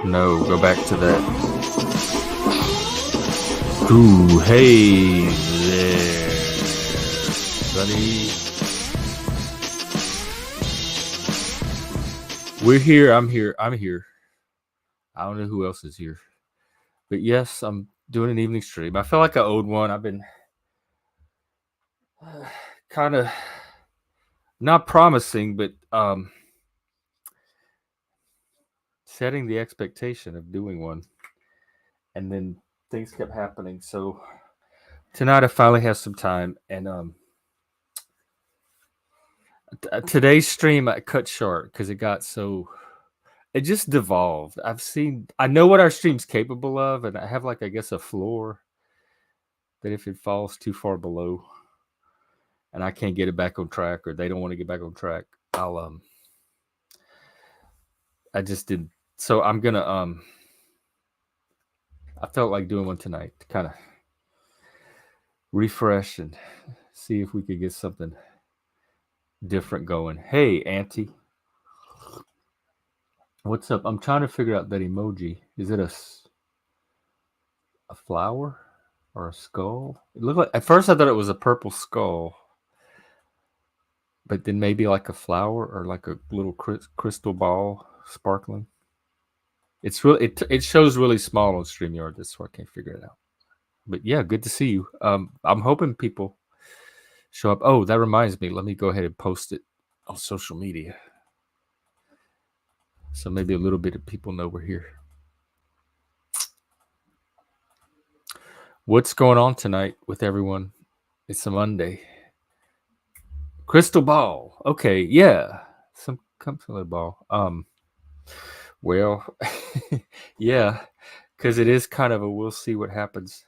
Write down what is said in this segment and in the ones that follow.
No, go back to that. Ooh, hey there, buddy. We're here. I'm here. I'm here. I don't know who else is here. But yes, I'm doing an evening stream. I feel like I owed one. I've been kind of not promising, but setting the expectation of doing one. And then things kept happening. So tonight I finally have some time. And today's stream I cut short because it got so... It just devolved. I know what our stream's capable of, and I have like, I guess, a floor that if it falls too far below and I can't get it back on track, or they don't want to get back on track, I just did. So I'm gonna I felt like doing one tonight to kind of refresh and see if we could get something different going. Hey, Auntie. What's up? I'm trying to figure out that emoji. Is it a flower or a skull? It looked like, at first I thought it was a purple skull, but then maybe like a flower or like a little crystal ball sparkling. It's really it shows really small on StreamYard. That's why I can't figure it out. But yeah, good to see you. I'm hoping people show up. Oh, that reminds me. Let me go ahead and post it on social media, so maybe a little bit of people know we're here. What's going on tonight with everyone? It's a Monday. Crystal ball. Okay, yeah. Some color ball. Well, yeah, because it is kind of a we'll see what happens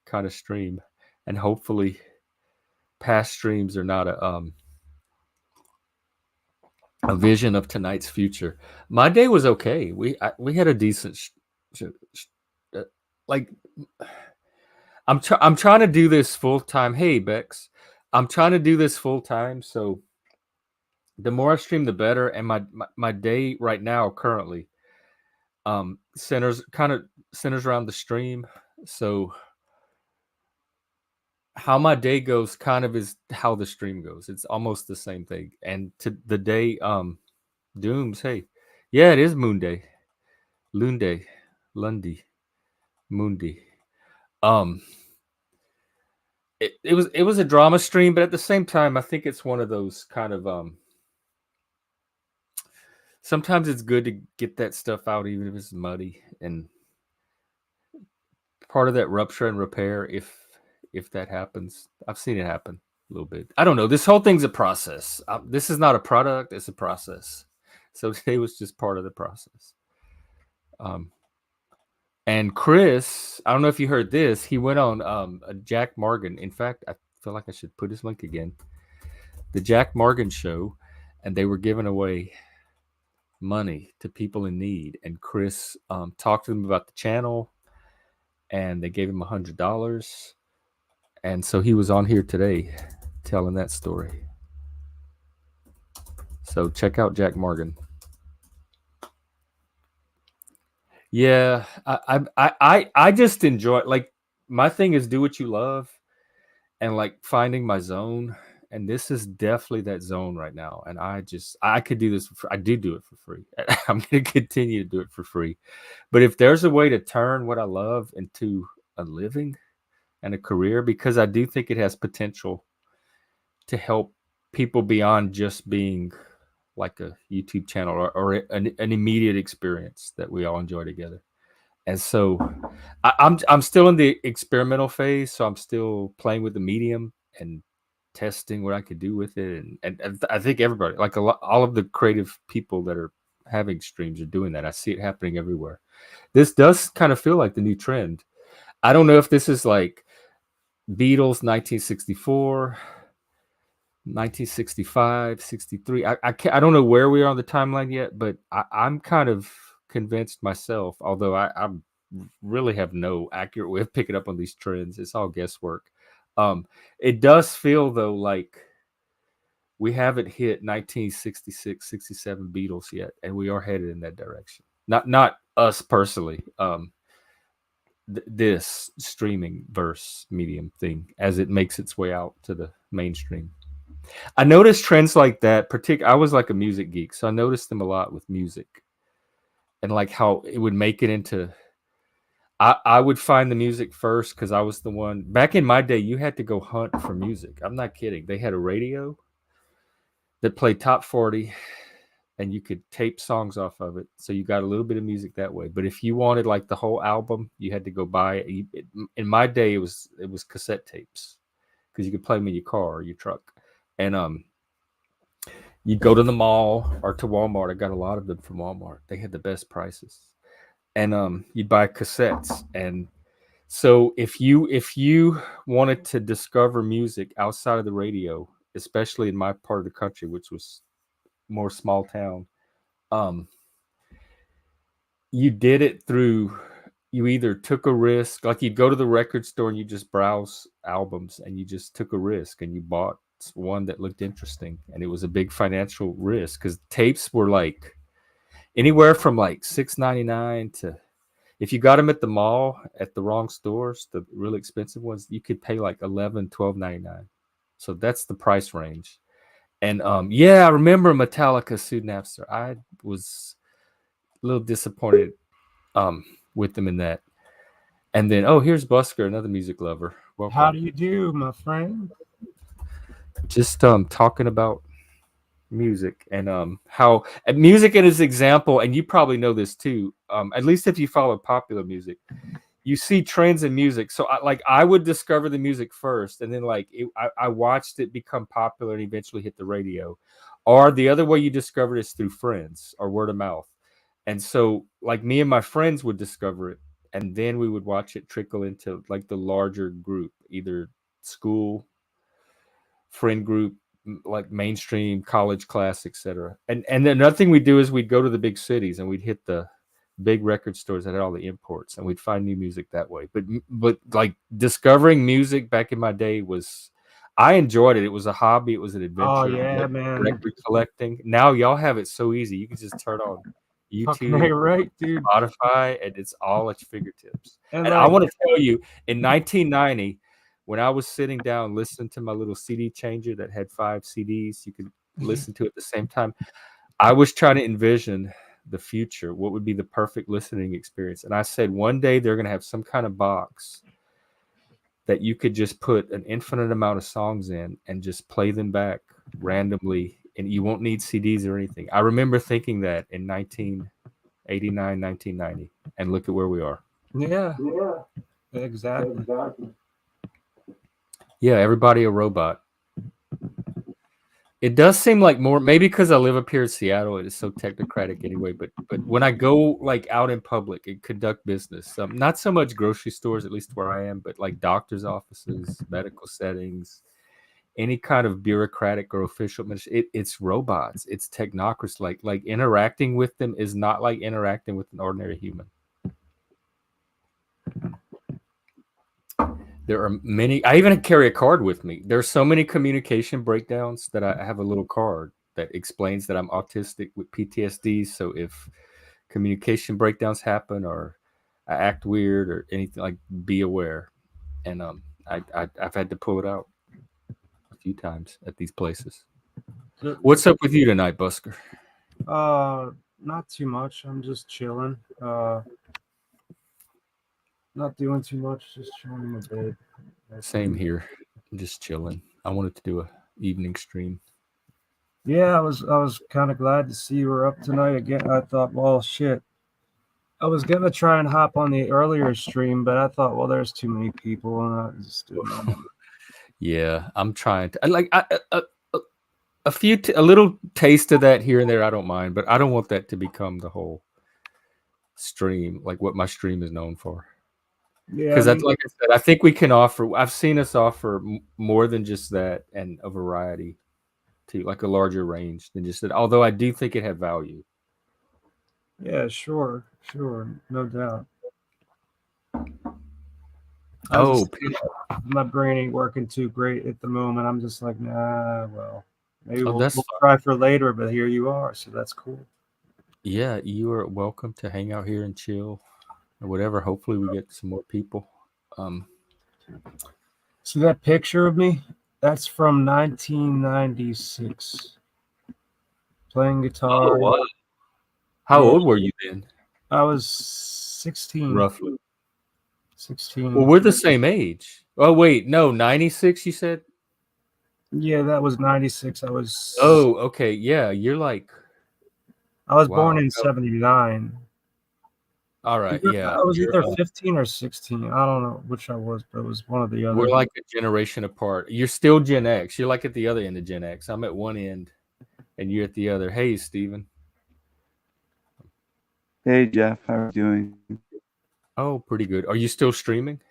kind of stream, and hopefully past streams are not a vision of tonight's future. My day was okay. We had a decent like I'm trying to do this full time. Hey, Bexx, I'm trying to do this full time, so the more I stream, the better. And my day right now, currently, centers around the stream. So how my day goes kind of is how the stream goes. It's almost the same thing. And to the day, Dooms. Hey, yeah, it is Moon Day, Loon Day, Lundy, Moondy. It was a drama stream, but at the same time, I think it's one of those kind of sometimes it's good to get that stuff out, even if it's muddy, and part of that rupture and repair, if that happens. I've seen it happen a little bit. I don't know. This whole thing's a process. This is not a product. It's a process. So today was just part of the process. And Chris, I don't know if you heard this. He went on Jack Morgan. In fact, I feel like I should put his link again. The Jack Morgan show, and they were giving away money to people in need. And Chris talked to them about the channel, and they gave him $100. And so he was on here today telling that story. So check out Jack Morgan. Yeah, I just enjoy, like, my thing is do what you love and like finding my zone. And this is definitely that zone right now. And I could do this I do it for free. I'm going to continue to do it for free. But if there's a way to turn what I love into a living and a career, because I do think it has potential to help people beyond just being like a YouTube channel or an immediate experience that we all enjoy together. And so I'm still in the experimental phase. So I'm still playing with the medium and testing what I could do with it. And I think everybody, like all of the creative people that are having streams are doing that. I see it happening everywhere. This does kind of feel like the new trend. I don't know if this is like Beatles 1964, 1965, 63. I don't know where we are on the timeline yet, but I'm kind of convinced myself, although I really have no accurate way of picking up on these trends. It's all guesswork. It does feel, though, like we haven't hit 1966, 67 Beatles yet, and we are headed in that direction. Not us personally, this streaming verse medium thing as it makes its way out to the mainstream. I noticed trends like that. I was like a music geek, so I noticed them a lot with music, and like how it would make it into. I would find the music first because I was the one back in my day. You had to go hunt for music. I'm not kidding. They had a radio that played top 40, and you could tape songs off of it, so you got a little bit of music that way. But if you wanted like the whole album, you had to go buy it. In my day, it was cassette tapes because you could play them in your car or your truck, and you'd go to the mall or to Walmart. I got a lot of them from Walmart. They had the best prices, and you'd buy cassettes. And so if you wanted to discover music outside of the radio, especially in my part of the country, which was more small town, you did it through, you either took a risk, like you'd go to the record store and you just browse albums and you just took a risk and you bought one that looked interesting, and it was a big financial risk because tapes were like anywhere from like $6.99 to, if you got them at the mall at the wrong stores, the really expensive ones, you could pay like $11, $12.99. So that's the price range. And yeah, I remember Metallica sued Napster. I was a little disappointed with them in that. And then, oh, here's Busker, another music lover. Welcome. How do you do, my friend? Just talking about music and how music and his example, and you probably know this too, at least if you follow popular music, you see trends in music. So I would discover the music first, and then I watched it become popular and eventually hit the radio. Or the other way you discover it is through friends or word of mouth. And so like me and my friends would discover it, and then we would watch it trickle into like the larger group, either school, friend group, like mainstream, college class, etc. And then another thing we'd do is we'd go to the big cities and we'd hit the big record stores that had all the imports, and we'd find new music that way. But like discovering music back in my day was, I enjoyed it. It was a hobby. It was an adventure. Oh yeah, man. Record collecting. Now y'all have it so easy. You can just turn on YouTube, right, dude. Spotify, and it's all at your fingertips. And I want to tell you, in 1990, when I was sitting down listening to my little CD changer that had 5 CDs, you could listen to it at the same time. I was trying to envision the future, what would be the perfect listening experience. And I said, one day they're going to have some kind of box that you could just put an infinite amount of songs in and just play them back randomly, and you won't need CDs or anything. I remember thinking that in 1989, 1990, and look at where we are. Yeah, exactly. Yeah, everybody a robot. It does seem like more, maybe because I live up here in Seattle, it is so technocratic anyway. But when I go like out in public and conduct business, not so much grocery stores, at least where I am, but like doctors' offices, medical settings, any kind of bureaucratic or official, it's robots, it's technocracy. Like interacting with them is not like interacting with an ordinary human. There are many. I even carry a card with me. There's so many communication breakdowns that I have a little card that explains that I'm autistic with PTSD. So if communication breakdowns happen or I act weird or anything, like, be aware. And I've had to pull it out a few times at these places. What's up with you tonight, Busker? Not too much. I'm just chilling. Not doing too much, just chilling in my bed. Same here. I'm just chilling. I wanted to do a evening stream. Yeah, I was kind of glad to see you were up tonight again. I thought, well, shit. I was gonna try and hop on the earlier stream, but I thought, well, there's too many people, and I just didn't. Yeah, I'm trying to. A little taste of that here and there. I don't mind, but I don't want that to become the whole stream, like what my stream is known for. Yeah, because that's, like I said, I think we can offer. I've seen us offer more than just that, and a variety, to like a larger range than just that. Although I do think it had value. Yeah, sure, no doubt. My brain ain't working too great at the moment. I'm just like, nah. Well, maybe we'll try for later. But here you are, so that's cool. Yeah, you are welcome to hang out here and chill or whatever. Hopefully, we get some more people. See that picture of me? That's from 1996. Playing guitar. Oh, wow. How Yeah, old were you then, I was 16. roughly? 16. Well, we're the same age. Oh, wait, no, 96. You said? Yeah, that was 96. I was Oh, okay, yeah. You're like, born wow. in No, 79. all right, yeah. I was either 15 or 16. I don't know which I was, but it was one or the We're other. like a generation apart. You're still Gen X. You're like at the other end of Gen X. I'm at one end, and you're at the other. Hey, Steven. Hey Jeff, how are you doing? Oh, pretty good. Are you still streaming?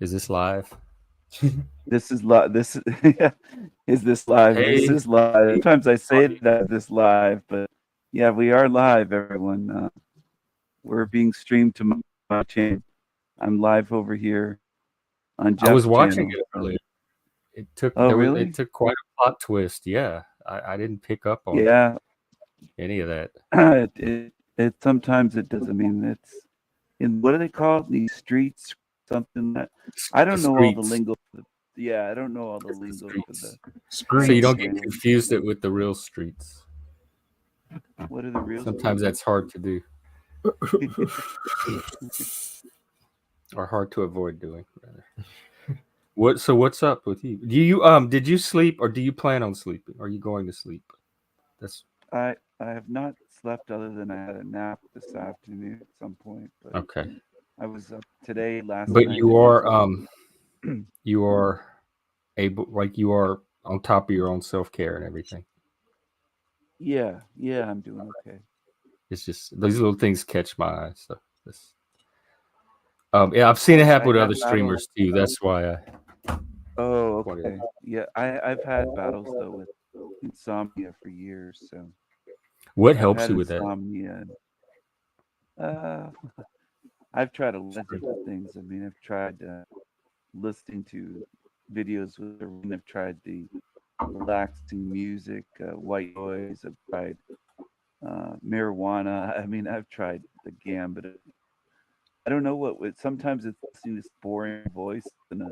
Is this live? This is live. This is yeah. Is this live? This Hey, is live. Sometimes I say that this live, but yeah, we are live, everyone. We're being streamed to my channel. I'm live over here on I was Jeff's watching channel. it earlier. Oh, It really? took quite a plot twist. Yeah, I didn't pick up on Yeah. any of that. It sometimes it does. I mean, it's in what do they call it? These streets, something that I The don't know all the streets. lingo. Yeah, I don't know all the It's the lingo for streets. the So you Screens. don't get channel. confused it with the real streets. What are the real Sometimes streets? that's hard to do or hard to avoid doing, rather. What's up with you? Do you did you sleep or do you plan on sleeping? Are you going to sleep? That's I have not slept other than I had a nap this afternoon at some point, but okay. I was up today, last But night. I did you are able, like, you are on top of your own self-care and everything. yeah, I'm doing okay. It's just these little things catch my eye. So this, yeah, I've seen it I happen with had other battles. streamers too. That's why I Oh, pointed it okay. out. Yeah, I've had battles though with insomnia for years. So What I've helps had you with that? insomnia. Uh, I've tried a lot of different things. I mean, I've tried listening to videos with the rain. I've tried the relaxing music, white noise. I've tried marijuana. I mean, I've tried the gambit. I don't know sometimes it's listening to this boring voice in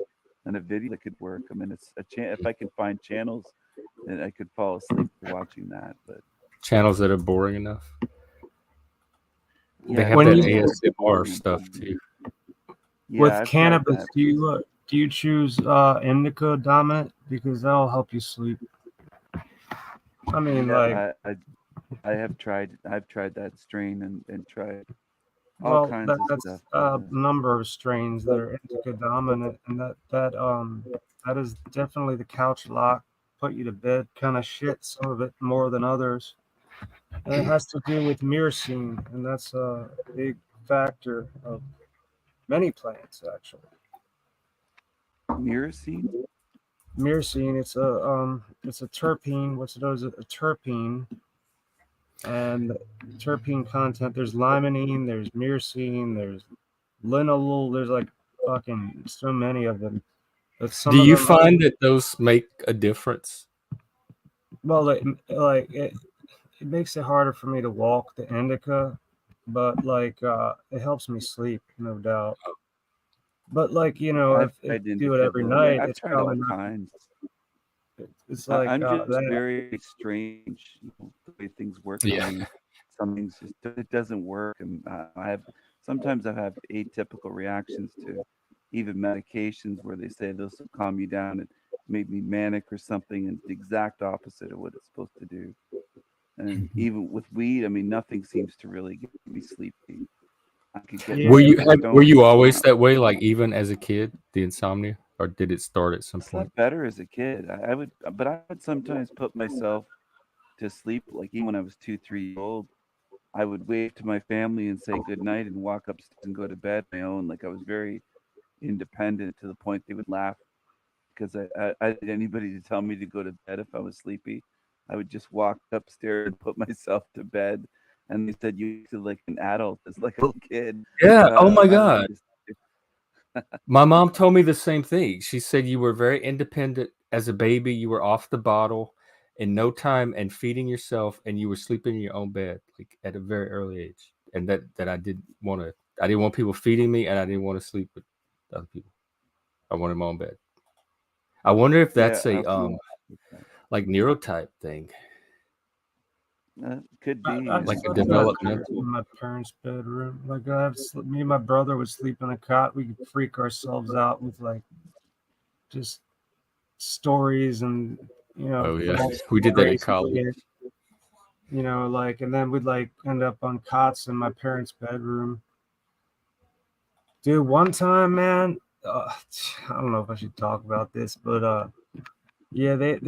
a video that could work. I mean, it's if I can find channels, then I could fall asleep watching that. But Channels that are boring enough. They yeah, have When that channels you that are ASMR boring and stuff boring. too. Yeah, with I've tried cannabis, that. But do you choose indica dominant because that'll help you sleep? I mean, like, yeah, I have tried. I've tried that strain and tried all well, kinds of stuff. that's But a number of strains that are indica dominant, and that is definitely the couch lock, put you to bed kind of shit. Some of it more than others. And it has to do with myrcene, and that's a big factor of many plants actually. myrcene. Myrcene, it's a terpene. What's it? Is a terpene, and terpene content. There's limonene, there's myrcene, there's linalool. There's like fucking so many of them. But Do some of you them are, find that those make a difference? well, it makes it harder for me to walk the indica, but it helps me sleep, no doubt. But I've if tried you do it indica. every Yeah, night, I've it's tried probably all not. kinds. It's like I'm just that. very strange, the way things work on Yeah. me. Some things just it doesn't work, and I have sometimes I have atypical reactions to even medications where they say this will calm you down and make me manic or something, and it's the exact opposite of what it's supposed to do. And even with weed, I mean, nothing seems to really get me sleepy. I could get Yeah, super Were stoned. you always that way, like even as a kid, the insomnia, or did it start at some I point? slept better as a kid. I would, but I would sometimes put myself to sleep, like even when I was 2, 3 years old. I would wave to my family and say good night and walk upstairs and go to bed on my own. Like I was very independent to the point they would laugh because I didn't need anybody to tell me to go to bed if I was sleepy. I would just walk upstairs and put myself to bed. And they said you acted like an adult, as like a little kid. Yeah. Oh my I was God. just My mom told me the same thing. She said you were very independent as a baby. You were off the bottle, in no time and feeding yourself, and you were sleeping in your own bed, like at a very early age, and that I didn't want people feeding me, and I didn't want to sleep with other people. I wanted my own bed. I wonder if that's Yeah, a like neurotype thing, could be. I like just a slept in developmental. my parents' bedroom. Like me and my brother would sleep in a cot. We could freak ourselves out with like just stories and Oh yeah, false we did that in stories, college. like, and then we'd like end up on cots in my parents' bedroom. Dude, one time, man, I don't know if I should talk about this, but yeah, they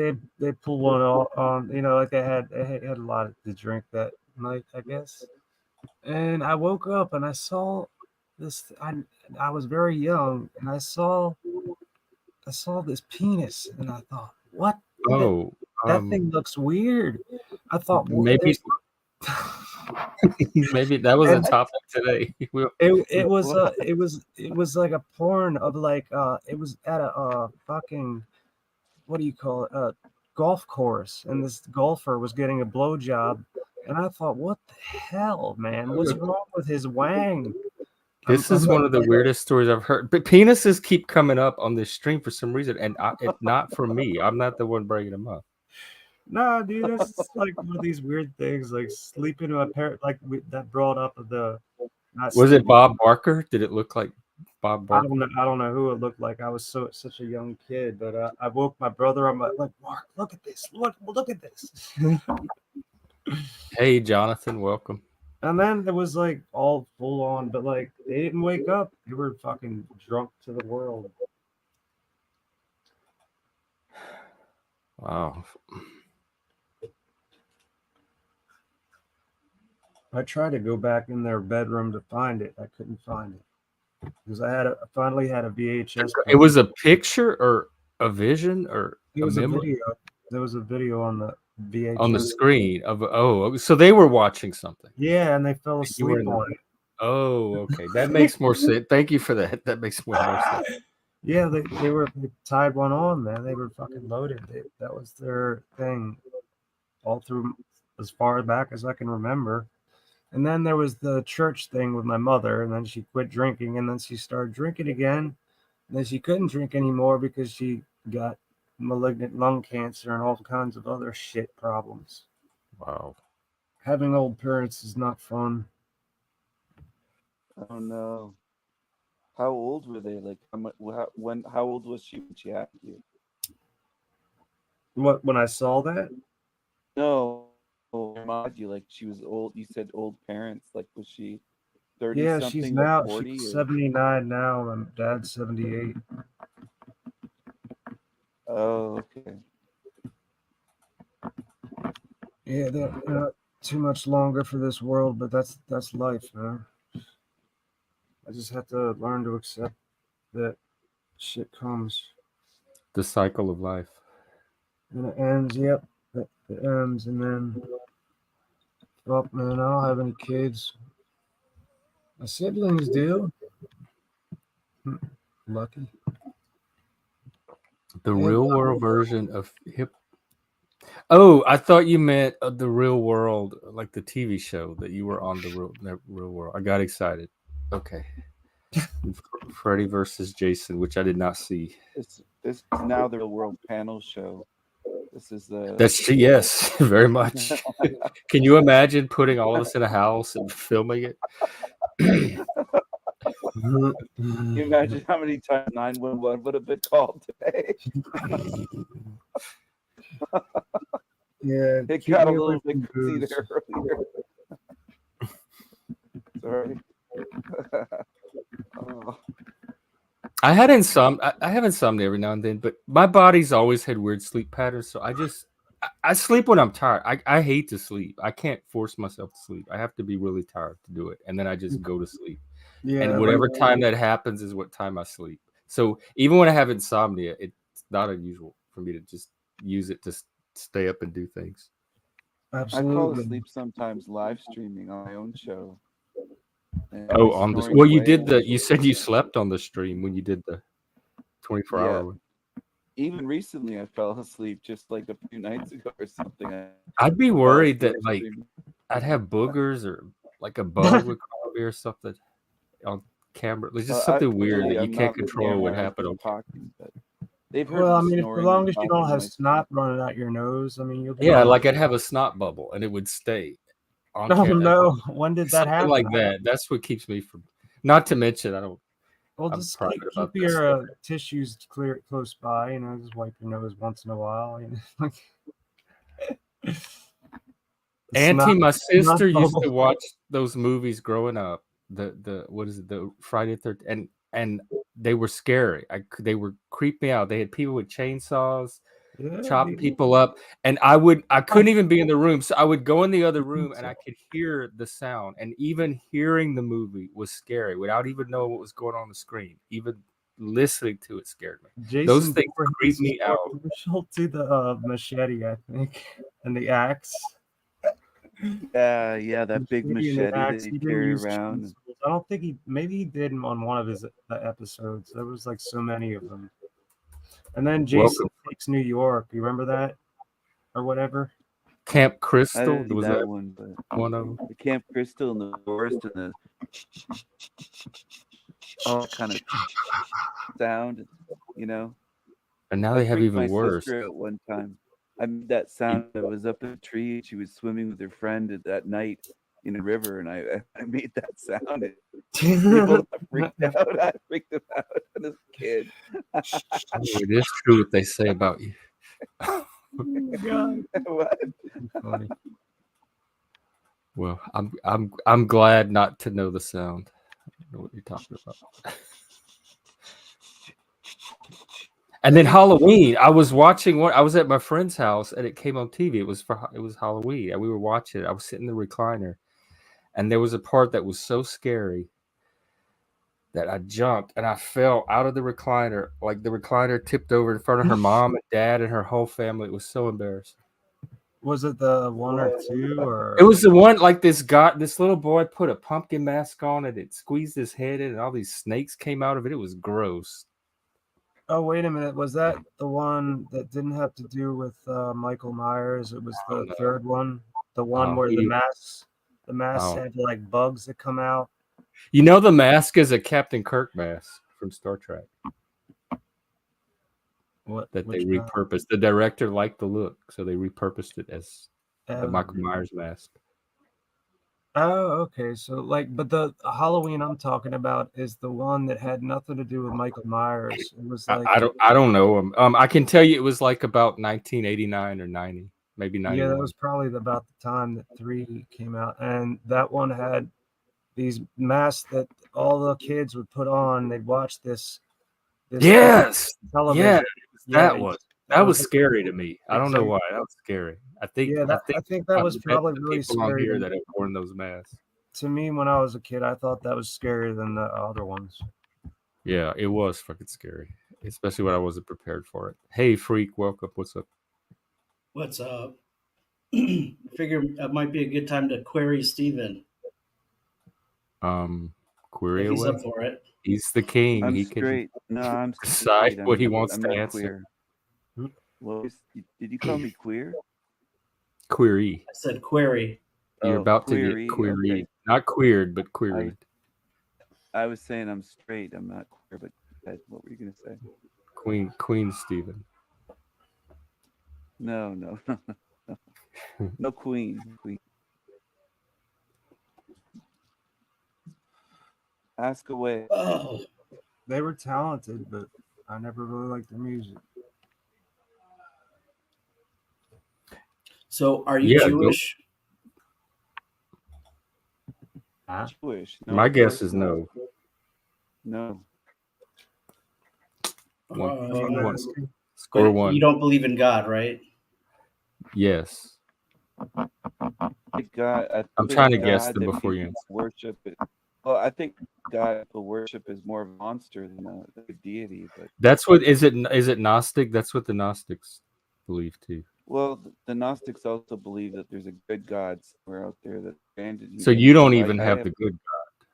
pulled one on, like they had a lot to drink that night, I guess. And I woke up and I saw this. I was very young, and I saw this penis, and I thought, what? Oh, That thing looks weird. I thought, what? maybe maybe that was a And topic today. it was like a porn of like it was at a fucking, what do you call it, a golf course, and this golfer was getting a blowjob, and I thought, what the hell, man? What's wrong with his wang? This is one of the weirdest stories I've heard. But penises keep coming up on this stream for some reason, and not for me. I'm not the one bringing them up. Nah, dude, that's just like one of these weird things, like sleeping with a parent, like that brought up the. Was it Bob Barker? Did it look like Bob Barker? I don't know who it looked like. I was such a young kid, but I woke my brother. I'm like, Mark, look at this. Look at this. Hey, Jonathan, welcome. And then it was like all full on, but like they didn't wake up. They were fucking drunk to the world. Wow. I tried to go back in their bedroom to find it. I couldn't find it because I finally had a VHS. It was a picture or a vision or It was a memory? video. There was a video on the VHS On the screen of so they were watching something. Yeah, and they fell asleep on it. Oh, okay, that makes more sense. Thank you for that. That makes more sense. Yeah, they tied one on, man. They were fucking loaded. That was their thing all through as far back as I can remember. And then there was the church thing with my mother, and then she quit drinking, and then she started drinking again. And then she couldn't drink anymore because she got malignant lung cancer and all kinds of other shit problems. Wow. Having old parents is not fun. Oh no. How old were they? Like how old was she when she had you? What, when I saw that? No. Your mom, you like she was old. You said old parents. Like was she 30 Yeah, something? she's Like now 40 she's or? 79 now, and dad's 78. Oh, okay. Yeah, they're not too much longer for this world, but that's life, man. I just have to learn to accept that shit comes. The cycle of life. And it ends, yep. It ends, and then, oh man, I don't have any kids. My siblings do. Lucky. The real world version of hip. Oh, I thought you meant the real world, like the TV show that you were on the real world. I got excited. Okay. Freddy versus Jason, which I did not see. This is now the real world panel show. This is the. That's yes, very much. Can you imagine putting all of us in a house and filming it? Can you imagine how many times 911 would have been called today? Yeah, it got a little bit crazy there earlier. Sorry. Oh. I had insomnia. I have insomnia every now and then, but my body's always had weird sleep patterns. So I sleep when I'm tired. I hate to sleep. I can't force myself to sleep. I have to be really tired to do it, and then I just go to sleep. Yeah, and whatever time that happens is what time I sleep. So even when I have insomnia, it's not unusual for me to just use it to stay up and do things. Absolutely. I fall asleep sometimes live streaming on my own show. Oh, on the you did you said you slept on the stream when you did the 24-hour one. even recently, I fell asleep just like a few nights ago or something. I'd be fell worried asleep that like streaming. I'd have boogers or like a bug would crawl me or something on camera. It's just something weird that you I'm can't not looking control at what my happened on camera. talking, but they've heard Well, I me mean, if as snoring long and as you talking don't in have my sleep. snot running out your nose, I mean, you'll be Yeah, fine. like I'd have a snot bubble and it would stay on Oh camera. no, when did that Something happen? like that. That's what keeps me from. Not to mention, Well, I'm just private keep about this your stuff. tissues clear close by. You know, just wipe your nose once in a while. You know, like Auntie, my sister used to bubble. watch those movies growing up. The what is it? The Friday 13th, and they were scary. They were creep me out. They had people with chainsaws Yeah, chopping people up, and I couldn't even be in the room, so I would go in the other room and I could hear the sound, and even hearing the movie was scary without even knowing what was going on the screen. Even listening to it scared me. Those Jason things creep me out. partial to the machete, I think, and the axe. Yeah, that big And the machete that axe. he He didn't carry use around. chainsaws. I don't think maybe he did on one of his episodes. There was like so many of them. And then Jason Welcome, Takes New York. You remember that or whatever? Camp I Crystal. didn't see Was that that one, but one of them? the Camp Crystal and the forest and the all kind of sound, you know. And now I they have freaked my even worse. sister out one time. I made that sound. I was up in a tree and she was swimming with her friend at that night in a river, and I made that sound. And they both freaked out. I freaked them out as a kid. Oh, it is true what they say about you. Oh my god. What? Funny. Well, I'm glad not to know the sound. I don't know what you're talking about. And then Halloween, I was watching one. I was at my friend's house, and it came on TV. It was Halloween, and we were watching it. I was sitting in the recliner, and there was a part that was so scary that I jumped and I fell out of the recliner. Like the recliner tipped over in front of her mom and dad and her whole family. It was so embarrassing. Was it the one or two or It was the one like this little boy put a pumpkin mask on and it squeezed his head in and all these snakes came out of it. It was gross. Oh, wait a minute. Was that the one that didn't have to do with Michael Myers? It was the third one, the one where the masks had like bugs that come out. You know, the mask is a Captain Kirk mask from Star Trek. That they repurposed. The director liked the look, so they repurposed it as the Michael Myers mask. Oh, okay. So but the Halloween I'm talking about is the one that had nothing to do with Michael Myers. It was like I don't know him. I can tell you it was like about 1989 or 90, maybe 91. Yeah, that was probably about the time that 3 came out, and that one had these masks that all the kids would put on. They'd watch this yes, television. Yeah, that was scary to me. I don't know why. That was scary. I think that was probably really people scary on here that have worn those masks. To me, when I was a kid, I thought that was scarier than the other ones. Yeah, it was fucking scary, especially when I wasn't prepared for it. Hey, freak, welcome. What's up? What's up? I figure it might be a good time to query Stephen. Query if he's away. Up for it. He's the king. I'm he straight. Can no, I'm decide straight. what he wants to not answer. Queer. Well, did you call me queer? Query. I said query. You're about to get queried. Okay. Not queered, but queried. I was saying I'm straight. I'm not queer, but what were you going to say? Queen Stephen. No. No queen. Ask away. Oh. They were talented, but I never really liked their music. So, are you Jewish? Jewish? No, my guess is no. No. One. Score one. You don't believe in God, right? Yes. God, I'm trying to guess them before you answer. Worship it. Well, I think God worship is more of a monster than a deity. But that's what is it Gnostic? That's what the Gnostics believe too. Well, the Gnostics also believe that there's a good God somewhere out there that abandoned you. So you don't even have the good God.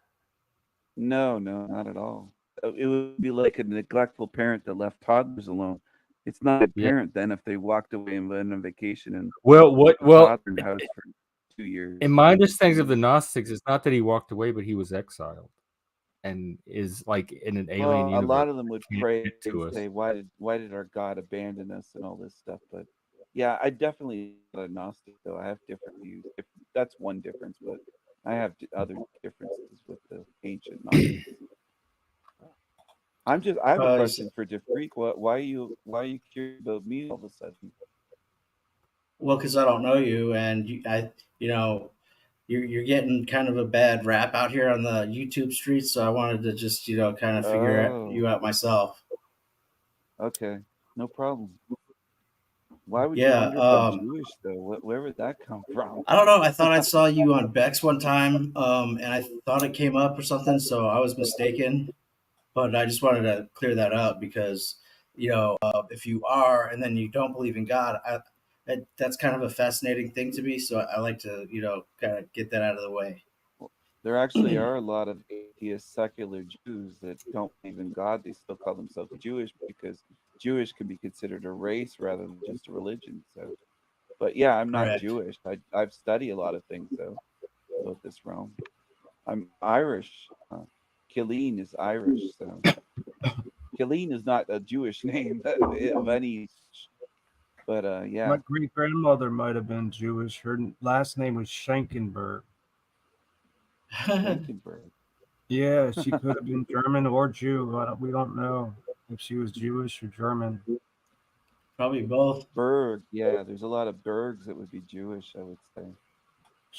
No, not at all. It would be like a neglectful parent that left toddlers alone. It's not Yeah. apparent then if they walked away and went on vacation and Well, left the father in the house for 2 years. in my understanding of the Gnostics, it's not that he walked away, but he was exiled and is like in an alien Well, a universe. lot of them would Can't pray get and to us. say, "Why did our God abandon us?" and all this stuff. But yeah, I definitely not a Gnostic though. I have different views. That's one difference, but I have other differences with the ancient Gnostics. I have a You question for DaFreak. Why are you curious about me all of a sudden? Well, because I don't know you, and you know, you're getting kind of a bad rap out here on the YouTube streets. So I wanted to just, kind of figure Oh, you out myself. okay, no problem. Why would you Yeah. wonder if I'm Jewish though? Where would that come from? I don't know. I thought I saw you on Bexx one time, and I thought it came up or something, so I was mistaken. But I just wanted to clear that up because, if you are and then you don't believe in God, that's kind of a fascinating thing to me. So I like to, kind of get that out of the way. There actually are a lot of atheist secular Jews that don't believe in God. They still call themselves Jewish because Jewish can be considered a race rather than just a religion. So, but yeah, I'm not Correct. Jewish. I've studied a lot of things though about this realm. I'm Irish. Killeen is Irish, so Killeen is not a Jewish name of any. But My yeah, great grandmother might have been Jewish. Her last name was Schenkenberg. Schenkenberg. Yeah, she could have been German or Jew. We don't know if she was Jewish or German. Probably both. Berg. Yeah, there's a lot of Bergs that would be Jewish, I would say.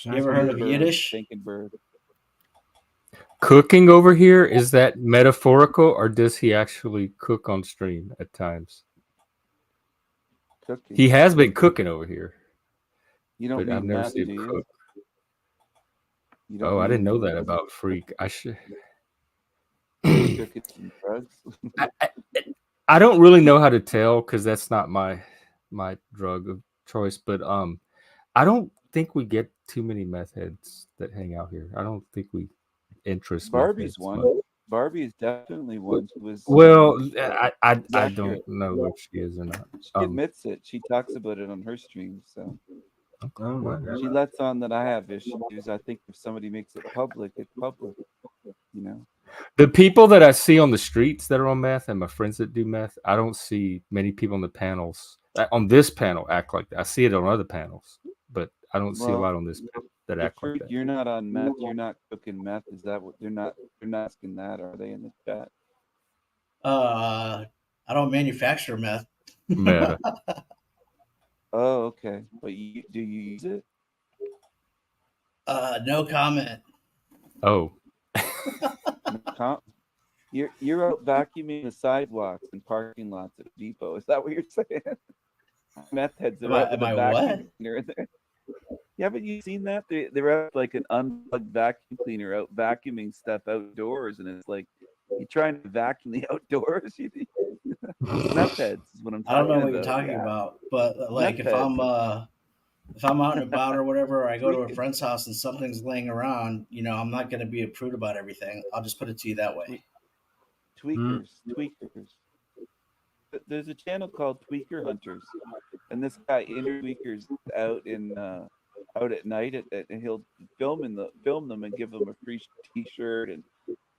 You ever heard of Schenkenberg. Spielberg, Yiddish? Schenkenberg. Cooking over here, is that metaphorical or does he actually cook on stream at times? Cooking. He has been cooking over here, You don't but I've mean never meth, seen do him you? cook. You don't Oh, I didn't know mean that about Freak. I should. cooking some drugs? I don't really know how to tell because that's not my drug of choice. But I don't think we get too many meth heads that hang out here. I don't think we interest meth Barbie's heads one. much. Barbie is definitely one. She was Well, I accurate. don't know if she is or not. She admits it. She talks about it on her streams. So Oh my God. she lets on that I have issues. I think if somebody makes it public, it's public. You know. The people that I see on the streets that are on meth and my friends that do meth, I don't see many people on the panels. On this panel act like that. I see it on other panels, but I don't see a lot Well, on this panel that the act like freak, that. you're not on meth. You're not cooking meth. Is that what they're not? They're not asking that, are they in the chat? I don't manufacture meth. Meta. Oh, okay. But do you use it? No comment. Oh. You're out vacuuming the sidewalks and parking lots at a depot. Is that what you're saying? Meth heads are out with Am a I vacuum what? cleaner in there. Yeah, but you seen that? They're out like an unplugged vacuum cleaner out vacuuming stuff outdoors, and it's like you're trying to vacuum the outdoors. Meth heads is what I'm I don't know talking what you're about. talking Yeah, about, but meth like heads, if I'm out and about or whatever, or I go to a tweakers, friend's house and something's laying around, I'm not going to be a prude about everything. I'll just put it to you that way. tweakers. There's a channel called Tweaker Hunters, and this guy tweakers out out at night, and he'll film them and give them a free T-shirt, and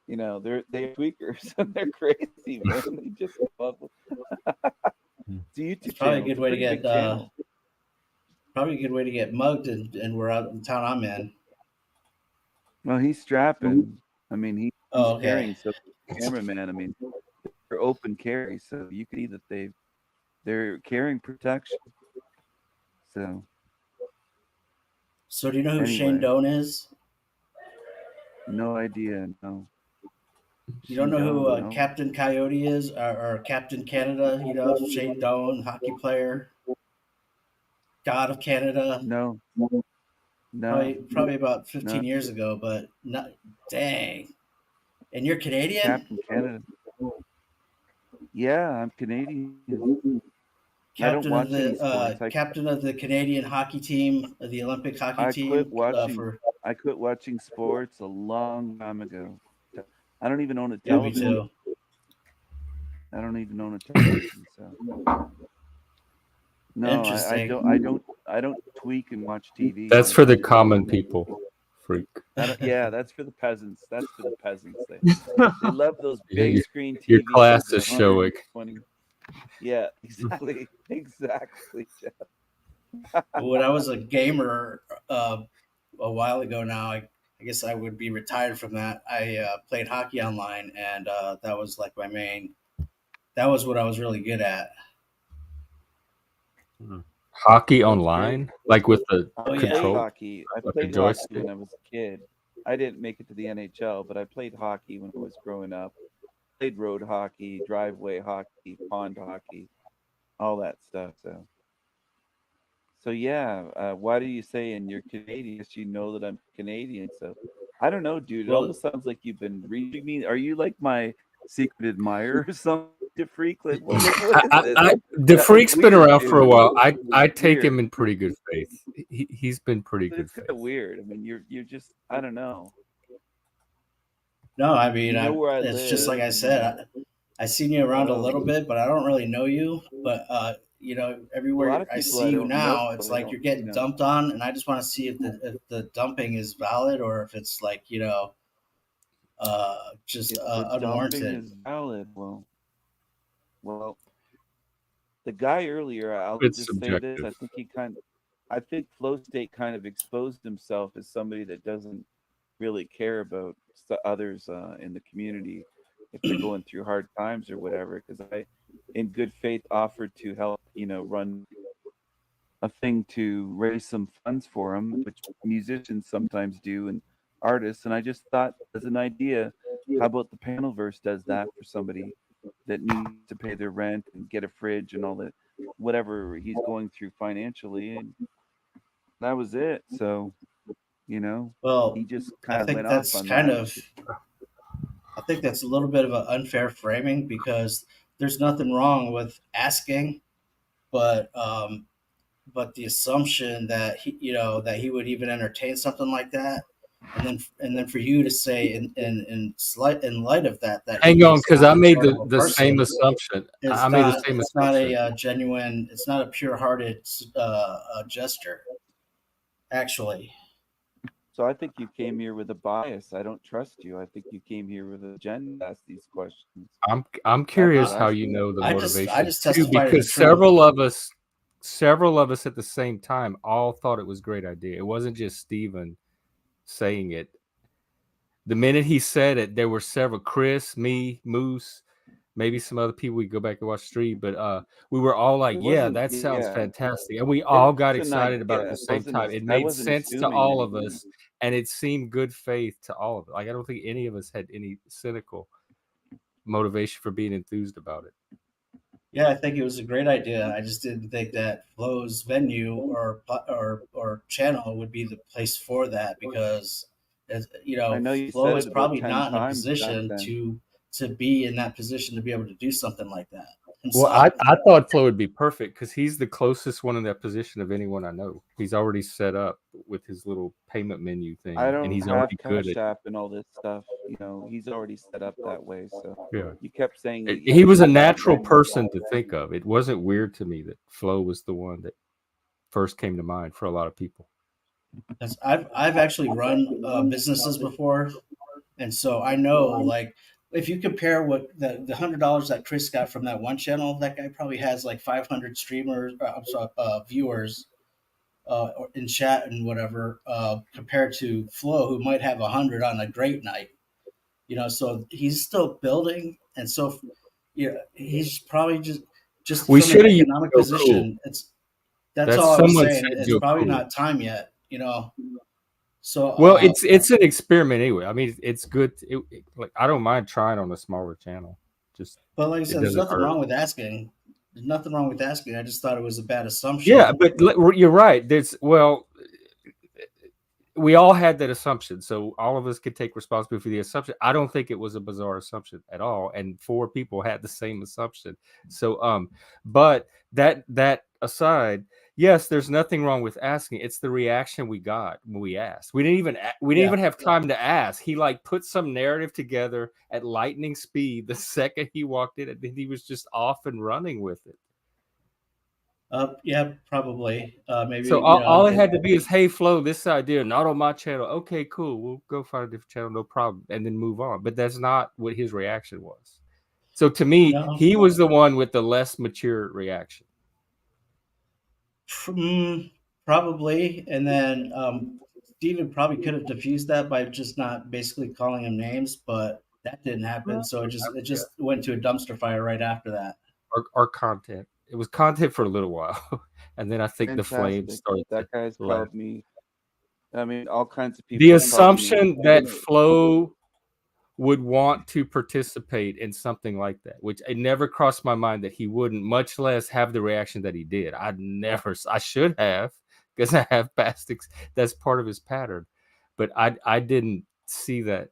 they're tweakers and they're crazy, man. They just love it's a It's YouTube probably a channel. good It's a way to pretty get big channel. mugged, and we're out in town I'm in. Well, he's strapping. I mean, he's Oh, okay. carrying so cameraman. I mean, they're open carry, so you can see that they're carrying protection. So So do you know who Shane anyway, Doan is? no idea. No, You don't Shane know who Doan. No, Captain Coyote is, or Captain Canada? Shane Doan, hockey player, God of Canada. no, no, Probably about no. 15 years ago, but not. Dang. And you're Canadian? Captain Canada. Yeah, I'm Canadian. I don't watch any sports. Captain of the Canadian hockey team, the Olympic hockey I quit team. watching. For I quit watching sports a long time ago. I don't even own a Yeah, me television. too. I don't even own a television, so no, Interesting. I don't tweak and watch TV. That's Like, for the common people, freak. yeah, that's for the peasants. That's for the peasants. They love those Your, big your, screen your TVs. class The is stoic. 120. Yeah, exactly, Jeff. When I was a gamer a while ago now, I guess I would be retired from that. I played hockey online, and that was like my main. That was what I was really good at. Hockey That's online, great. like with the I Oh played yeah, control, hockey. I like a played hockey joystick. when I was a kid. I didn't make it to the NHL, but I played hockey when I was growing up. Played road hockey, driveway hockey, pond hockey, all that stuff. So yeah. Why do you say and you're Canadian? Yes, you know that I'm Canadian. So I don't know, dude. It well, almost sounds like you've been reading me. Are you like my secret admirer or something? DaFreak? Like what is this? That was DaFreak's been weird, around for a dude. while. It was I take him weird. in pretty good faith. He's been pretty But good it's kind of faith. weird. I mean, you're just I don't know. no, I mean, You know where I it's just like live, I and said. I seen you around a little oh, bit, but I don't really know you. But a lot everywhere of I people see I you don't know. now, it's They like don't, you're getting dumped on, and I just want to see if the dumping is valid or if it's like just if the dumping unwarranted. is valid. Well, the guy earlier, I'll It's just say this. subjective. I think Flow State kind of exposed himself as somebody that doesn't really care about others in the community if they're going through hard times or whatever. Because I, in good faith, offered to help, run a thing to raise some funds for him, which musicians sometimes do and artists. And I just thought, as an idea, how about the Panelverse does that for somebody that needs to pay their rent and get a fridge and all that, whatever he's going through financially. And that was it. So, you know, Well, he just I kind of think went off that's on kind that. of I think that's a little bit of an unfair framing because there's nothing wrong with asking, but but the assumption that he would even entertain something like that, and then for you to say in light of that Hang on, he's because not I a made terrible the same person, assumption. I made the same it's not assumption. a genuine, it's not a pure hearted gesture actually. So I think you came here with a bias. I don't trust you. I think you came here with an agenda to ask these questions. I'm That's what curious I, I how you think. know the I motivation just too, testified to the because truth. several of us at the same time all thought it was a great idea. It wasn't just Steven saying it. The minute he said it, there were several, Chris, me, Moose, maybe some other people. We go back and watch stream, but we were all like, It yeah, wasn't. that sounds Yeah, fantastic, and we it all got was an excited about it at idea. the same time. It I made wasn't sense to assuming all of anything. us, and it seemed good faith to all of us. Like, I don't think any of us had any cynical motivation for being enthused about it. Yeah, I think it was a great idea. I just didn't think that Flo's venue or channel would be the place for that because, I know you Flo said is it about probably 10 not in a times back position then. to be in that position to be able to do something like that Well, himself. I thought Flo would be perfect because he's the closest one in that position of anyone I know. He's already set up with his little payment menu thing, I and don't he's have already good Cash at. App and all this stuff. He's already set up that way. So Yeah. you kept saying He was a you kept natural saying person to think of. It wasn't weird to me that Flo was the one that first came to mind for a lot of people. 'Cause I've actually run businesses before, and so I know, like, if you compare what the $100 that Chris got from that one channel, that guy probably has like 500 streamers, I'm sorry, viewers in chat and whatever, compared to Flo, who might have 100 on a great night. So he's still building, and so he's probably just We from an should have used economic Joe Cool. position. That's That's all I was someone saying. said It's Joe probably Cool. not time yet. So Well, it's an experiment anyway. I mean, it's good. Like, I don't mind trying on a smaller channel. Just but like I it said, there's doesn't nothing hurt. wrong with asking. There's nothing wrong with asking. I just thought it was a bad Yeah, assumption. but you're right. We all had that assumption, so all of us could take responsibility for the assumption. I don't think it was a bizarre assumption at all, and 4 people had the same assumption. So, but that aside, yes, there's nothing wrong with asking. It's the reaction we got when we asked. We didn't even have time to ask. He like put some narrative together at lightning speed the second he walked in, and then he was just off and running with it. Yeah, probably. Maybe So all it had to be is, hey, Flo, this idea, not on my channel. Okay, cool. We'll go find a different channel, no problem, and then move on. But that's not what his reaction was. So to me, No. he was the one with the less mature reaction. Probably, and then Steven probably could have diffused that by just not basically calling him names, but that didn't happen. So it just went to a dumpster fire right after that. Our content. It was content for a little while, and then I think Fantastic. the flames started. That guy's called me. I mean, all kinds of people. The assumption that Flo would want to participate in something like that, which it never crossed my mind that he wouldn't, much less have the reaction that he did. I should have, because I have past. That's part of his pattern, but I didn't see that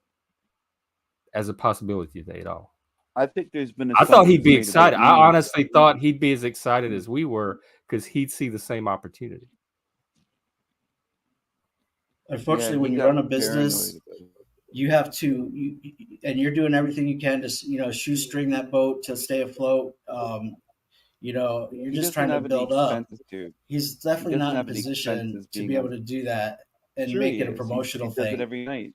as a possibility today at all. I think there's been. I thought he'd be excited. I honestly thought he'd be as excited as we were because he'd see the same opportunity. Unfortunately, when you run a business, you have to, and you're doing everything you can to, shoestring that boat to stay afloat. You're just trying to build up. He's definitely not in a position to be able to do that and make it a promotional thing. He does it every night.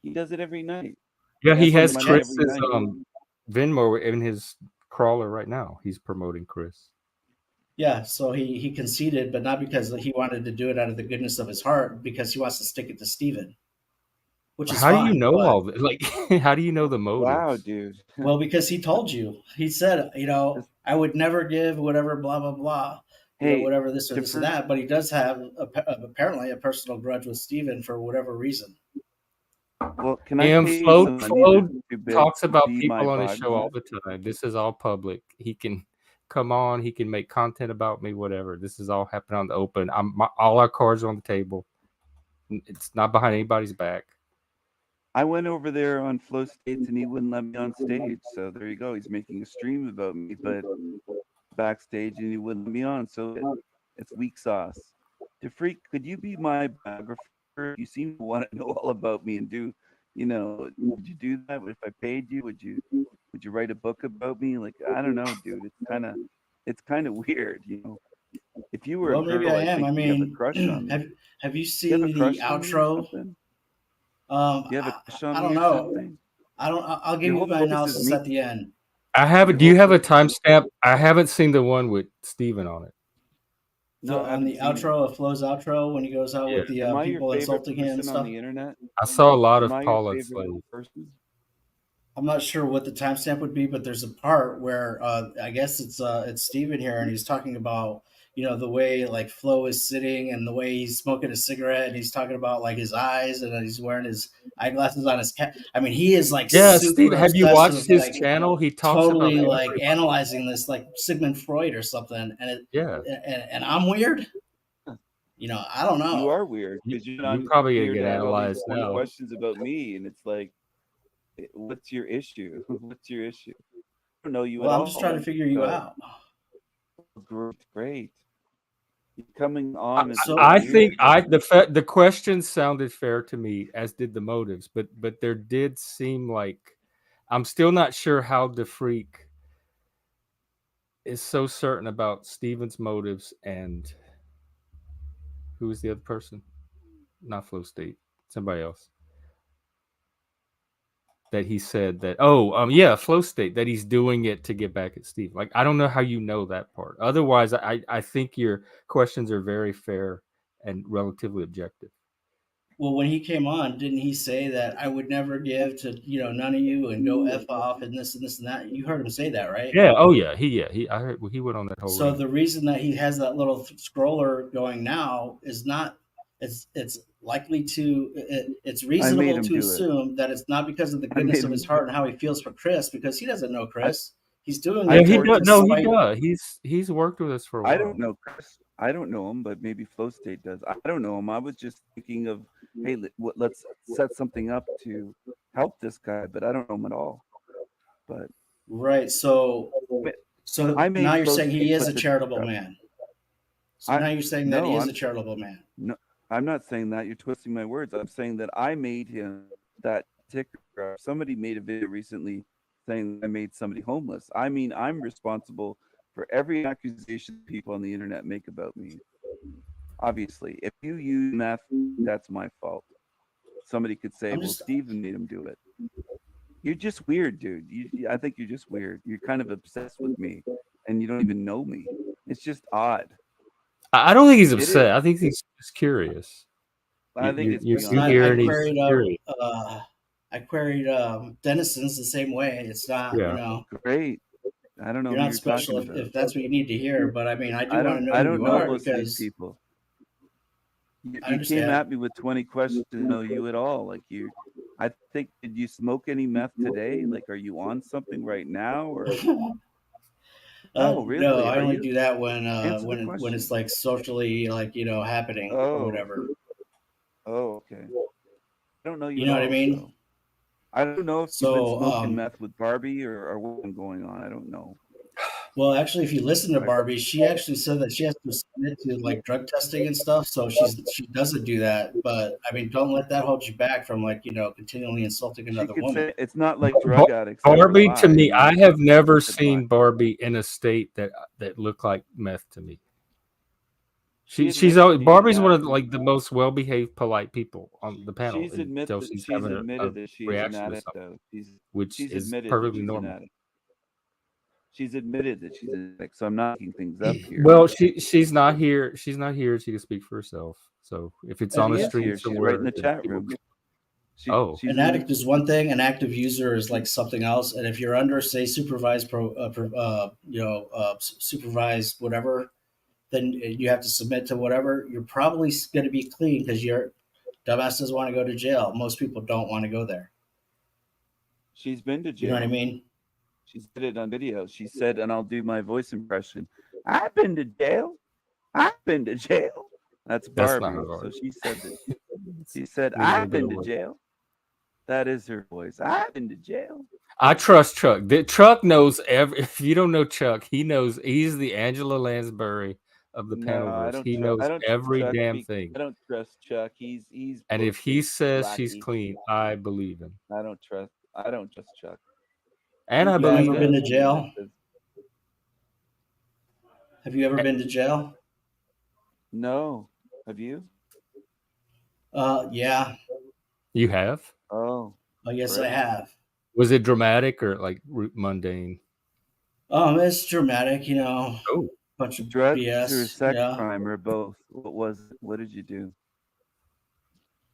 He does it every night. Yeah, he has Chris's Venmo in his crawler right now. He's promoting Chris. Yeah, so he conceded, but not because he wanted to do it out of the goodness of his heart, because he wants to stick it to Steven. Which is how fine, do you know all this? Like, how do you know the motives? Wow, dude. Well, because he told you. He said, I would never give whatever, blah, blah, blah. Hey, whatever this or this and that. But he does have apparently a personal grudge with Steven for whatever reason. Well, can I Flo talks about people on his show all the time. This is all public. He can come on. He can make content about me, whatever. This is all happening on the open. All our cards are on the table. It's not behind anybody's back. I went over there on Flow States and he wouldn't let me on stage. So there you go. He's making a stream about me, but backstage, and he wouldn't let me on. So it's weak sauce. DaFreak, could you be my biographer? You seem to want to know all about me and do, would you do that? If I paid you, would you write a book about me? Like, I don't know, dude. It's kind of weird, If you were a girl, maybe I am. I mean, you have a crush on me. Have you seen the outro? You have a crush on I don't know. I'll give you my analysis at the end. I have. Do you have a timestamp? I haven't seen the one with Steven on it. No, on the outro of Flo's outro when he goes out with the people insulting him and stuff. On the internet? I saw a lot of Paula Slade. I'm not sure what the timestamp would be, but there's a part where I guess it's Steven here, and he's talking about the way like Flo is sitting and the way he's smoking a cigarette, and he's talking about like his eyes, and he's wearing his eyeglasses on his cap. I mean, he is like Steve, have you watched his channel? He talks totally about like analyzing this like Sigmund Freud or something, and and I'm weird. I don't know. You are weird because you're not. You probably get analyzed now. Questions about me, and it's like, what's your issue? What's your issue? I don't know you. Well, I'm just trying to figure you out. Great. You're coming on. I think the question sounded fair to me, as did the motives, but there did seem like I'm still not sure how DaFreak is so certain about Steven's motives and who was the other person? Not Flow State, somebody else. That he said that, Flow State, that he's doing it to get back at Steve. Like, I don't know how you know that part. Otherwise, I think your questions are very fair and relatively objective. Well, when he came on, didn't he say that I would never give to none of you and go F off and this and this and that? You heard him say that, right? Yeah. Oh yeah. I heard he went on that whole. So the reason that he has that little scroller going now is not. It's likely to. It's reasonable to assume that it's not because of the goodness of his heart and how he feels for Chris, because he doesn't know Chris. He's doing it. He does. No, he does. He's worked with us for a while. I don't know Chris. I don't know him, but maybe Flow State does. I don't know him. I was just thinking of, hey, let's set something up to help this guy, but I don't know him at all. But right, so now you're saying he is a charitable man. So now you're saying that he no, is a charitable man. no, I'm not saying that. You're twisting my words. I'm saying that I made him that particular. Somebody made a video recently saying I made somebody homeless. I mean, I'm responsible for every accusation people on the internet make about me. Obviously, if you use meth, that's my fault. Somebody could say, I'm "Well, just Steven made him do it." You're just weird, dude. I think you're just weird. You're kind of obsessed with me, and you don't even know me. It's just odd. I don't think he's It is. upset. I think he's just curious. I think it's You listen. beyond hear I and he's queried curious. I queried Denison's the same way. It's not, Yeah. great. I don't know you're who not you're special talking about. if that's what you need to hear. But I mean, I do want to know I who don't you know are most of these because people. I You came understand. at me with 20 questions to know you at all. Like you, I think, did you smoke any meth today? Like, are you on something right now? Or no, No, really? I Are only you? do that Answer the when question. it's like socially like happening or Oh, whatever. oh, okay. I don't know you You at know what I all, mean? so I don't know if you've been So smoking meth with Barbie or what's been going on. I don't know. well, actually, if you listen to I, Barbie, she actually said that she has to submit to like drug testing and stuff. So she doesn't do that. But I mean, don't let that hold you back from like continually insulting she another could woman. say it's not like drug addicts ever Barbie to lie. I me, mean, I have never could lie. seen Barbie in a state that looked like meth to me. She She's admits always to being Barbie's one that. of like the most well behaved, polite people on the panel until she's She's having a admitted that she is an reaction to addict something, though. which She's is admitted that perfectly she's an normal. addict. She's admitted that she's an addict. So I'm not making things up here. Well, she's not here. She's not here. She can speak for herself. So if it's on She the is here. street She's right in somewhere, the then chat people. room. Oh, She's An in addict is one thing. An active user is like something else. And if you're under, say, supervised whatever, then you have to submit to whatever. You're probably going to be clean because your dumbass doesn't want to go to jail. Most people don't want to go there. she's been to You know what I jail. mean? She said it on video. She said, and I'll do my voice impression. I've been to jail. I've been to jail. That's that's not Barbie. her So voice. she said that. She said, Need a little I've bit been of to work. jail. That is her voice. I've been to jail. I trust Chuck. Chuck knows every. If you don't know Chuck, he knows. He's the Angela Lansbury of the No, panelverse. He knows I don't trust every Chuck. damn thing. I don't trust Chuck. He's And if he booked says she's lackey. clean, I believe him. I don't trust Chuck. And I He You believe ever has been him. to something that jail? says Have you ever been to jail? no. Have you? Yeah. You have? Oh, Oh, yes, I great. have. Was it dramatic or like mundane? It's dramatic, Oh, bunch of Drugs or a BS. sex Yeah. crime or both? What was it? What did you do?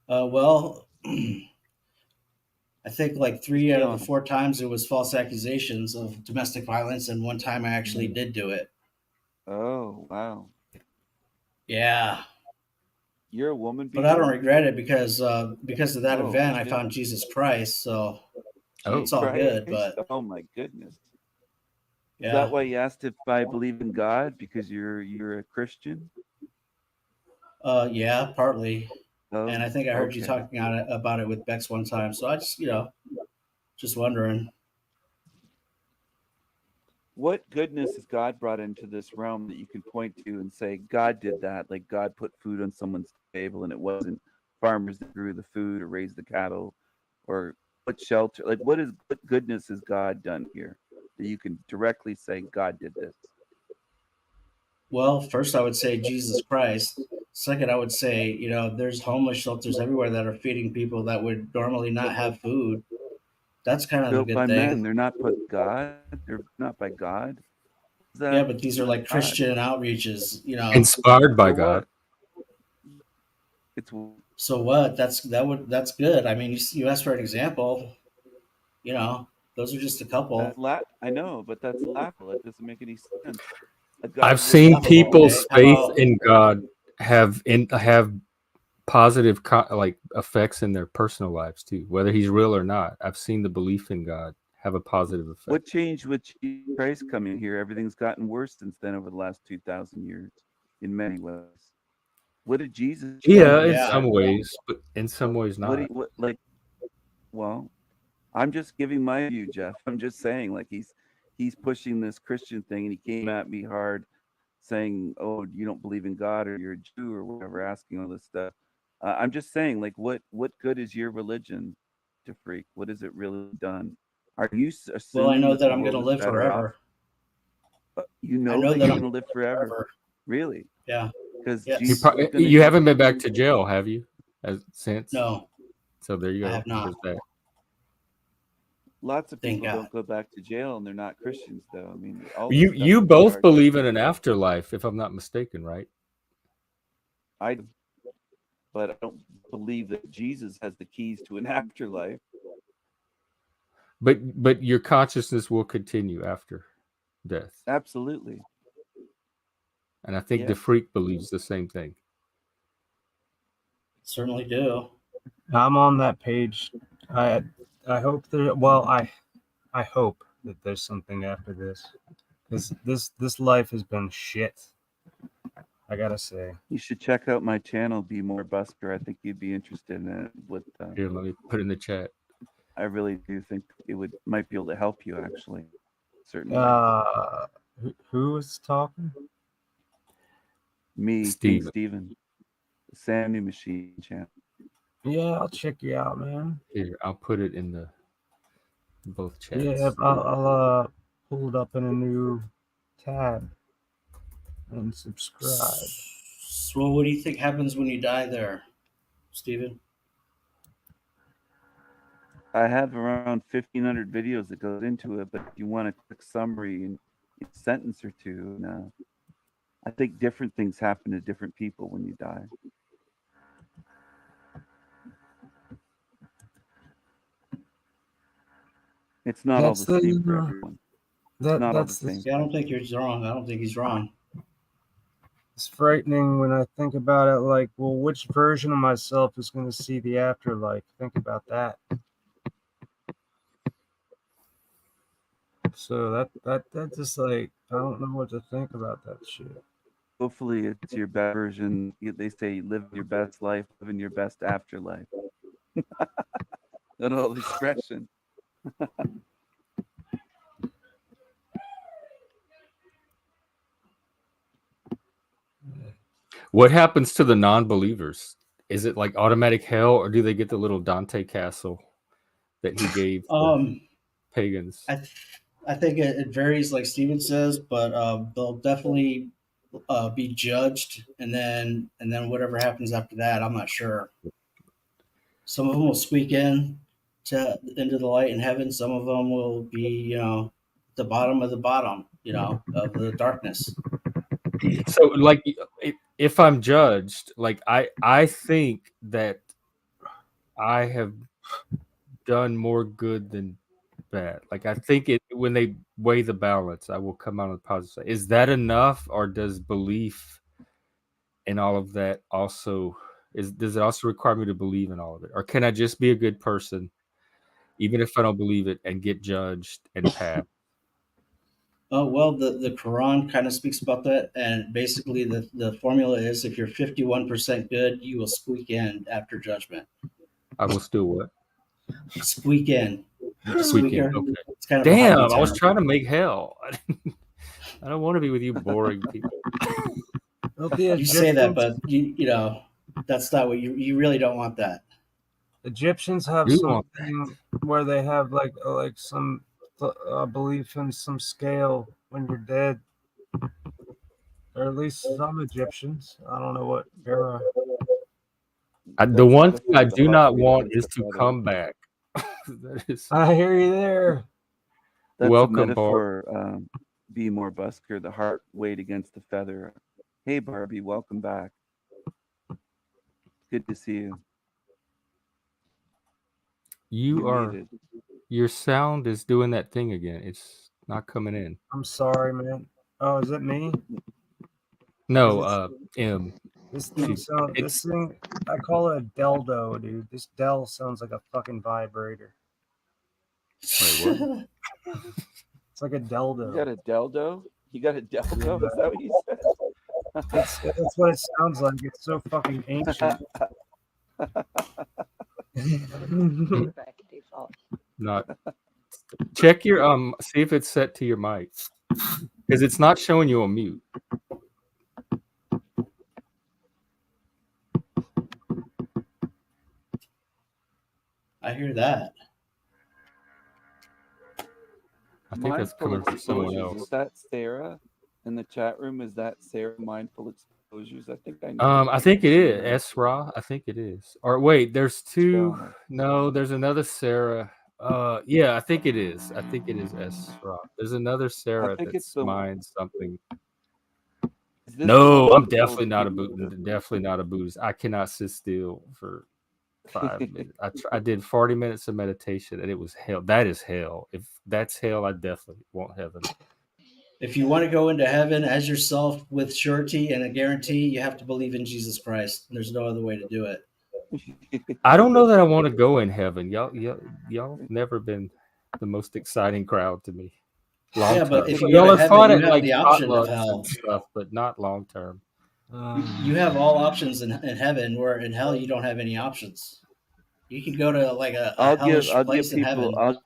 Well, I think like Just 3 be out of the honest. 4 times it was false accusations of domestic violence, and one time I actually did do it. Oh, wow. Yeah, You're a woman but I don't beater? regret it because of that Oh, event I shit. found Jesus Christ, so oh. it's all good. Christ. But Oh my goodness. Is that yeah, why you asked if I believe in God? Because you're a Christian? yeah, partly. And Oh, I think I heard you okay. talking about it with Bexx one time, so I just just wondering. What goodness has God brought into this realm that you can point to and say, God did that? Like God put food on someone's table and it wasn't farmers that grew the food or raised the cattle or put shelter. Like what goodness has God done here that you can directly say God did this? Well, first I would say Jesus Christ. Second, I would say there's homeless shelters everywhere that are feeding people that would normally not have food. That's kind of a Built good by men. thing. They're not by God. They're not by God. Is Yeah, that but these are like God? Christian outreaches. Inspired by So God. what? It's So what? That's good. I mean, you asked for an example. Those are just a couple. I know, but that's laughable. It doesn't make any sense. A I've God would seen Laughable. Okay. people's How faith about in God have positive like effects in their personal lives too, whether he's real or not. I've seen the belief in God have a positive effect. what changed with Jesus Christ coming here? Everything's gotten worse since then over the last 2,000 years in many ways. What did Jesus change? Yeah, Like in yeah? some ways, but in some ways what not. what like well, I'm just giving my view, Jeff. I'm just saying like he's pushing this Christian thing and he came at me hard saying, "Oh, you don't believe in God, or you're a Jew, or whatever," asking all this stuff. I'm just saying, like, what good is your religion to freak? What has it really done? Are you Well, I assuming know that that the I'm going world to is live better off? forever. You I know know that that you're I'm going to live forever. forever. Really? Yeah. Because Yes. Jesus is going to You come haven't been back again. to jail, have you? Since? No, So there you I go. have not. There's that. Lots of Thank people God. don't go back to jail, and they're not Christians, though. I mean, all You this stuff you with both regards believe to in an afterlife, if I'm not mistaken, right? I do, but I don't believe that Jesus has the keys to an afterlife. But your consciousness will continue after death, Absolutely. and I think Yes. DaFreak believes the same thing. Certainly do. I'm on that page. I hope there. Well, I hope that there's something after this, because this life has been shit. I gotta say. You should check out my channel, Be More Busker. I think you'd be interested in it. Here, let me put it in the chat. I really do think it might be able to help you, actually. Certainly. Who is talking? Me, Steve. KingStephen, the Sammy Machine channel. Yeah, I'll check you out, man. Here, I'll put it in both chats. Yeah, I'll pull it up in a new tab and subscribe. So, what do you think happens when you die there, Stephen? I have around 1,500 videos that goes into it, but if you want a quick summary in a sentence or two, no. I think different things happen to different people when you die. It's not all the same for everyone. Not all the same. Yeah, I don't think you're wrong. I don't think he's wrong. It's frightening when I think about it. Like, well, which version of myself is going to see the afterlife? Think about that. So that just like, I don't know what to think about that shit. Hopefully, it's your best version. They say, live your best life, live in your best afterlife. That old expression. What happens to the non-believers? Is it like automatic hell, or do they get the little Dante castle that he gave pagans? I think it varies, like Steven says, but they'll definitely be judged, and then whatever happens after that, I'm not sure. Some of them will squeak into the light in heaven. Some of them will be, the bottom of the bottom, of the darkness. So, like, if I'm judged, like, I think that I have done more good than bad. Like, I think when they weigh the balance, I will come out on the positive side. Is that enough, or does belief in all of that also does it also require me to believe in all of it, or can I just be a good person even if I don't believe it and get judged and pass? Oh, well, the Quran kind of speaks about that, and basically the formula is, if you're 51% good, you will squeak in after judgment. I will still what? Squeak in. Squeak in. Squeaker. Okay. It's kind of Damn, a I was trying to make hell. I don't want to be with you boring people. You say that, but you know that's not what you really don't want that. Egyptians have You something where they have like some belief in some scale when you're dead, or at least some Egyptians. I don't know what era. The one thing I the do heart not weight want against is the to feather. come back. That is I hear you there. That's welcome, a metaphor. Be more Busker, the heart weighed against the feather. Hey, Barbie, welcome back. Good to see you. You are. Muted. Your sound is doing that thing again. It's not coming in. I'm sorry, man. Oh, is it me? No, M. This thing sounds. This thing, I call it a deldo, dude. This Dell sounds like a fucking vibrator. Wait, what? It's like a deldo. You got a dildo? You got a dildo? Is that what you said? That's what it sounds like. It's so fucking ancient. Not. Check your see if it's set to your mic, because it's not showing you on mute. hear that. I think that's Mindful coming from someone exposures. else. Is that Sarah in the chat room? Is that Sarah Mindful Exposures? I think I know. I think it is Esra. I think it is. Or wait, there's two. Sarah. No, there's another Sarah. Yeah, I think it is. I think it is Esra. There's another Sarah think it's that's the- mind something. Is this No, the one I'm with definitely all not a the- Buddhist. Definitely not a Buddhist. I cannot sit still for 5 minutes. I did 40 minutes of meditation, and it was hell. That is hell. If that's hell, I definitely want heaven. If you want to go into heaven as yourself with surety and a guarantee, you have to believe in Jesus Christ. There's no other way to do it. I don't know that I want to go in heaven. Y'all never been the most exciting crowd to me. Long Yeah, but term. if you go Y'all to are heaven, fun you at have like the option of potlucks hell. and stuff, but not long term. You have all options in heaven, where in hell you don't have any options. You can go to like a I'll hellish give place in heaven. people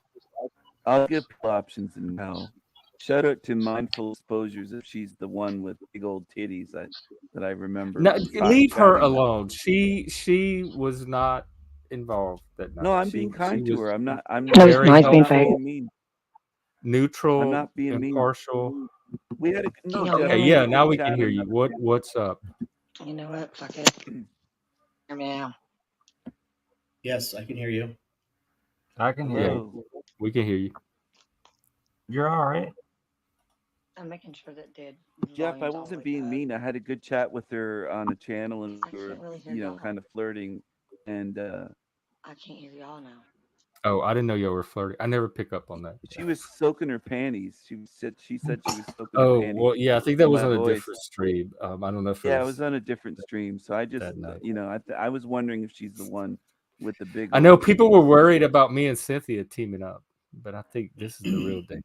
I'll give people options in hell. Shout out to Mindful Exposures if she's the one with big old titties that I remember. No, leave her chatting. alone. She was not involved that night. No, I'm She- being she kind to was her. I'm not very Nice being helpful, fake. mean. neutral, I'm not being mean. impartial. We had a no, Can y'all Jeff, hear Okay, me? yeah, now we can chatting. hear you. What's up? You know what? Fuck it. Hear me now. Yes, I can hear you. I can hear you. Hello. We can hear you. You're all right. I'm making sure that dead. Jeff, I wasn't being mean. I had a good chat with her on a channel, and I we were, can't really hear y'all. kind of flirting. And I can't hear y'all now. Oh, I didn't know y'all were flirting. I never pick up on that. she was soaking her panties. She said she was soaking her Oh, panties. well, yeah, I think that was My on a voice. different stream. I don't know if Yeah, it it was on a different stream. So I just, that night. I was wondering if she's the one with the big. I know old people titties. were worried about me and Cynthia teaming up, but I think this is the real danger.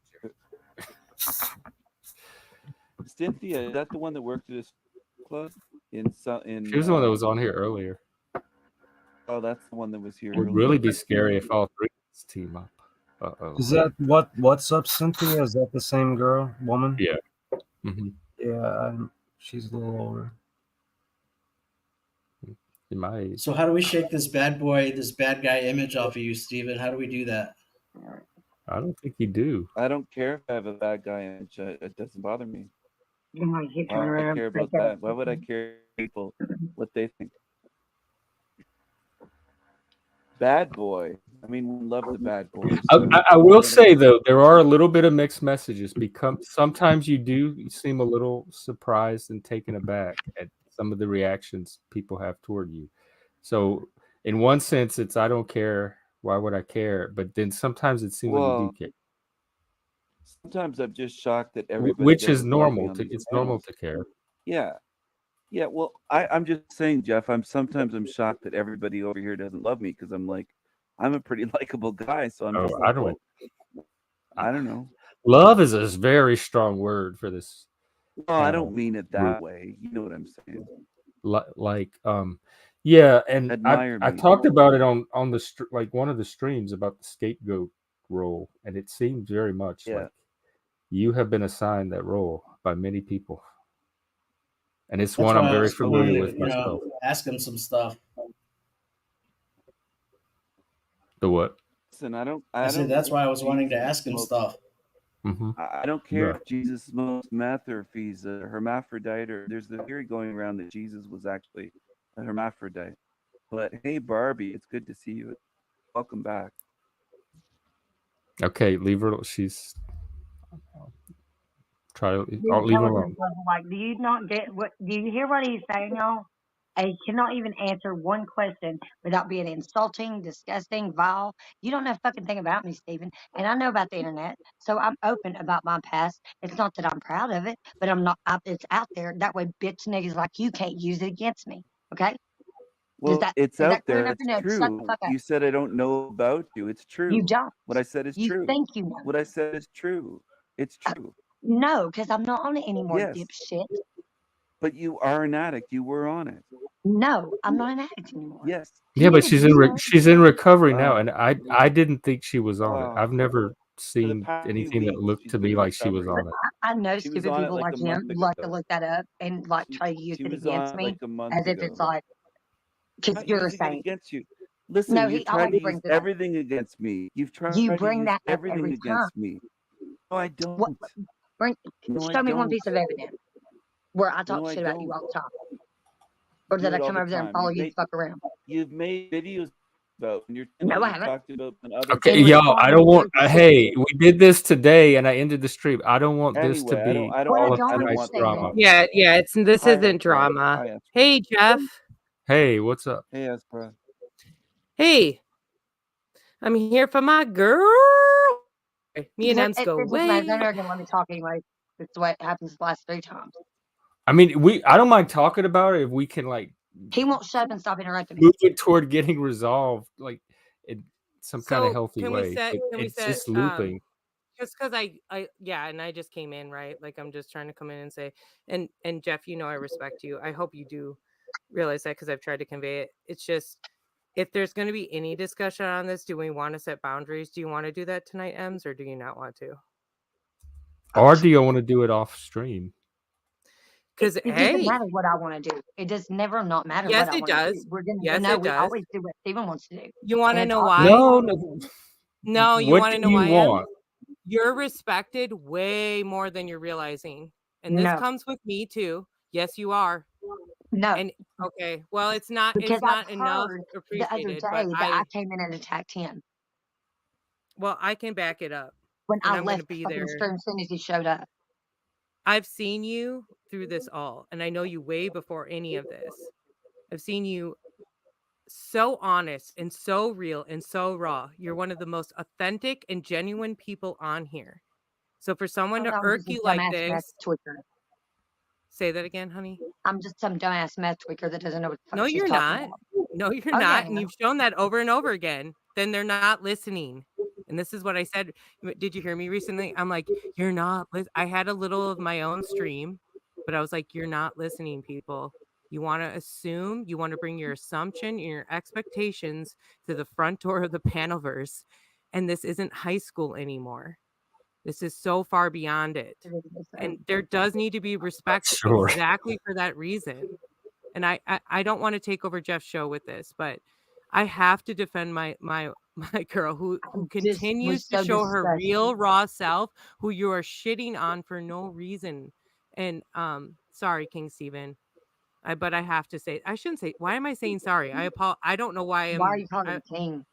Cynthia, is that the one that worked at this club in? She was the one that was on here earlier. Oh, that's the one that was here. It would earlier. really be scary if all three of us team up. Uh-oh. Is that what's up, Cynthia? Is that the same girl, woman? Yeah. Mm-hmm. Yeah, she's a little older. In my age. So how do we shake this bad guy image off of you, Steven? How do we do that? I don't think you do. I don't care if I have a bad guy image. It doesn't bother me. You know, you Why would I care about that? Why would I care people what they think? Bad boy. I mean, we love the bad boys. I will say though, there are a little bit of mixed messages. Sometimes you seem a little surprised and taken aback at some of the reactions people have toward you. So, in one sense, it's I don't care. Why would I care? But then sometimes it seems like you do care. Sometimes I'm just shocked that everybody. Which is doesn't love me normal. on It's these normal channels. to care. Yeah. Yeah, well, I'm just saying, Jeff, I'm shocked that everybody over here doesn't love me because I'm like, I'm a pretty likable guy, so I'm just like, I don't know. Love is a very strong word for this. No, I don't mean it that way. You know what I'm saying? Yeah, and Admire I me. talked about it on the like one of the streams about the scapegoat role, and it seems very much like you have been assigned that role by many people. And it's one I'm very familiar with myself. Ask him some stuff. The what? Listen, I said that's why I was wanting to ask him stuff. Mm-hmm. I don't care if Jesus smokes meth or if he's a hermaphrodite, or there's the theory going around that Jesus was actually a hermaphrodite. But hey, Barbie, it's good to see you. Welcome back. Okay, leave her. She's I'll leave her alone. Like, do you not get what? Do you hear what he's saying, y'all? He cannot even answer one question without being insulting, disgusting, vile. You don't know a fucking thing about me, Stephen, and I know about the internet, so I'm open about my past. It's not that I'm proud of it, but I'm not. It's out there. That way, bitch niggas like you can't use it against me. Okay? Well, it's out there. It's true. You said I don't know about you. It's true. You don't. What I said is true. You think you know. What I said is true. It's true. No, because I'm not on it anymore, Yes. dipshit. But you are an addict. You were on it. No, I'm not an addict anymore. Yes. Yeah, but she's in recovery now, and I didn't think she was on it. I've never seen anything that looked to me like she was on it. I know stupid people like him like to look that up and like try to use it against me as if it's like because you're saying against you. Listen, No, you he tried always to use brings it up. everything against me. You've tried You to bring use that up everything every time. against me. No, I What? don't. Bring, No, I show me one don't. piece of evidence where I talk No, I shit about you don't. all the time, You or do that I it all come the over there and time. follow you the fuck around. You've made videos about on your channel. No, I You've haven't. talked about on other Okay, In y'all. I response don't to your want. shit. Hey, we did this today, and I ended the stream. I don't want this to Anyway, be I don't What I all want of don't tonight's want the understand. drama. drama. Yeah, this Hi, isn't Aspera. drama. Hi, Aspera. Hey, Jeff. Hey, what's up? Hey, Aspera. Hey, I'm here for my girl. Me and Ems It go doesn't matter. They're way. never gonna let me talk anyway. It's the way it happens the last 3 times. I mean, I don't mind talking about it if we can like He won't shut up and stop interrupting me. move it toward getting resolved, like in some kind of So healthy can we way. set? But Can we it's set? just looping. Just because yeah, and I just came in, right? Like I'm just trying to come in and say, and Jeff, you know I respect you. I hope you do realize that because I've tried to convey it. It's just if there's going to be any discussion on this, do we want to set boundaries? Do you want to do that tonight, Ems, or do you not want to? Or do you want to do it off stream? Because It doesn't matter what I want to do. It does never not matter yes, what I it want to do. does. We're gonna Yes, no. it We does. always do what Steven wants to do. You want to And know it's why? No, you what want to do know you why? want? You're respected way more than you're realizing, and this No. comes with me too. Yes, you are. No, And okay, well, it's not because I've enough heard the other appreciated, day but that I came in and attacked him I can back it up, when and I I'm going to left the be fucking there. stream as soon as he showed up. I've seen you through this all, and I know you way before any of this. I've seen you so honest and so real and so raw. You're one of the most authentic and genuine people on here. So for someone to I'm irk just a you like dumbass meth this, tweaker. say that again, honey. I'm just some dumbass meth tweaker that doesn't know what the fuck No, she's you're talking not. about. No, you're Oh, yeah, not. I And am. you've shown that over and over again. Then they're not listening. And this is what I said. Did you hear me recently? I'm like, you're not. I had a little of my own stream, but I was like, you're not listening, people. You want to assume, you want to bring your assumption and your expectations to the front door of the Panelverse. And this isn't high school anymore. This is so far beyond it. And there does need to be respect Sure. exactly for that reason. And I don't want to take over Jeff's show with this, but I have to defend my girl who continues to show her real raw self, who you are shitting on for no reason. And sorry, KingStephen, but I have to say, I shouldn't say. Why am I saying sorry? I don't know why Why are you calling him King?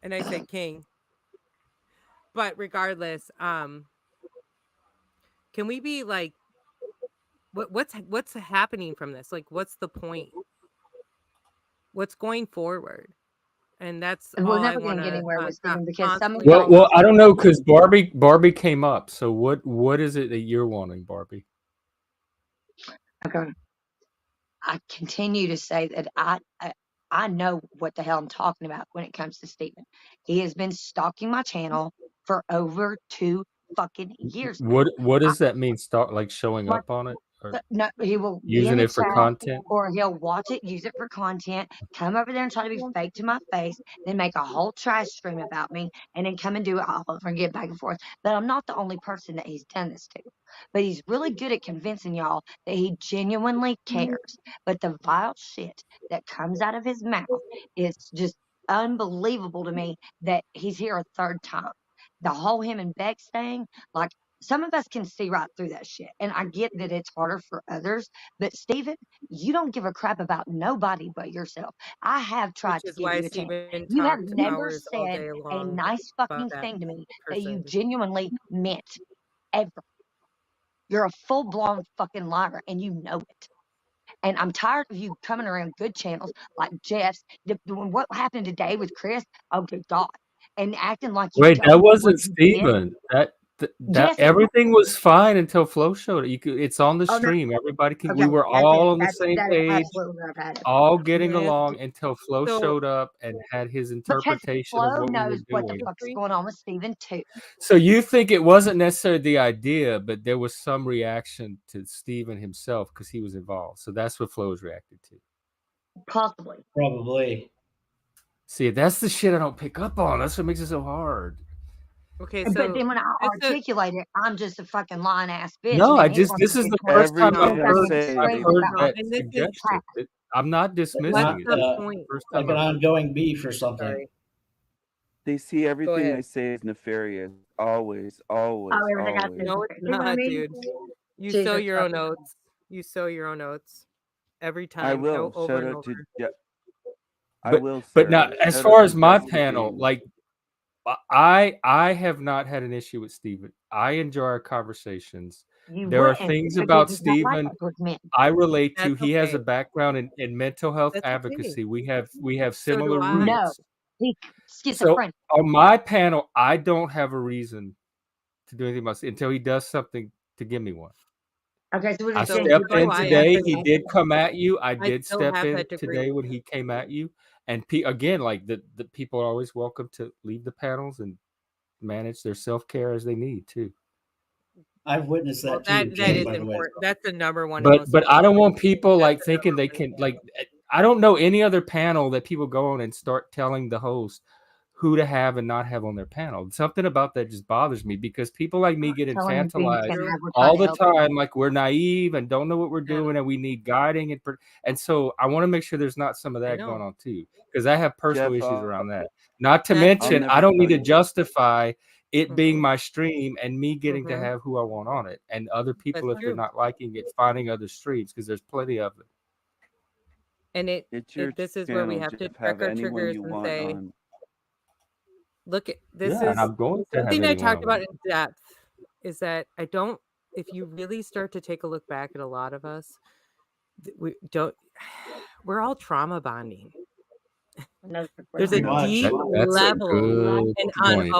And I said King. But regardless, can we be like, what's happening from this? Like, what's the point? What's going forward? And that's We're all never I going want to get to anywhere with Steven because some of constantly. Well, I don't know because Barbie came up. So what is it that you're wanting, Barbie? Okay. I continue to say that I know what the hell I'm talking about when it comes to Steven. He has been stalking my channel for over 2 fucking years now. What does that mean? Start like showing Like, up on it? Or no, he will be in using the it for chat, content? or he'll watch it, use it for content, come over there and try to be fake to my face, then make a whole trash stream about me, and then come and do it all over and get back and forth. But I'm not the only person that he's done this to. But he's really good at convincing y'all that he genuinely cares. But the vile shit that comes out of his mouth is just unbelievable to me that he's here a 3rd time. The whole him and Bexx thing, like, some of us can see right through that shit. And I get that it's harder for others. But Steven, you don't give a crap about nobody but yourself. I have tried to give you a chance. You have never said a nice fucking thing to me that you genuinely meant ever. You're a full-blown fucking liar and you know it. And I'm tired of you coming around good channels like Jeff's. What happened today with Chris? Oh, good God. And acting like you Wait, don't that know what wasn't you did. Steven. That Yes, everything was fine until Flo showed it. It's on the Oh, no. stream. Everybody can. Okay, We were that's all it. on the That same is page, absolutely what I've had it. all getting Yes. along until Flo So- showed up and had his Because interpretation of Flo what we were knows what the doing. fuck's going on with Steven too. So you think it wasn't necessarily the idea, but there was some reaction to Steven himself because he was involved. So that's what Flo's reacted to. Possibly. Probably. See, that's the shit I don't pick up on. That's what makes it so hard. Okay, But so then when I articulate it, I'm just a fucking lying ass bitch. No, and I then he just wants this to is do the 20 first time I've Everything I heard say I've is heard about that and this is- suggestion. I'm not Not dismissing it. the This is the point? first like time an I've heard. ongoing beef or something. Sorry. They see everything I ahead. say as nefarious. Always, always, Oh, everything I always. say. No, it's You know what I not, mean? dude. You Jesus sow your own fucking Christ. oats. You sow your own oats every I time, will. over Shout and out to over. I But will, but now, sir. as Shout far out as to my Busker panel, Games. like I have not had an issue with Stephen. I enjoy our conversations. You There are wouldn't things because about he's not like Stephen us with men. I relate to. That's He has a okay. background in mental health That's okay. advocacy. We have So do similar I. No, roots. he's So schizophrenic. on my panel, I don't have a reason to do anything about it until he does something to give me one. Okay, so we're I just saying stepped you in like the today. He panel. did come at you. I I did still step have in that degree. today when he came at you. And again, like the people are always welcome to leave the panels and manage their self-care as they need too. I've witnessed Well, that too, that Jay, is by the way. important. That's the number one and most But I don't important. want people That's like the thinking number they one. can like I don't know any other panel that people go on and start telling the host who to have and not have on their panel. Something about that just bothers me because people like me get Telling him things infantilized can have, we're trying all to the help you. time, like we're naive and don't know what we're Yeah, doing and we need guiding and so I want to make sure there's not some of I that going know. on too because I have personal Jeff, issues around that. Not to That's I'll mention, never I don't need tell to you. justify it being Mhm. my stream and me getting to Mhm. have who I want on it and other people That's if they're true. not liking it finding other streams because there's plenty of them. And It's your this is where we channel, have to Jeff. check Have our anyone triggers you and want say, on. look, this Yeah, and is I'm going to have something I anyone talked on about there. in depth. Is that if you really start to take a look back at a lot of us, we're all trauma bonding. No, There's Pretty a much. deep That's a level, good and point.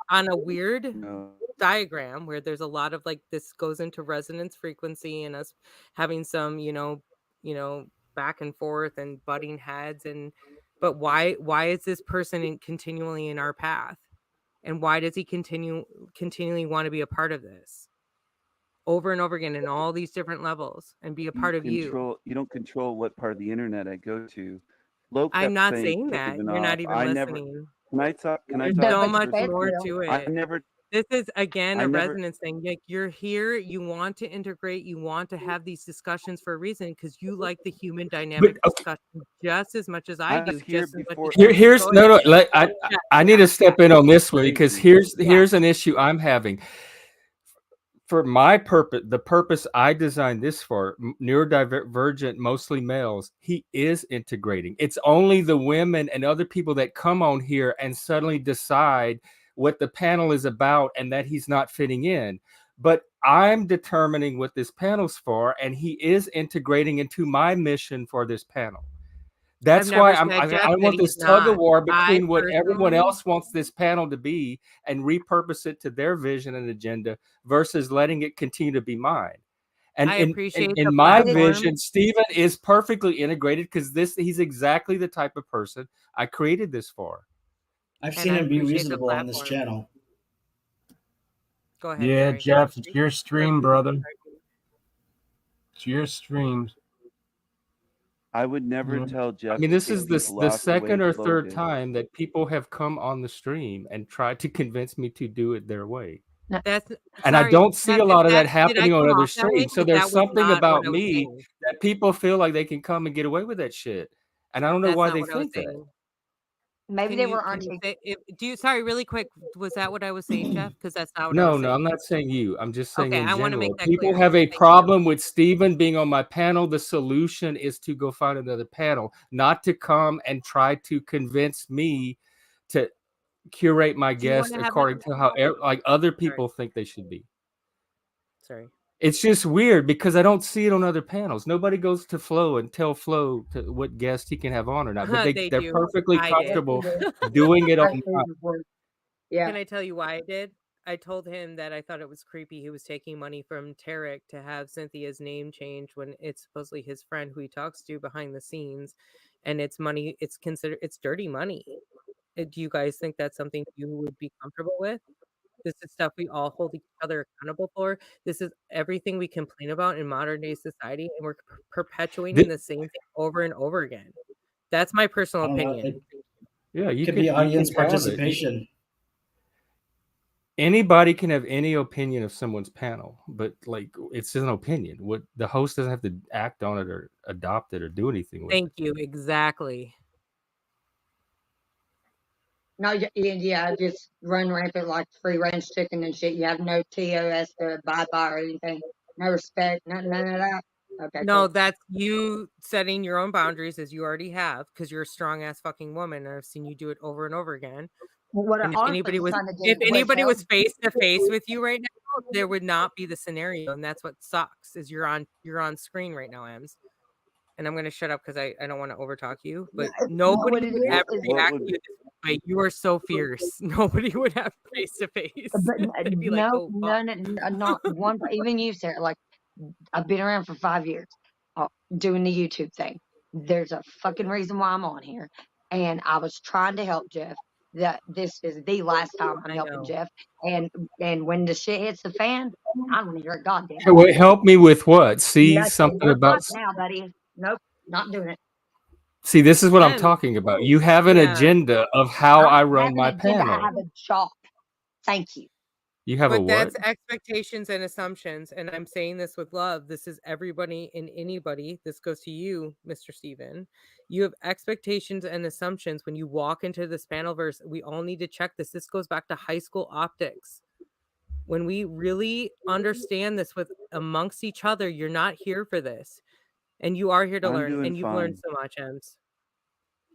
on a weird No. diagram where there's a lot of like this goes into resonance frequency and us having some back and forth and butting heads but why is this person continually in our path, and why does he continually want to be a part of this over and over again in all these different levels and be a part of you? You don't control what part of the internet I go to. Flo I'm kept not saying saying that. Stephen You're off. not even I never. listening. Can I talk? Can I There's talk? so but much you more will. to I it. never. This is again I a never. resonance thing. Like you're here, you want to integrate, you want to have these discussions for a reason because you like the human But dynamic okay, discussion just as much as I I was do, here just as much before. as you do. here's Go no ahead. no. I need to step in on this one because Crazy. here's an issue I'm having. For my purpose, the purpose I designed this for, neurodivergent, mostly males, he is integrating. It's only the women and other people that come on here and suddenly decide what the panel is about and that he's not fitting in. But I'm determining what this panel's for, and he is integrating into my mission for this panel. That's I've never why said, Jeff, I don't that want this he's tug of not. war I between what everyone personally, else wants this panel to be and repurpose it to their vision and agenda versus letting it continue to be mine. And I in appreciate in the my platform. vision, Stephen is perfectly integrated because he's exactly the type of person I created this for. I've And seen I him be appreciate the reasonable on this platform. channel. Go ahead. Yeah, Sorry. Jeff, it's your stream, brother. It's your streams. I would never Yeah. tell Jeff. I mean, to this kick is people the off the way second or Flo third did. time that people have come on the stream and tried to convince me to do it their way. That's And I sorry, don't see Jeff, a lot of that did I happening on come other off that way? streams. So Because there's that was something not what about I was me saying. that people feel like they can come and get away with that shit. And I don't know That's why not they what I was think that. saying. Maybe they were on. Sorry, really quick, was that what I was saying, Jeff? Because that's not what I No, was no, I'm saying. not saying you. I'm just saying Okay, in I want to general. make that People clear. have a Thank you. problem with Stephen being on my panel. The solution is to go find another panel, not to come and try to convince me to curate my Do you want guests to have according to how like other people think they should be. Sorry. It's just weird because I don't see it on other panels. Nobody goes to Flo and tell Flo what guest he can have on or not, but They they're do. perfectly I did. comfortable doing it on mine. Yeah. Can I tell you why I did? I told him that I thought it was creepy he was taking money from Tarek to have Cynthia's name changed when it's supposedly his friend who he talks to behind the scenes, and it's money. It's dirty money. Do you guys think that's something you would be comfortable with? This is stuff we all hold each other accountable for. This is everything we complain about in modern day society, and we're perpetuating the same thing over and over again. That's my personal opinion. It Yeah, you could be can audience have it. participation. anybody can have any opinion of someone's panel, but like it's an opinion. What the host doesn't have to act on it or adopt it or do anything with it. Thank you. Exactly. No, yeah, just run rampant like free range chicken and shit. You have no TOS to abide by or anything. No respect, none of that. Okay, No, cool. that's you setting your own boundaries as you already have because you're a strong ass fucking woman, and I've seen you do it over and over again. Well, what And I honestly was trying to do if anybody help. was face to face with you right now, there would not be the scenario, and that's what sucks. Is you're on screen right now, Ems. And I'm gonna shut up because I don't want to overtalk you, but nobody what it would is ever is- react to you this way. You are so fierce. Nobody would have face to face. But They'd be like, no, "Oh, fuck." not one. Even you, Sarah. Like I've been around for 5 years, doing the YouTube thing. There's a fucking reason why I'm on here, and I was trying to help Jeff. That this is the last time I'm I helping know. Jeff, and when the shit hits the fan, I don't hear a goddamn. Hey, wait, help me with what? See Nothing. something We're about. fucked now, buddy. Nope, not doing it. See, this is what I'm Ems, talking about. You have an yeah. agenda of how I run have an my agenda. panel. I have a job. Thank you. You have a But what? that's expectations and assumptions, and I'm saying this with love. This is everybody and anybody. This goes to you, Mr. Stephen. You have expectations and assumptions when you walk into this panelverse. We all need to check this. This goes back to high school optics. When we really understand this with amongst each other, you're not here for this, and you are here to I'm learn. doing And you've learned fine. so much, Ems.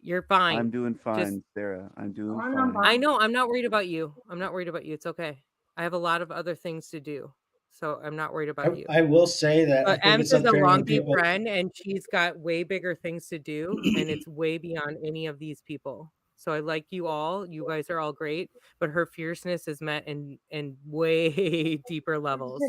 You're fine. I'm doing fine, Just Sarah. I'm doing I'm fine. fine. I know. I'm not worried about you. I'm not worried about you. It's okay. I have a lot of other things to do, so I'm not worried about you. I will say that I But think Ems it's is a unfair long when deep people. friend, and she's got way bigger things to do, and it's way beyond any of these people. So I like you all. You guys are all great, but her fierceness is met in way deeper levels.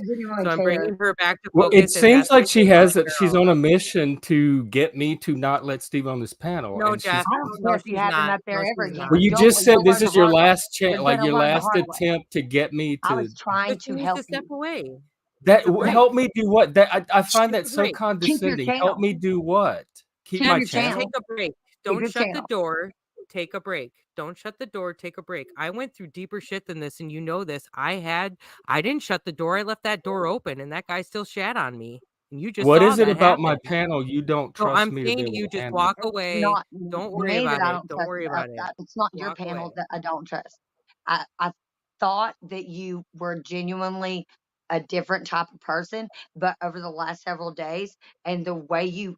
So I'm bringing her back to Well, focus. it seems that's like what she we has want, that. She's girl. on a mission to get me to not let Steve on this panel. No, And she's. Jeff. I don't No, care if you she's have him not. up there No, ever she's again. not. Well, you just said You'll this learn is the your hard way. last chance, You're like gonna your learn the last hard way. attempt to get me I was to. trying But she to needs help to step you. away. That Take a break. help me do what? That I find Take that a so break. Keep your condescending. Help channel. me do what? Keep Keep my your Ems, channel. take channel. a break. Keep Don't your shut the channel. door. Take a break. Don't shut the door. Take a break. I went through deeper shit than this, and you know this. I didn't shut the door. I left that door open, and that guy still shat on me. And you just What saw is it that about my happen. panel you don't So trust I'm me to be saying to able you, to just handle? walk It's away. not Don't worry me about that I it. don't Don't trust worry about about it. that. It's not your Walk panel away. that I don't trust. I thought that you were genuinely a different type of person, but over the last several days and the way you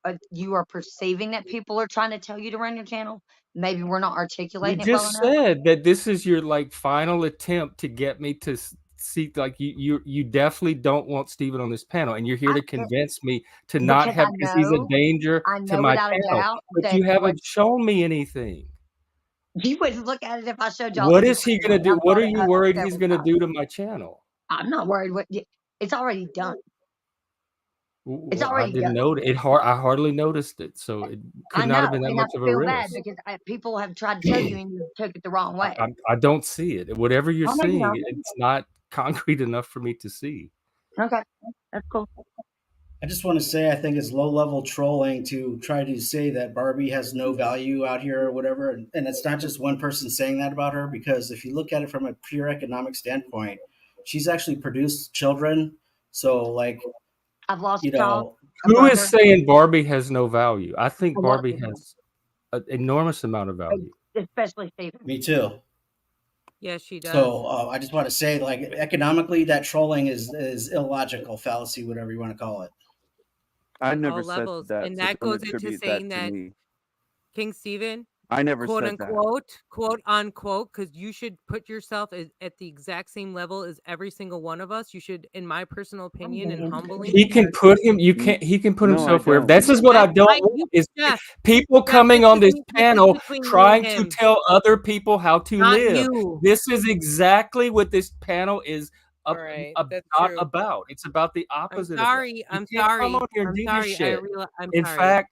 are perceiving that people are trying to tell you to run your channel, maybe we're not You articulating it well just enough. said that this is your like final attempt to get me to see like you definitely don't want Steven on this panel, and you're here to convince me to not Because have because he's a danger I to know my without a panel. doubt But that you what haven't shown me anything. you wouldn't look at it if I showed y'all What is he anything. gonna do? I've What brought are it you up worried he's several gonna times. do to my channel? I'm not worried. It's already done. It's Well, I already didn't done. know it. I hardly noticed it, so it could I not know, have been that and I much of a feel bad risk. because people have tried to tell you and you took it the wrong way. I don't see it. Whatever you're Oh, no, you seeing, don't. it's not concrete enough for me to see. Okay, that's cool. I just want to say I think it's low level trolling to try to say that Barbie has no value out here or whatever. And it's not just one person saying that about her, because if you look at it from a pure economic standpoint, she's actually produced children. So, like, I've lost you a child, know, a Who brother, is saying Barbie has no value? I think a lot of Barbie people, has an enormous amount of value. especially Stephen. me too. Yes, she does. So I just want to say, like, economically, that trolling is illogical, fallacy, whatever you want to call it. I All never said levels. that, And so that don't goes into attribute saying that to that me. KingStephen, I never quote said that. unquote, quote unquote, because you should put yourself at the exact same level as every single one of us. You should, in my personal opinion and humbly. He can put him. You can't. He can put No, I himself wherever. don't. This is what I Jeff, don't want: is Jeff, people Jeff, coming on this this is panel between me trying and to him, tell other people how to not live. you. This is exactly what this panel is All right, that's not true. about. It's about the I'm opposite of that. sorry. You I'm can't come sorry. on here and I'm do sorry. this shit. I'm In sorry.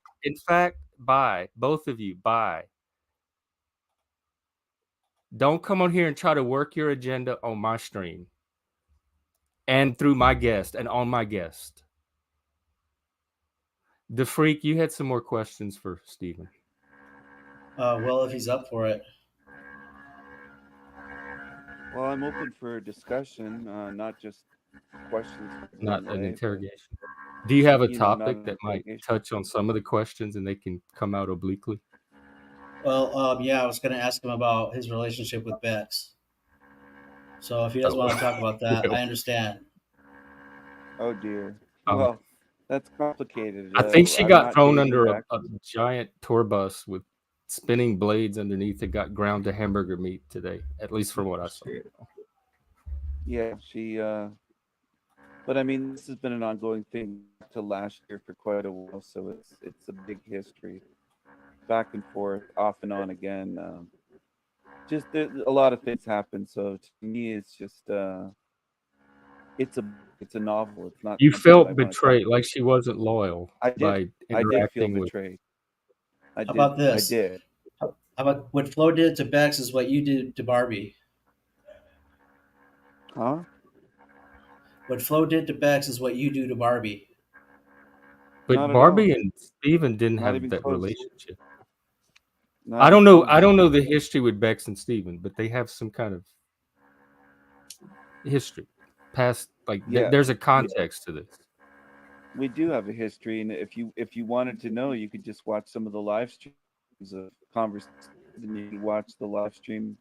fact, bye, both of you, bye. Don't come on here and try to work your agenda on my stream and through my guest and on my guest. DaFreak, you had some more questions for Stephen. Well, if he's up for it. Well, I'm open for discussion, not just questions not thrown an away, but interrogation. Do you have a not topic an that might interrogation. touch on some of the questions and they can come out obliquely? Well, yeah, I was going to ask him about his relationship with Bexx. So if he doesn't want to talk about that, Well, I understand. Oh dear. um, Well, that's complicated. I think she I'm got not thrown dating under Bex. a giant tour bus with spinning blades underneath that got ground to hamburger meat today, at least from what I saw. Yeah, but I mean, this has been an ongoing thing back to last year for quite a while, so it's a big history, back and forth, off and on again. Just a lot of things happen. So to me, it's just it's a it's a novel. It's not You something that I felt want to talk betrayed, like she wasn't loyal by I did feel interacting with. betrayed. How about I this? did. How about what Flo did to Bex is what you did to Barbie. Huh? What Flo did to Bex is what you do to Barbie. But Not at all. Barbie and Steven didn't Not have even that close. relationship. Not I even don't know. close. I don't know the history with Bex and Steven, but they have some kind of history. Past, like Yeah, there's a context to this. we do have a history, and if you wanted to know, you could just watch some of the live streams of conversations, and you could watch the live stream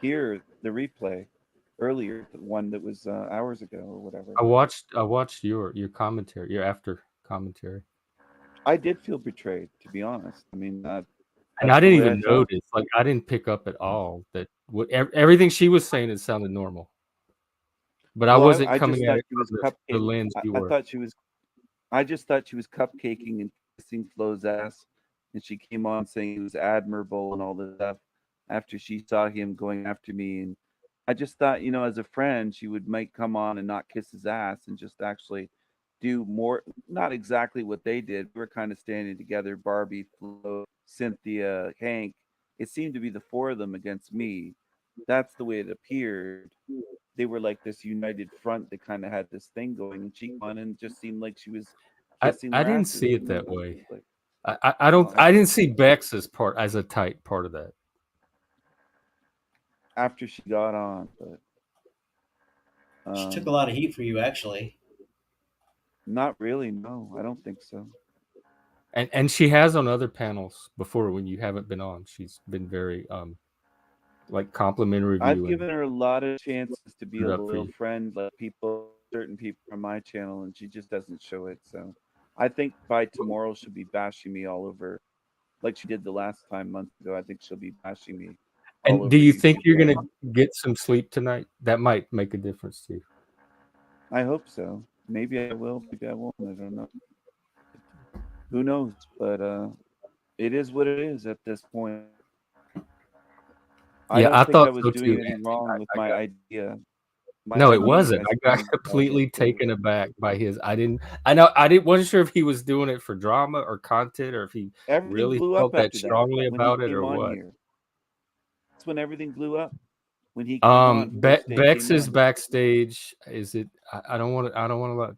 here, the replay earlier, the one that was hours ago or whatever. I watched your commentary, your after commentary, I did feel betrayed, to be honest. I mean, and I that's the didn't way I even felt. notice. Like I didn't pick up at all that everything she was saying, it sounded normal, but I Well, wasn't I just coming at thought it she was from the cupcake. lens you I were. thought she was. I just thought she was cupcaking and kissing Flo's ass, and she came on saying it was admirable and all this stuff after she saw him going after me. And I just thought, as a friend, she would might come on and not kiss his ass and just actually do more. Not exactly what they did. We were kind of standing together, Barbie, Flo, Cynthia, Hank. It seemed to be the four of them against me. That's the way it appeared. They were like this united front that kind of had this thing going, and she won, and it just seemed like she was kissing I their didn't asses. see it And that it was way. just like, I don't. well, I didn't see Bex as a tight part of that. after she got on, but She took a um, lot of heat for you, actually. not really. No, I don't think so. And she has on other panels before when you haven't been on. She's been very like complimentary I've review and given her a lot of chances to be a stood up for loyal you. friend, like certain people on my channel, and she just doesn't show it. So I think by tomorrow she'll be bashing me all over, like she did the last time months ago. I think she'll be bashing me all And do over you think YouTube you're gonna now. get some sleep tonight? That might make a difference too. I hope so. Maybe I will. Maybe I won't. I don't know. Who knows? But it is what it is at this point. I Yeah, don't I think I thought was so doing too, anything Anthony. wrong with I my got idea. My no, it idea, you wasn't. guys I got find valid completely too. taken aback by his. I didn't. I know. I didn't. Wasn't sure if he was doing it for drama or content, or if he Everything really blew up felt that after that strongly when he about it, came or on what. here. That's when everything blew up. When he came on, first day he Bex came is on. backstage. Is it? I don't want to. I don't want to let.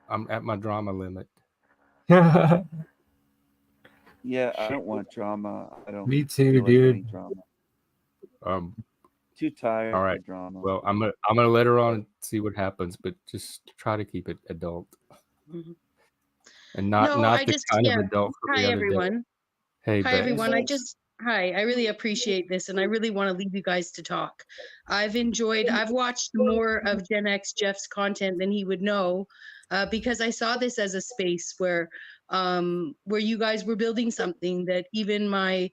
I'm at my drama limit. Yeah, I don't want drama. I don't Me too, feel like any dude. drama. Um. Too tired All for right. drama. Well, I'm gonna let her on and see what happens, but just try to keep it adult and not No, I the just, kind of yeah. adult from Hi, the other day. everyone. Hey, Hi, Bex. everyone. Thanks. Hi, I really appreciate this, and I really want to leave you guys to talk. I've watched more of Gen X Jeff's content than he would know, because I saw this as a space where you guys were building something that even my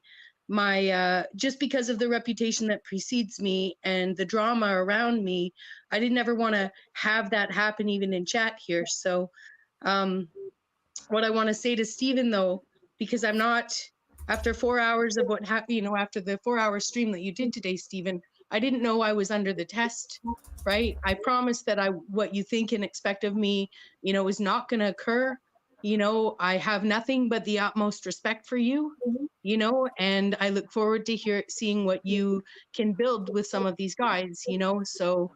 just because of the reputation that precedes me and the drama around me, I didn't ever want to have that happen even in chat here. So what I want to say to Stephen, though, because I'm not, after 4 hours of what happened, after the 4-hour stream that you did today, Stephen, I didn't know I was under the test, right? I promised that what you think and expect of me, is not going to occur. I have nothing but the utmost respect for you, and I look forward to seeing what you can build with some of these guys, so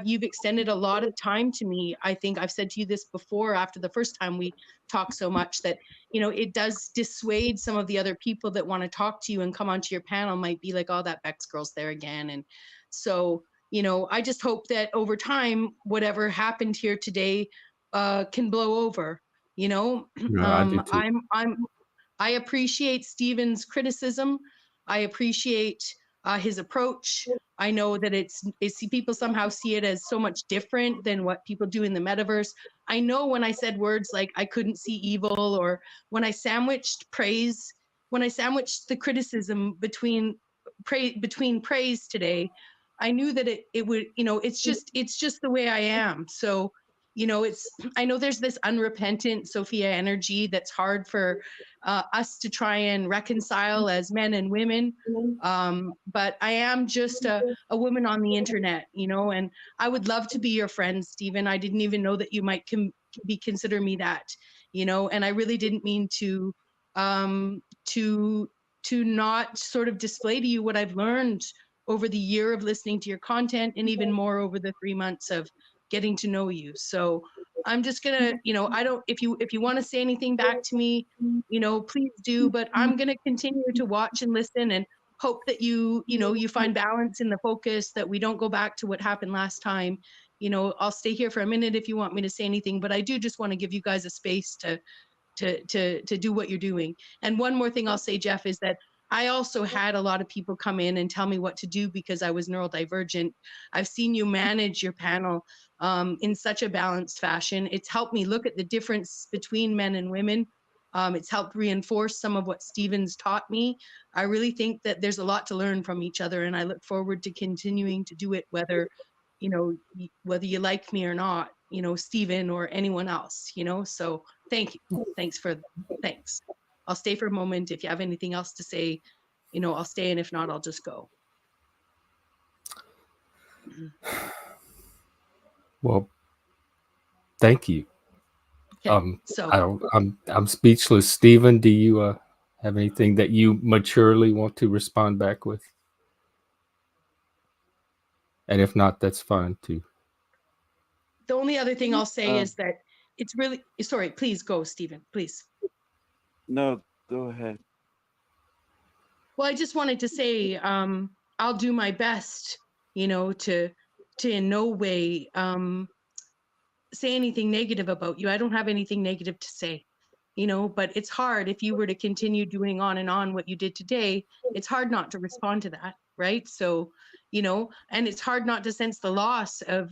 you've extended a lot of time to me. I think I've said to you this before after the first time we talked so much that, it does dissuade some of the other people that want to talk to you and come onto your panel might be like, oh, that Bexx girl's there again. And so, I just hope that over time, whatever happened here today can blow over. No, I do too. I appreciate Stephen's criticism. I appreciate his approach. I know that people somehow see it as so much different than what people do in the metaverse. I know when I said words like I couldn't see evil, or when I sandwiched the criticism between praise today, I knew that it would, it's just the way I am. So, I know there's this unrepentant Sophia energy that's hard for us to try and reconcile as men and women. But I am just a woman on the internet, and I would love to be your friend, Stephen. I didn't even know that you might consider me that, and I really didn't mean to not sort of display to you what I've learned over the year of listening to your content, and even more over the 3 months of getting to know you. So I'm just gonna, if you want to say anything back to me, please do, but I'm gonna continue to watch and listen, and hope that you find balance in the focus, that we don't go back to what happened last time. I'll stay here for a minute if you want me to say anything, but I do just want to give you guys a space to do what you're doing. And one more thing I'll say, Jeff, is that I also had a lot of people come in and tell me what to do because I was neurodivergent. I've seen you manage your panel in such a balanced fashion. It's helped me look at the difference between men and women. It's helped reinforce some of what Stephen's taught me. I really think that there's a lot to learn from each other, and I look forward to continuing to do it, whether you like me or not, Stephen or anyone else, so thank you. Thanks. I'll stay for a moment. If you have anything else to say, I'll stay, and if not, I'll just go. Well, thank you. Okay, so I'm speechless. Stephen, do you have anything that you maturely want to respond back with? And if not, that's fine too. The only other thing I'll say is that it's really, sorry, please go, Stephen, please. No, go ahead. Well, I just wanted to say, I'll do my best, to in no way say anything negative about you. I don't have anything negative to say, but it's hard if you were to continue doing on and on what you did today. It's hard not to respond to that, right? So, and it's hard not to sense the loss of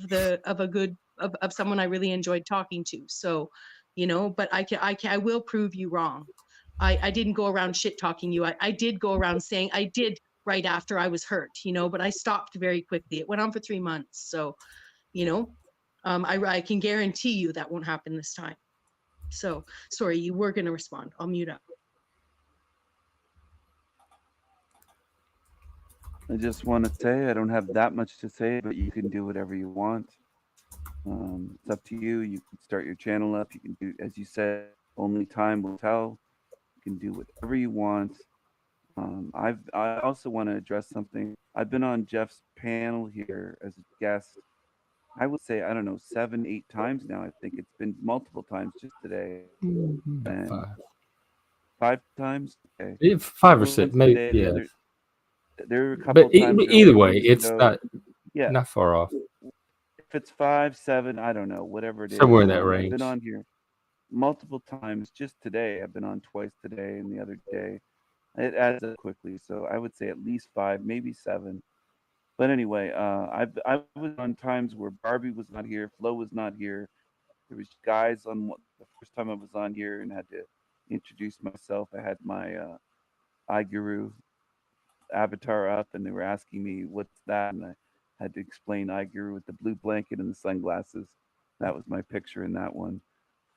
someone I really enjoyed talking to. So, but I will prove you wrong. I didn't go around shit talking you. I did go around saying I did right after I was hurt, but I stopped very quickly. It went on for 3 months. So, I can guarantee you that won't happen this time. So sorry, you were going to respond. I'll mute up. I just want to say I don't have that much to say, but you can do whatever you want. It's up to you. You can start your channel up. You can do, as you said, only time will tell. You can do whatever you want. I also want to address something. I've been on Jeff's panel here as a guest. I would say, I don't know, 7, 8 times now. I think it's been multiple times just today. And 5 times? Okay. 5 or 6, maybe. Today, Yeah. There were a couple but times. Either way, it's ago. not far off. If it's 5, 7, I don't know, whatever it is. Somewhere in that range. I've been on here multiple times just today. I've been on twice today and the other day. It adds up quickly. So I would say at least 5, maybe 7. But anyway, I was on times where Barbie was not here, Flo was not here. There was guys on the first time I was on here and had to introduce myself. I had my iGuru avatar up, and they were asking me what's that, and I had to explain iGuru with the blue blanket and the sunglasses. That was my picture in that one.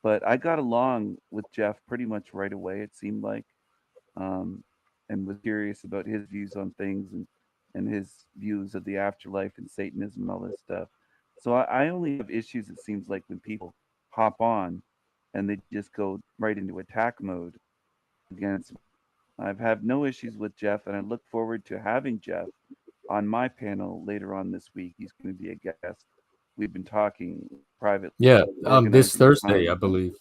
But I got along with Jeff pretty much right away. It seemed like, and was curious about his views on things and his views of the afterlife and Satanism and all this stuff. So I only have issues, it seems like, when people hop on and they just go right into attack mode against me. I've had no issues with Jeff, and I look forward to having Jeff on my panel later on this week. He's going to be a guest. We've been talking privately. Yeah, this Thursday, I believe.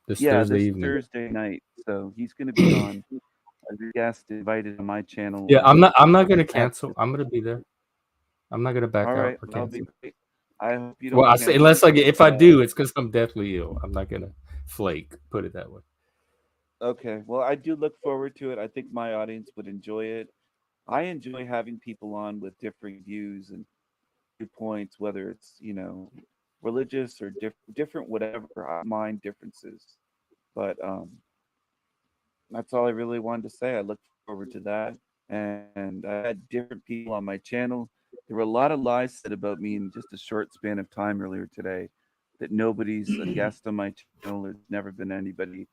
This Thursday evening. Thursday night. So he's going to be on as a guest invited on my channel. Yeah, I'm not going to cancel. I'm going to be there. I'm not gonna back All out right, or that'll be cancel. great. I hope you don't Well, I say cancel. unless I get if I but, do, it's because I'm deathly ill. I'm not gonna flake. Put it that way. Okay, well, I do look forward to it. I think my audience would enjoy it. I enjoy having people on with differing views and viewpoints, whether it's religious or different whatever. I don't mind differences, but that's all I really wanted to say. I look forward to that, and I had different people on my channel. There were a lot of lies said about me in just a short span of time earlier today. That nobody's a guest on my channel. There's never been anybody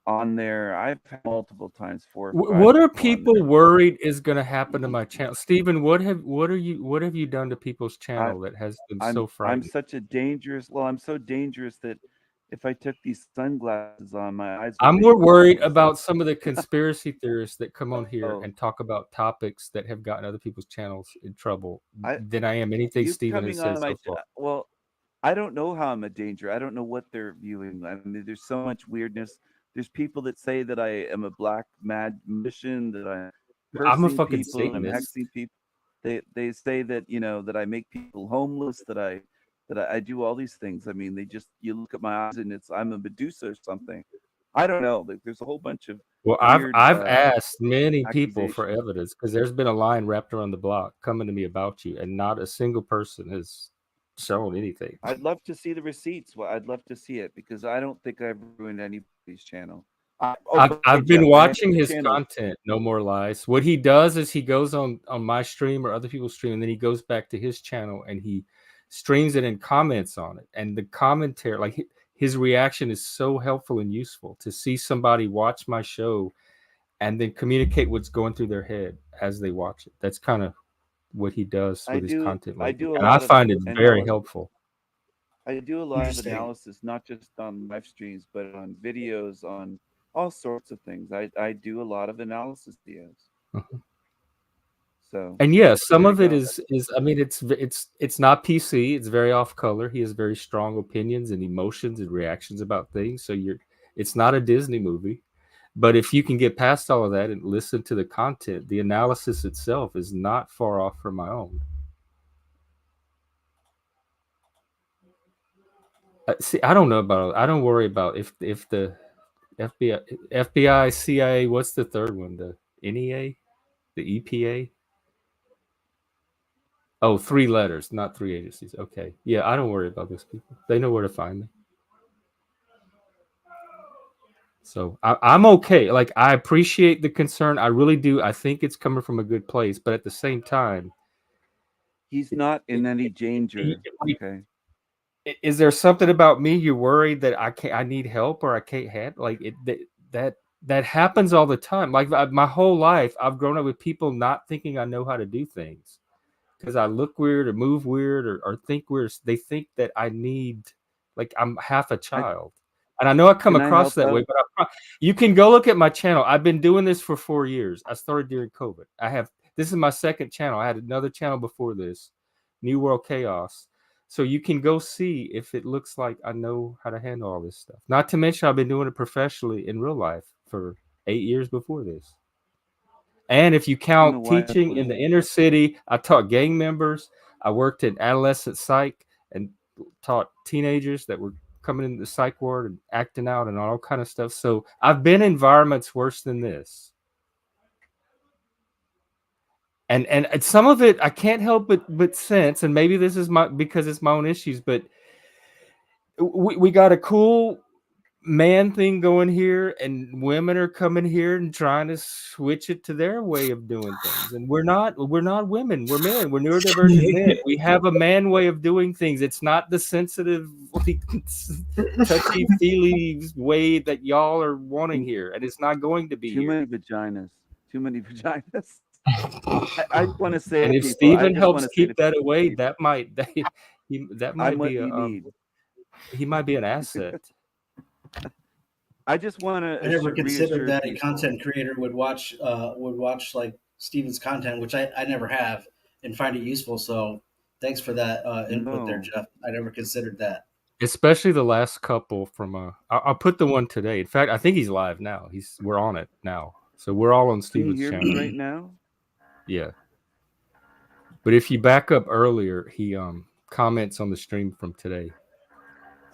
on there. I've had multiple times 4 or 5 What are people on people there. worried is going to happen to my channel, Stephen? What have you done to people's I, channel that has them I'm so I'm frightened? such a dangerous. Well, I'm so dangerous that if I took these sunglasses on, my eyes would I'm make more me worried jealous. about some of the conspiracy theorists that come on here Oh, and talk about topics that have gotten other people's channels in trouble I than I am anything you Stephen has coming said on my so far. well, I don't know how I'm a danger. I don't know what they're viewing. I mean, there's so much weirdness. There's people that say that I am a black magician, that I'm I'm a cursing fucking people, I'm Satanist. hexing people. They say that that I make people homeless, that I do all these things. I mean, you look at my eyes and I'm a Medusa or something. I don't know. Like there's a whole bunch of Well, weird I've asked many people for accusations. evidence because there's been a line wrapped around the block coming to me about you, and not a single person has shown anything. I'd love to see the receipts. Well, I'd love to see it because I don't think I've ruined anybody's channel. Oh, by the way, I've been Jeff, I have watching two his channels. content. No more lies. What he does is he goes on my stream or other people's stream, and then he goes back to his channel and he streams it and comments on it. And the commentary, like his reaction, is so helpful and useful to see somebody watch my show and then communicate what's going through their head as they watch it. That's kind of what he does I with his do content I lately, do a and I lot of find it very analysis. helpful. I do a lot of Interesting. analysis, not just on live streams, but on videos, on all sorts of things. I do a lot of analysis videos. Mhm. So And yes, some there you of it go. is I mean it's not PC. It's very off color. He has very strong opinions and emotions and reactions about things. So it's not a Disney movie. But if you can get past all of that and listen to the content, the analysis itself is not far off from my own. See, I don't know about. I don't worry about if the FBI, CIA. What's the third one? The NEA, the EPA. Oh, 3 letters, not 3 agencies. Okay, yeah, I don't worry about those people. They know where to find me. So I'm okay. Like I appreciate the concern. I really do. I think it's coming from a good place. But at the same time, He's not in any danger. Okay. is there something about me you're worried that I need help or I can't handle? Like that happens all the time. Like my whole life, I've grown up with people not thinking I know how to do things because I look weird or move weird or think weird. They think that I need, like I'm half a I child. And I know I come Can I across help that way, out? but you can go look at my channel. I've been doing this for 4 years. I started during COVID. This is my second channel. I had another channel before this, New World Chaos. So you can go see if it looks like I know how to handle all this stuff. Not to mention I've been doing it professionally in real life for 8 years before this. And if you I don't know count why I teaching was in the inner city, I taught gang members. I worked in adolescent psych and taught teenagers that were coming into the psych ward and acting out and all kind of stuff. So I've been in environments worse than this. And some of it I can't help but sense, and maybe this is because it's my own issues, but we got a cool man thing going here, and women are coming here and trying to switch it to their way of doing things. And we're not women, we're men, we're neurodivergent men. We have a man way of doing things. It's not the sensitive, like, touchy feely way that y'all are wanting here, and it's not going to be too here. many vaginas. Too many vaginas. I just want to say And to if people. I Stephen just want helps to say to keep that away, people, that might I'm be what you need. he might be an asset. I just want I to never considered reassure that a people. content creator would watch like Steven's content, which I never have, and find it useful. So thanks for that input there, No, Jeff. I never considered that. Especially the last couple from I'll put the one today. In fact, I think he's live now. We're on it now. So we're all on can you Steven's hear me channel. right now? Yeah. But if you back up earlier, he comments on the stream from today.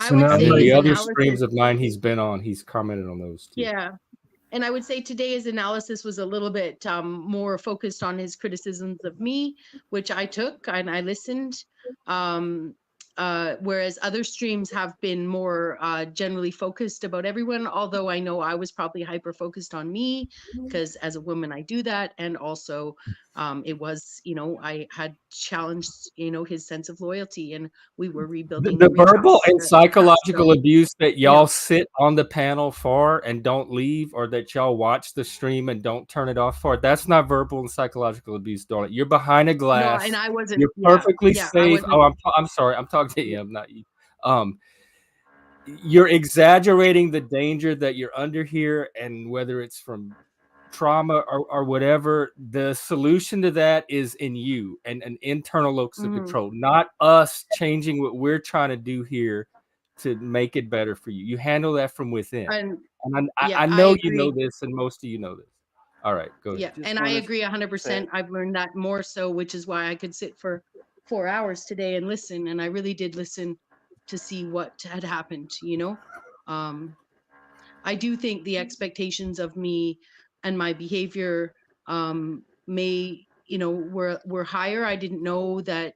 I So would now, And say then like, the his other analysis. streams of mine he's been on, he's commented on those too. Yeah. And I would say today's analysis was a little bit more focused on his criticisms of me, which I took and I listened. Whereas other streams have been more generally focused about everyone, although I know I was probably hyper focused on me because as a woman I do that. And also it was, I had challenged, his sense of loyalty, and we were rebuilding The a verbal and trust. psychological So, abuse that y'all sit on the panel for and don't leave, or that y'all watch the stream and don't turn it off for, that's not verbal and psychological abuse, darling. You're behind a no, glass. and I wasn't. You're Yeah, perfectly I safe. wasn't. Oh, I'm sorry. I'm talking to you. I'm not you. You're exaggerating the danger that you're under here, and whether it's from trauma or whatever, the solution to that is in you and an internal locus of control, not us changing what we're trying to do here to make it better for you. You handle that from within. And I know you know this, and most of you know this. All right, go ahead. Yeah, and I agree 100%. I've learned that more so, which is why I could sit for 4 hours today and listen. And I really did listen to see what had happened, I do think the expectations of me and my behavior may, were higher. I didn't know that,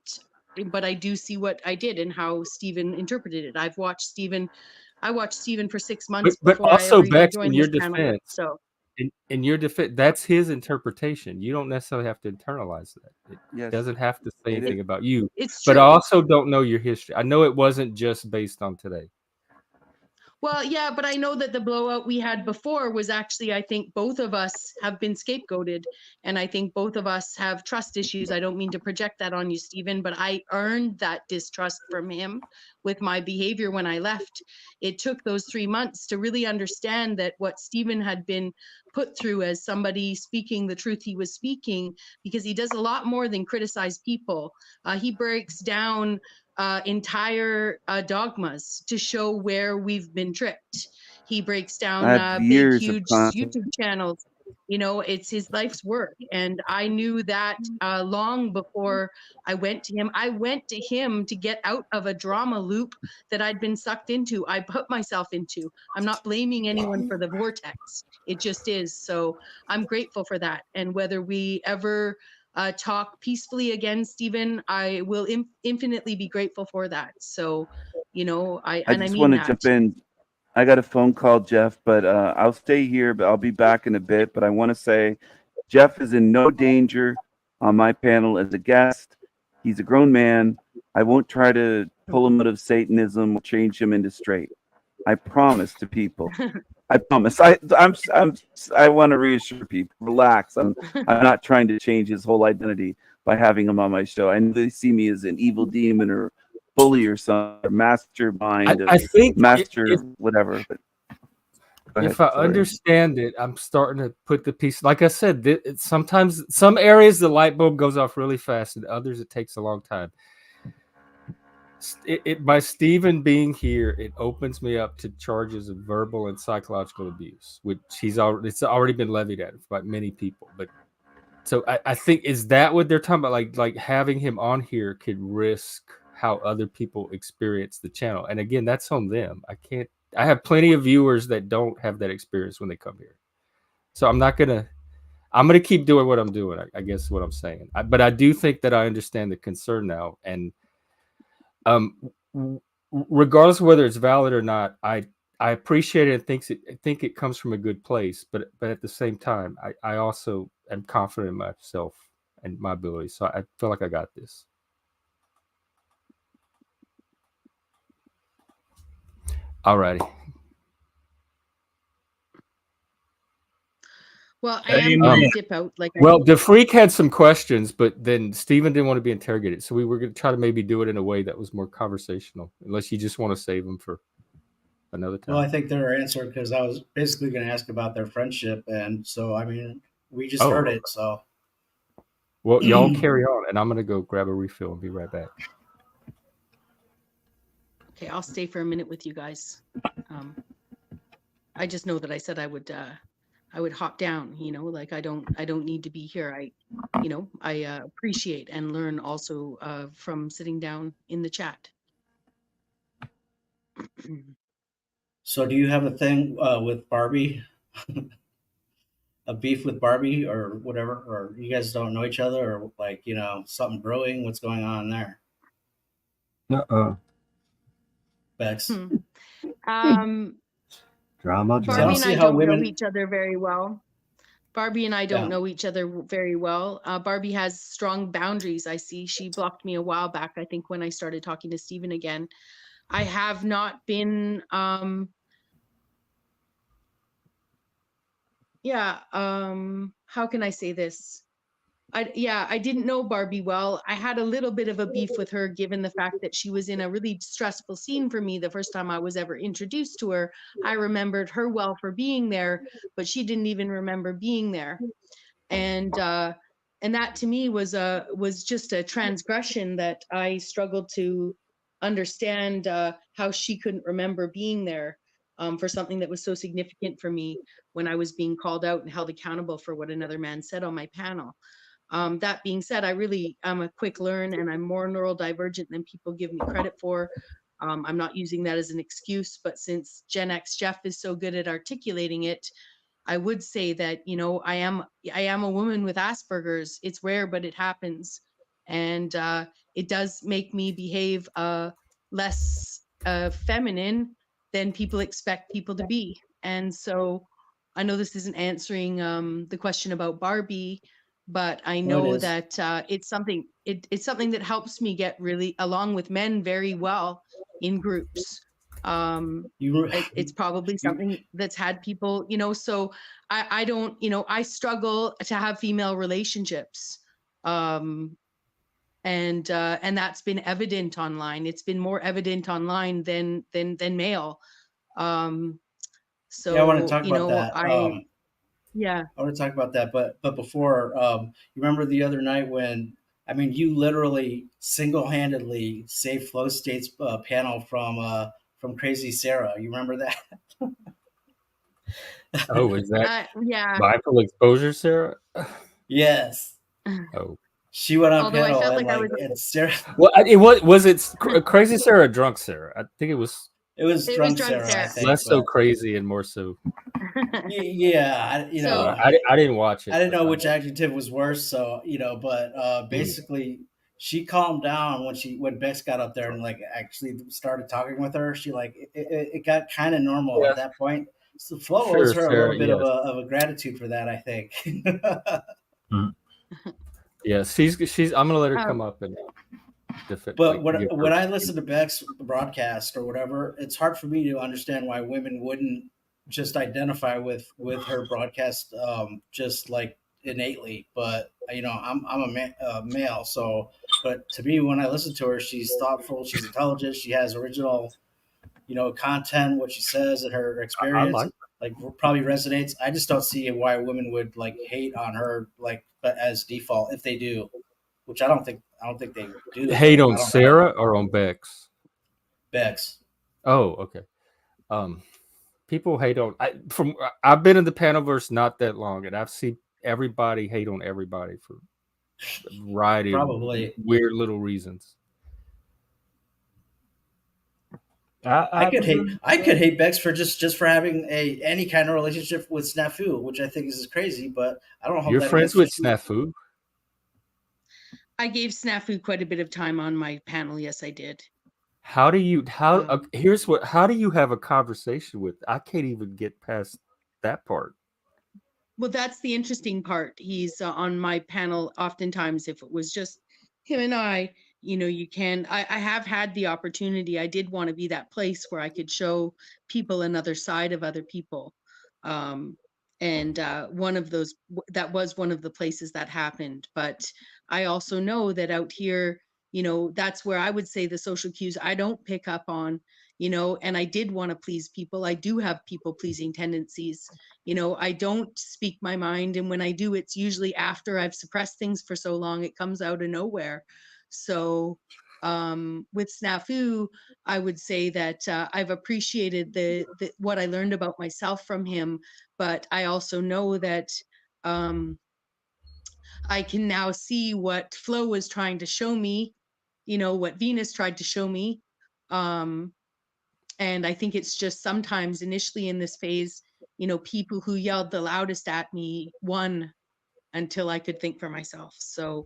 but I do see what I did and how Stephen interpreted it. I watched Stephen for 6 months But before I also, ever even Bex, joined his channel. So in your defense, that's his interpretation. You don't necessarily have to internalize that. It doesn't have to say anything about you. it's But true. I also don't know your history. I know it wasn't just based on today. Well, yeah, but I know that the blowout we had before was actually, I think both of us have been scapegoated, and I think both of us have trust issues. I don't mean to project that on you, Stephen, but I earned that distrust from him with my behavior when I left. It took those 3 months to really understand that what Stephen had been put through as somebody speaking the truth he was speaking, because he does a lot more than criticize people. He breaks down entire dogmas to show where we've been tricked. He breaks down big, huge YouTube channels. It's his life's work. And I knew that long before I went to him. I went to him to get out of a drama loop that I'd been sucked into. I put myself into. I'm not blaming anyone for the vortex. It just is. So I'm grateful for that. And whether we ever talk peacefully again, Stephen, I will infinitely be grateful for that. So, I just mean want to that. jump in. I got a phone call, Jeff, but I'll stay here, but I'll be back in a bit. But I want to say Jeff is in no danger on my panel as a guest. He's a grown man. I won't try to pull him out of Satanism or change him into straight. I promise to people. I promise. I want to reassure people. Relax. I'm not trying to change his whole identity by having him on my show. I know they see me as an evil demon or bully or something, or mastermind. I think whatever. But if I understand it, I'm starting to put the piece. Like I said, sometimes some areas the light bulb goes off really fast, and others it takes a long time. By Stephen being here, it opens me up to charges of verbal and psychological abuse, which it's already been levied at by many people. But so I think, is that what they're talking about? Like having him on here could risk how other people experience the channel. And again, that's on them. I have plenty of viewers that don't have that experience when they come here. So I'm going to keep doing what I'm doing. I guess is what I'm saying. But I do think that I understand the concern now. And regardless of whether it's valid or not, I appreciate it and think it comes from a good place. But at the same time, I also am confident in myself and my abilities. So I feel like I got this. Alrighty. Well, I am going to dip out. Well, DaFreak had some questions, but then Stephen didn't want to be interrogated. So we were going to try to maybe do it in a way that was more conversational, unless you just want to save them for another time. Well, I think they're answered because I was basically going to ask about their friendship. And so, I mean, we just heard it. So, well, y'all carry on, and I'm going to go grab a refill and be right back. Okay, I'll stay for a minute with you guys. I just know that I said I would I would hop down, you know, like I don't need to be here. I appreciate and learn also from sitting down in the chat. So, do you have a thing with Barbie? A beef with Barbie or whatever? Or you guys don't know each other, or like, you know, something brewing? What's going on there, Bex? Um, Drama, Barbie See, I don't and see I how don't know women. each other very well. Barbie and I don't Yeah. know each other very well. Barbie has strong boundaries. I see she blocked me a while back, I think, when I started talking to Stephen again. I have not been, how can I say this? I didn't know Barbie well. I had a little bit of a beef with her, given the fact that she was in a really stressful scene for me the first time I was ever introduced to her. I remembered her well for being there, but she didn't even remember being there. And that to me was just a transgression that I struggled to understand, how she couldn't remember being there for something that was so significant for me when I was being called out and held accountable for what another man said on my panel. That being said, I'm a quick learn and I'm more neurodivergent than people give me credit for. I'm not using that as an excuse, but since Gen X Jeff is so good at articulating it, I would say that, you know, I am a woman with Asperger's. It's rare, but it happens. And it does make me behave less feminine than people expect people to be. And so I know this isn't answering the question about Barbie, but I No, it know is. that it's something that helps me get really along with men very well in groups. It's probably something that's had people, you know, so I don't, you know, I struggle to have female relationships. And that's been evident online. It's been more evident online than male. Yeah, I want to So, talk you about know, that. yeah. I want to talk about that, but before, you remember the other night when, I mean, you literally single-handedly saved Flow State's panel from Crazy Sarah. You remember that? Oh, is that Yeah. mindful exposure, Sarah? Yes. Oh, She went on Although I panel felt and like I like was, and Sarah. well, was it crazy Sarah or drunk Sarah? I think it was It was it was drunk drunk Sarah, I Sarah. think, less so but crazy and more so. yeah, you know, So, I didn't watch it. I didn't but know which adjective was worse. So, you know, but basically, she calmed down when Bex got up there and like actually started talking with her. She like it got kind of normal Yeah, at that point. So Flo owes sure, her a Sarah. little bit Yes, of a gratitude for that, I think. yes. She's. I'm gonna let her um, come up and But like give her. when I listen to Beck's broadcast or whatever, it's hard for me to understand why women wouldn't just identify with her broadcast, just like innately. But you know, I'm a male, so. But to me, when I listen to her, she's thoughtful, she's intelligent, she has original, you know, content, what she says, and her I experience like. like probably resonates. I just don't see why women would like hate on her like, but as default if they do, which I don't think they do, Hate but on I don't know. Sarah or on Bex? Bex. Oh, okay. Um, people hate on. I've been in the panelverse not that long, and I've seen everybody hate on everybody for a variety of Probably. weird little reasons. I could hate Bex for just for having any kind of relationship with Snafu, which I think is crazy, but I don't hold You're that friends against her. with Snafu? I gave Snafu quite a bit of time on my panel. Yes, I did. How do you how do you have a conversation with? I can't even get past that part. Well, that's the interesting part. He's on my panel. Oftentimes, if it was just him and I, you know, I have had the opportunity. I did want to be that place where I could show people another side of other people. And that was one of the places that happened. But I also know that out here, you know, that's where I would say the social cues I don't pick up on, you know, and I did want to please people. I do have people pleasing tendencies. You know, I don't speak my mind. And when I do, it's usually after I've suppressed things for so long, it comes out of nowhere. So, with Snafu, I would say that I've appreciated the what I learned about myself from him, but I also know that I can now see what Flo was trying to show me, you know, what Venus tried to show me. And I think it's just sometimes initially in this phase, you know, people who yelled the loudest at me won until I could think for myself. So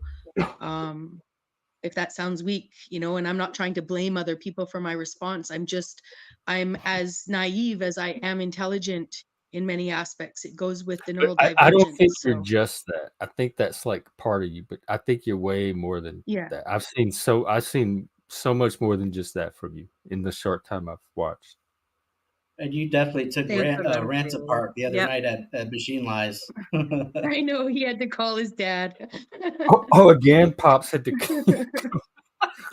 if that sounds weak, you know, and I'm not trying to blame other people for my response. I'm as naive as I am intelligent in many aspects. It goes with the I don't neurodivergence. think you're So just that. I think that's like part of you, but I think you're way more than yeah. that. I've seen so much more than just that from you in the short time I've watched. And you definitely took Thanks for Rant listening. apart the other Yep. night at Machine Lies. I know he had to call his dad. Oh, again, Pops had to.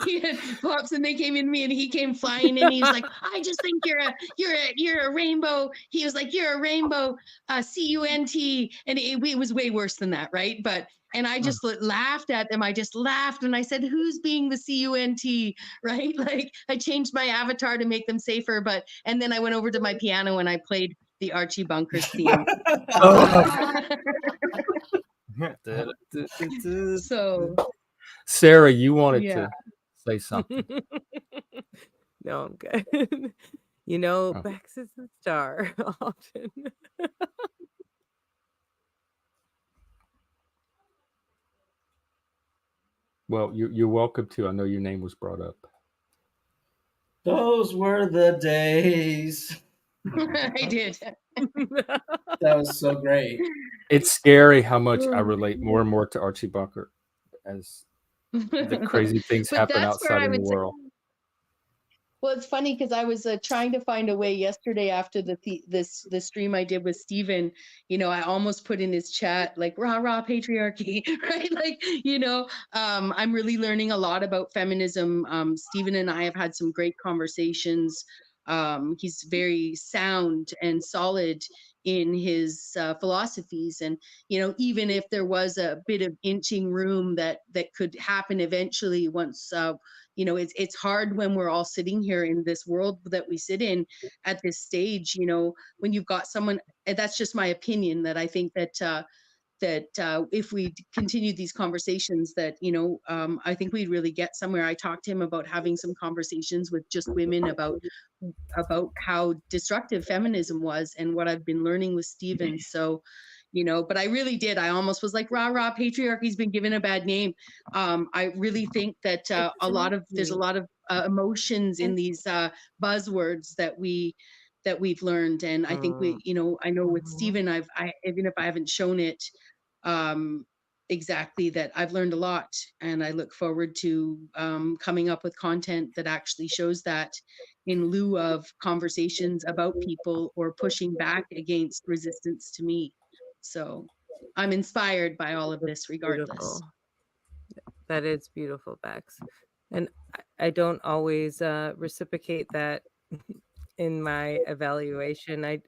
He had Pops and they came in me and he came flying in. He was like, I just think you're a rainbow. He was like, you're a rainbow, CUNT. And it was way worse than that, right? And I just laughed at them. I just laughed and I said, who's being the CUNT, right? Like I changed my avatar to make them safer. And then I went over to my piano and I played the Archie Bunkers theme. So Sarah, you wanted yeah. to say something. No, I'm good. You know, Oh. Bexx is the star often. Well, you're welcome to. I know your name was brought up. Those were the days. I did. That was so great. It's scary how much I relate more and more to Archie Bunker as the crazy things But happen that's where outside I in the would say, world. well, it's funny because I was trying to find a way yesterday after the stream I did with Stephen. You know, I almost put in his chat like rah rah patriarchy, right? Like, you know, I'm really learning a lot about feminism. Stephen and I have had some great conversations. He's very sound and solid in his philosophies, and you know, even if there was a bit of inching room that could happen eventually once. You know, it's hard when we're all sitting here in this world that we sit in at this stage, you know, when you've got someone, and that's just my opinion, that I think that if we continue these conversations that, you know, I think we'd really get somewhere. I talked to him about having some conversations with just women about how destructive feminism was and what I've been learning with Stephen. So, you know, but I really did. I almost was like, rah, rah, patriarchy's been given a bad name. I really think that there's a lot of emotions in these buzzwords that we've learned. And I think you know, I know with Stephen, I even if I haven't shown it exactly, that I've learned a lot, and I look forward to coming up with content that actually shows that, in lieu of conversations about people or pushing back against resistance to me. So I'm inspired by all of this regardless. Beautiful. That is beautiful, Bexx. And I don't always reciprocate that in my evaluation. I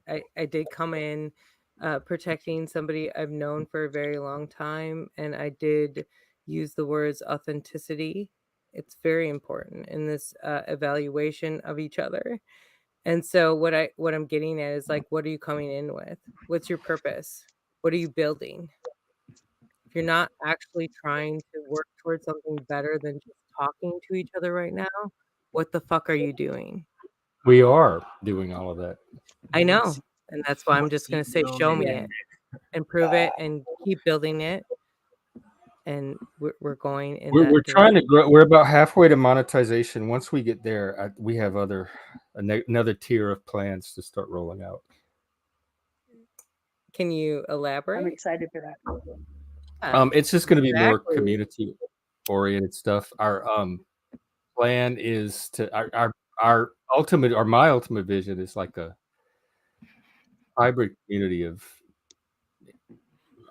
did come in protecting somebody I've known for a very long time, and I did use the words authenticity. It's very important in this evaluation of each other. And so what I'm getting at is like, what are you coming in with? What's your purpose? What are you building? If you're not actually trying to work towards something better than just talking to each other right now, what the fuck are you doing? We are doing all of that. I know. And that's why I'm just going to say, show me it and prove it and keep building it. And we're going in We're that trying to direction. grow. We're about halfway to monetization. Once we get there, we have another tier of plans to start rolling out. Can you I'm elaborate? excited for that. It's just going to be more Exactly. community oriented stuff. Our plan is to my ultimate vision is like a hybrid community of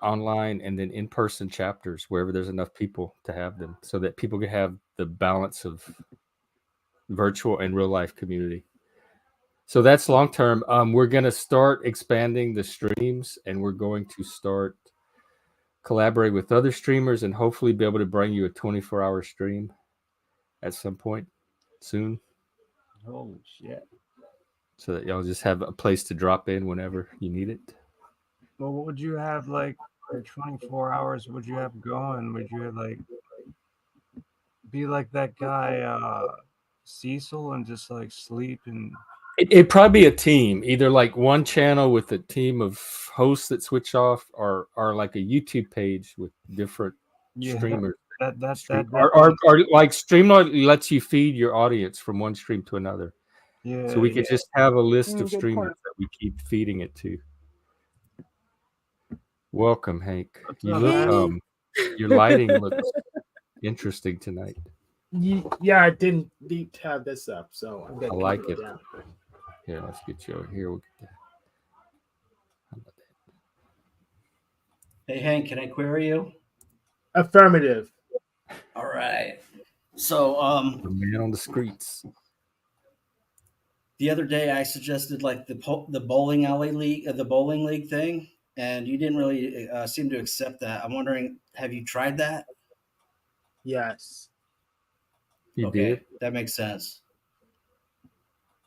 online and then in-person chapters wherever there's enough people to have them, so that people can have the balance of virtual and real life community. So that's long term. We're going to start expanding the streams, and we're going to start collaborating with other streamers and hopefully be able to bring you a 24-hour stream. at some point soon, Holy shit. so that y'all just have a place to drop in whenever you need it. Well, what would you have like for 24 hours? Would you have going? Would you like be like that guy Cecil and just like sleep and It'd probably be a team, either like one channel with a team of hosts that switch off, or like a YouTube page with different streamers. that Or like Streamlabs lets you feed your audience from one stream to another. yeah. So we could just have a list of Good streamers point. that we keep feeding it to. Welcome, Hank. What's You up, look Hank? your lighting looks interesting tonight. Yeah, I didn't need to have this up, so I'm I gonna like keep it. down. Here, let's get you over here. We'll get that. How about that? Hey Hank, can I query you? Affirmative. All right. So The man on the streets. the other day I suggested like the bowling alley league, the bowling league thing, and you didn't really seem to accept that. I'm wondering, have you tried that? Yes. You Okay, did? that makes sense.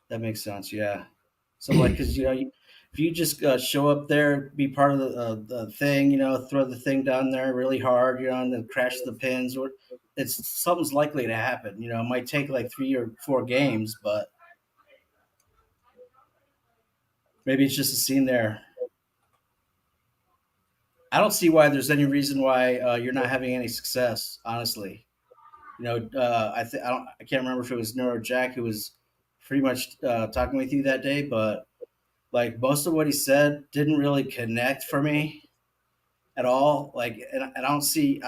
That makes sense. Yeah. So like, because if you just show up there, be part of the thing, throw the thing down there really hard, and then crash the pins, or something's likely to happen. It might take like 3 or 4 games, but maybe it's just a scene there. I don't see why there's any reason why you're not having any success. Honestly, I can't remember if it was Neuro Jack who was pretty much talking with you that day, but like most of what he said didn't really connect for me at all. Like, and I don't see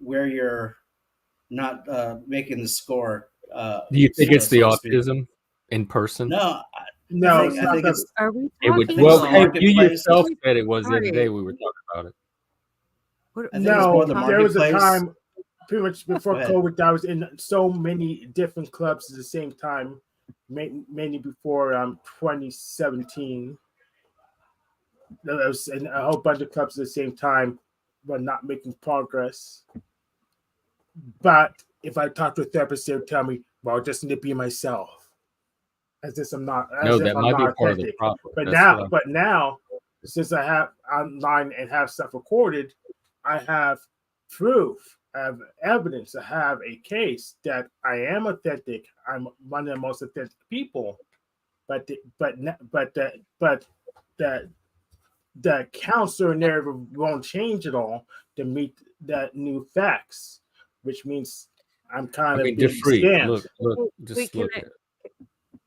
where you're not making the score. Do you think it's the so to speak. autism in person? No, No, I it's think not it's Are we It would. talking Well, the Hank, you marketplace. yourself said it was the other Sorry. day we were talking about it. What, I think it's no. more the There was a marketplace. time, pretty much before Go ahead. COVID, that I was in so many different clubs at the same time. Mainly before 2017. I was in a whole bunch of clubs at the same time, but not making progress. But if I talk to a therapist, they would tell me, "Well, just need to be myself," as if I'm not. As No, if that I'm might be not part of the authentic. problem. But That's what now, since I have online and have stuff recorded, I have proof, I have evidence, I have a case that I am authentic. I'm one of the most authentic people. But the counselor narrative won't change at all to meet that new facts, which means I'm kind I mean, of being DaFreak. scammed. Look, just Wait, look at it.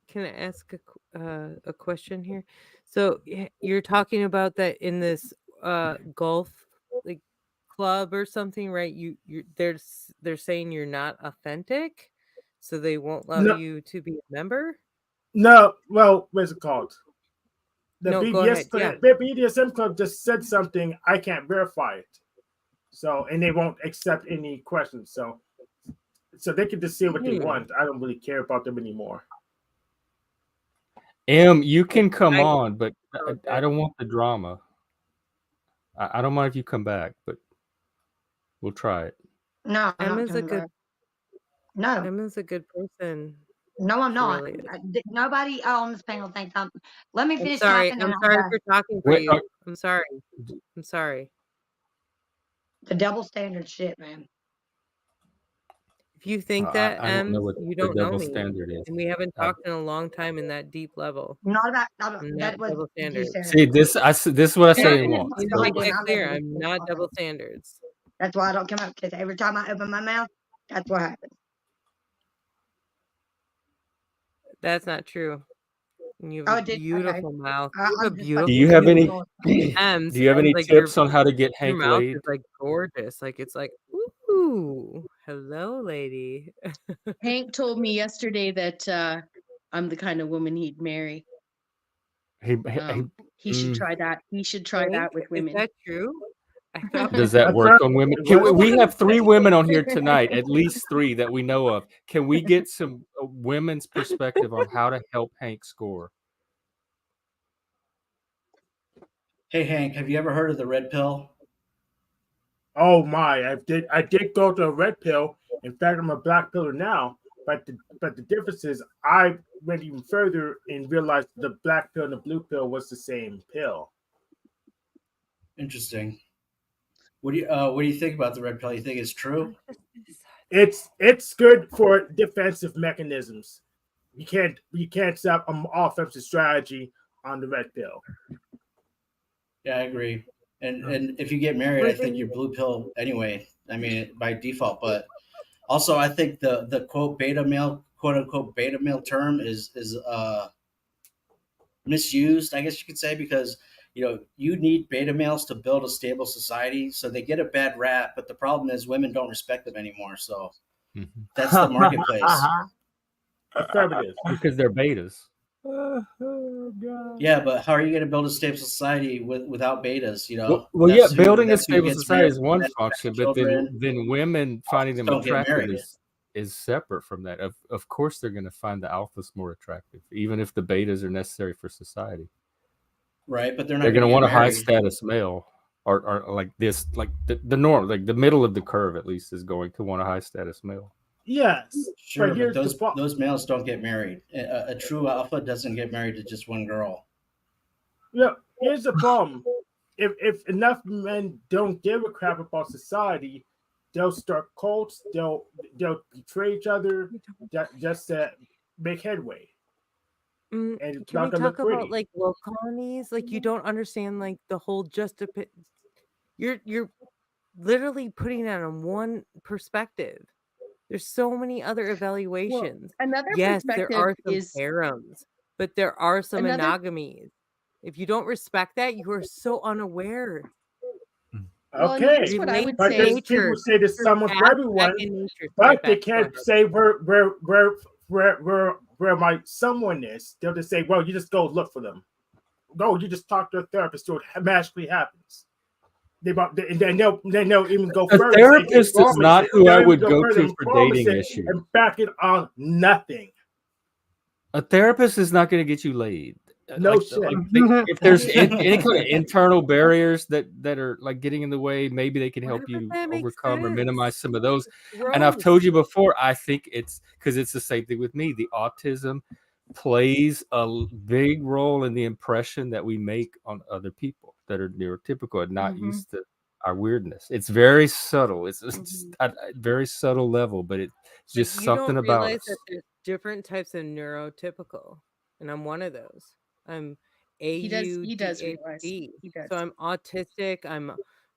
can I ask a question here? So you're talking about that in this golf like club or something, right? They're saying you're not authentic, so they won't allow No, you to be a member. no. Well, what's it called? The No, go ahead. Yeah. BDSM club just said something. I can't verify it, so and they won't accept any questions. So they can just say what they want. I don't really care about them anymore. You can come I- on, but Okay. I don't want the drama. I don't mind if you come back, but we'll try it. No, I'm not Emma's a coming good. back. No, Emma's a good person. no, I'm She not. really is. Nobody on this panel thinks I'm. Let me I'm finish sorry. talking. I'm and sorry I'll for talking for Wait, you. I'm sorry. I'm sorry. the double standard shit, man. If you think I that, don't know what you the don't know double me, standard is. and we haven't talked in a long time in that deep level. Not about I'm that not was double you standard. said. See, this is what I said I didn't Yeah, want. You so know, I make when that I clear. listen to I'm this not podcast. double standards. That's why I don't come up because every time I open my mouth, that's what happens. That's not true. And you Oh, have it a did. Okay. beautiful mouth. You have a I'm just beautiful. Do you have any? M's, Do you have any like your tips on how to get your Hank mouth laid? is like gorgeous. Like it's like, ooh, hello, lady. Hank told me yesterday that I'm the kind of woman he'd marry. He should try that. He should try Hank, that with is women. that true? I thought Does that I've work heard- on women? We have 3 women on here tonight, at least 3 that we know of. Can we get some women's perspective on how to help Hank score? Hey Hank, have you ever heard of the red pill? Oh my! I did go to a red pill. In fact, I'm a black pillar now. But the difference is I went even further and realized the black pill and the blue pill was the same pill. Interesting. What do you think about the red pill? You think it's true? It's good for defensive mechanisms. You can't set an offensive strategy on the red pill. Yeah, I agree. And if you get married, I think you're blue pill anyway. I mean, by default. But also, I think the quote unquote beta male term is misused, I guess you could say, because you need beta males to build a stable society, so they get a bad rap. But the problem is women don't respect them anymore. So that's the marketplace. Affirmative. Because they're betas. Oh, God. Yeah, but how are you going to build a stable society without betas? Well, yeah, building a that's who stable gets society married, is one that's function, but children. then women finding them Don't get attractive married. is separate from that. Of course, they're going to find the alphas more attractive, even if the betas are necessary for society. Right, but they're Going to gonna want a get high married. status male, or like this, like the norm, like the middle of the curve at least is going to want a high status male. Yes, Sure, but here's but those males don't get married. A true alpha doesn't get married to just one girl. Yeah, here's the problem. If enough men don't give a crap about society, they'll start cults. They'll betray each other just to make headway. And it's Can we not gonna look talk about pretty. like love colonies? Like you don't understand like the whole you're literally putting it on one perspective. There's so many other evaluations. Another Yes, there perspective are some is harems, but there are some another monogamies. If you don't respect that, you are so unaware. well, and Okay, here's what I would but say. there's people Nature, who say there's you're someone for back everyone, in nature. but they can't say where my someone is. They'll just say, well, you just go look for them. No, you just talk to a therapist, so it magically happens. Then they'll even go A further. therapist is not who I would go to for dating issues. And back it on nothing. A therapist is not going to get you laid. No shit. If there's any kind of internal barriers that are like getting in the way, maybe they can help you overcome or minimize some of those. And I've told you before, I think it's because it's the same thing with me. The autism plays a big role in the impression that we make on other people that are neurotypical and not used to our weirdness. It's very subtle. It's just at a very subtle level, but it's just something about us. That there's different types of neurotypical, and I'm one of those. I'm AUDHD. He does realize. He does. So I'm autistic. I'm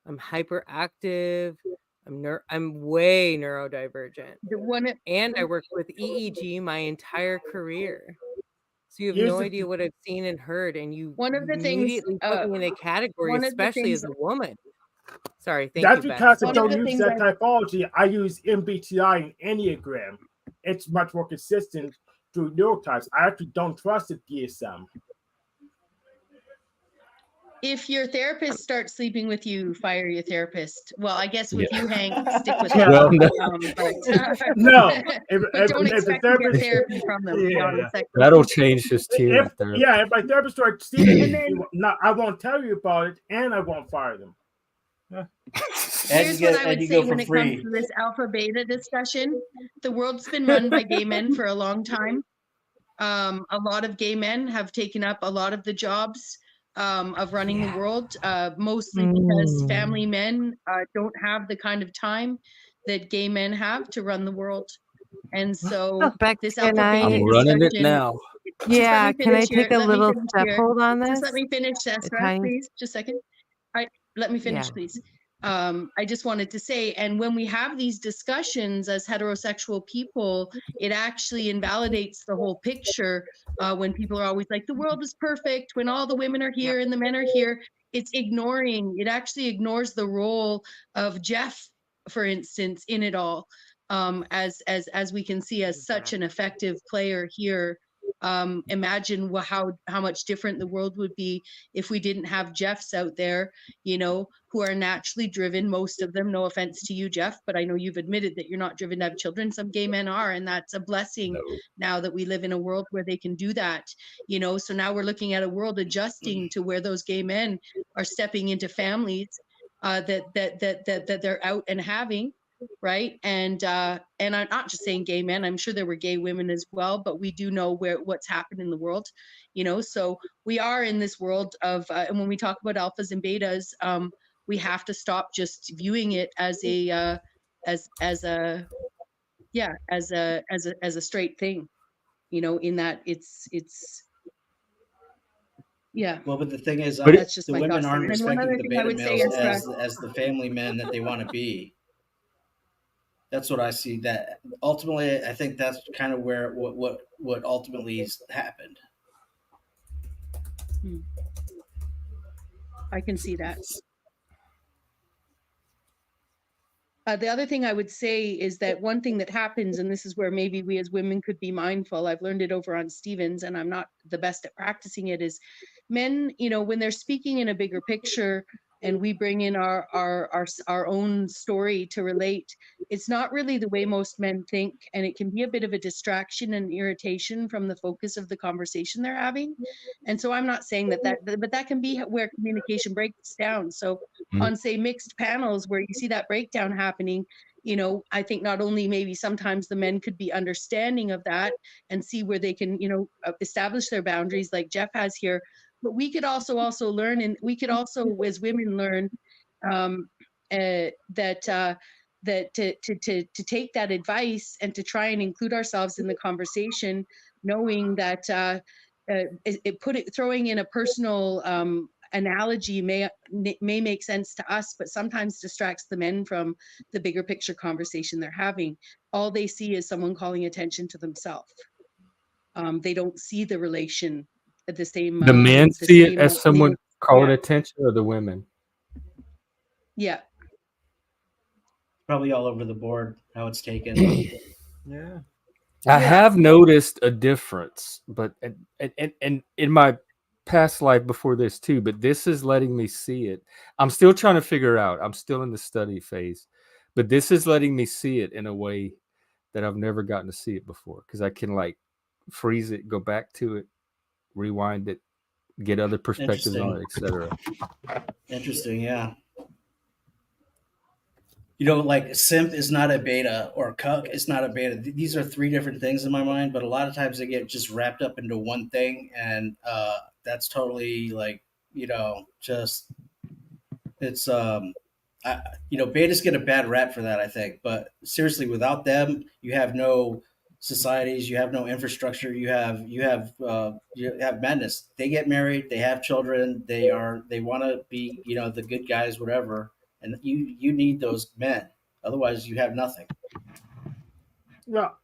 hyperactive. I'm way neurodivergent. And I worked with EEG my entire career. So you have no idea what I've seen and heard, and you immediately put me in a category, especially as a woman. Sorry, thank you. That's because I don't use that typology. I use MBTI and Enneagram. It's much more consistent through neurotypes. I actually don't trust the DSM. If your therapist starts sleeping with you, fire your therapist. Well, I guess with you, Hank, stick with them. Well, no. But don't expect to get therapy from them. That'll change his team. If my therapist starts sleeping with you, I won't tell you about it, and I won't fire them. Here's what I would say when it comes to this alpha beta discussion. The world's been run by gay men for a long time. A lot of gay men have taken up a lot of the jobs of running the world, mostly because family men don't have the kind of time that gay men have to run the world. And so this alpha beta I'm running it now. Yeah, can I take a little step hold on this? Just let me finish, Sasra, please. Just a second. Let me finish, please. I just wanted to say, and when we have these discussions as heterosexual people, it actually invalidates the whole picture when people are always like, the world is perfect, when all the women are here and the men are here. It actually ignores the role of Jeff, for instance, in it all, as we can see as such an effective player here. Imagine how much different the world would be if we didn't have Jeffs out there, who are naturally driven, most of them. No offense to you, Jeff, but I know you've admitted that you're not driven to have children. Some gay men are, and that's a blessing now that we live in a world where they can do that. So now we're looking at a world adjusting to where those gay men are stepping into families that they're out and having. right? And I'm not just saying gay men. I'm sure there were gay women as well, but we do know what's happened in the world, So we are in this world of, and when we talk about alphas and betas, we have to stop just viewing it as a straight thing, in that it's yeah. Well, but the thing is, That's just the my women thoughts. aren't And one respecting other the thing I beta would say males is as the family men that they want to be. That's what I see. That ultimately, I think that's kind of where what ultimately has happened. I can see that. The other thing I would say is that one thing that happens, and this is where maybe we as women could be mindful, I've learned it over on Stevens, and I'm not the best at practicing it, is men, when they're speaking in a bigger picture and we bring in our own story to relate, it's not really the way most men think, and it can be a bit of a distraction and irritation from the focus of the conversation they're having. And so I'm not saying but that can be where communication breaks down. So on, say, mixed panels where you see that breakdown happening, I think not only maybe sometimes the men could be understanding of that and see where they can, establish their boundaries like Jeff has here, but we could also learn, and we could also as women learn that to take that advice and to try and include ourselves in the conversation, knowing that throwing in a personal analogy may make sense to us, but sometimes distracts the men from the bigger picture conversation they're having. All they see is someone calling attention to themselves. They don't see the relation at the same. The men see it as someone calling attention, or the women? Yeah. Probably all over the board how it's taken. Yeah. I have noticed a difference, but and in my past life before this too, but this is letting me see it. I'm still trying to figure out. I'm still in the study phase, but this is letting me see it in a way that I've never gotten to see it before, because I can like freeze it, go back to it, rewind it, get other perspectives on it, etc. Interesting, yeah. Like simp is not a beta, or cuck is not a beta. These are three different things in my mind, but a lot of times they get just wrapped up into one thing, and that's totally like, just it's betas get a bad rap for that, I think. But seriously, without them, you have no societies, you have no infrastructure, you have madness. They get married, they have children, they want to be, the good guys, whatever. And you need those men, otherwise you have nothing. Well,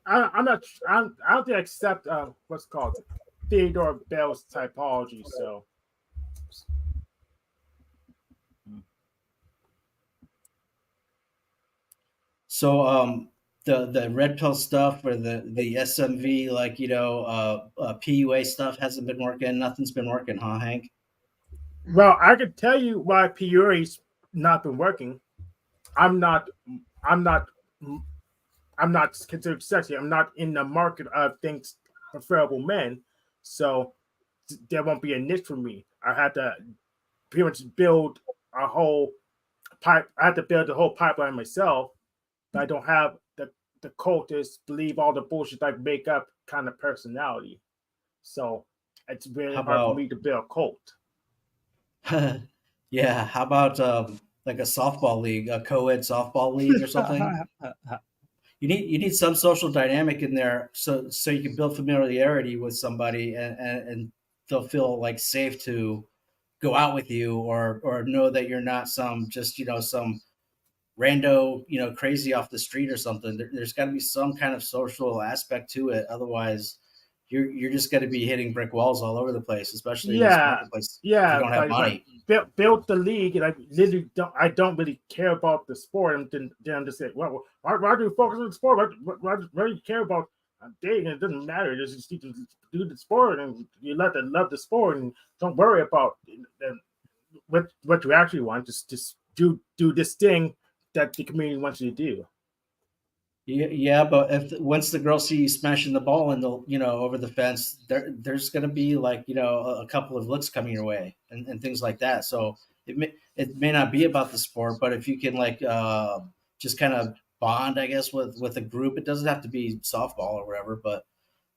I don't think I accept what's called Theodore Bell's typology. So the red pill stuff, or the SMV, like PUA stuff hasn't been working. Nothing's been working, huh, Hank? Well, I can tell you why PUA's not been working. I'm not considered sexy. I'm not in the market of things preferable men, so there won't be a niche for me. I had to pretty much build a whole pipe. I had to build the whole pipeline myself. But I don't have the cultist believe all the bullshit I make up kind of personality. So it's really hard for me to build a cult. Yeah. How about like a softball league, a co-ed softball league or something? You need some social dynamic in there, so you can build familiarity with somebody, and they'll feel like safe to go out with you, or know that you're not some rando, crazy off the street or something. There's got to be some kind of social aspect to it. Otherwise, you're just going to be hitting brick walls all over the place, especially in this marketplace. Yeah, if you don't have money. Built the league, and I literally don't really care about the sport. And then I'm just saying, well, why do you focus on the sport? Why do you care about dating? It doesn't matter. You just need to do the sport, and you let them love the sport, and don't worry about what you actually want. Just do this thing that the community wants you to do. Yeah, but once the girls see you smashing the ball in the over the fence, there's going to be like a couple of looks coming your way, and things like that. So it may not be about the sport, but if you can just kind of bond, I guess, with a group. It doesn't have to be softball or whatever, but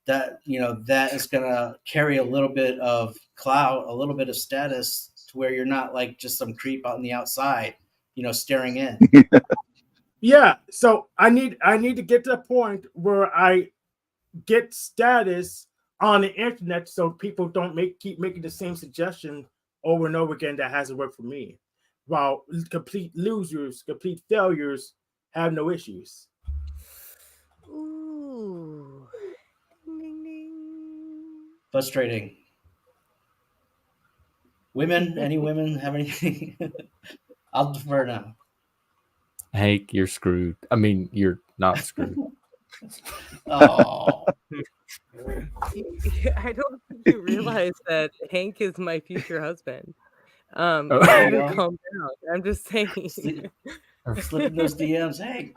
that, you know, that is going to carry a little bit of clout, a little bit of status, to where you're not like just some creep out on the outside, you know, staring in. Yeah, so I need to get to a point where I get status on the internet, so people don't keep making the same suggestion over and over again that hasn't worked for me. While complete losers, complete failures have no issues. Ooh. Ding, ding, ding. Frustrating. Women, any women have anything? I'll defer now. Hank, you're screwed. I mean, you're not screwed. Oh, I don't think you realize that Hank is my future husband. Oh. there you Steven, go. calm down. I'm just saying. Slip in those DMs. Hey,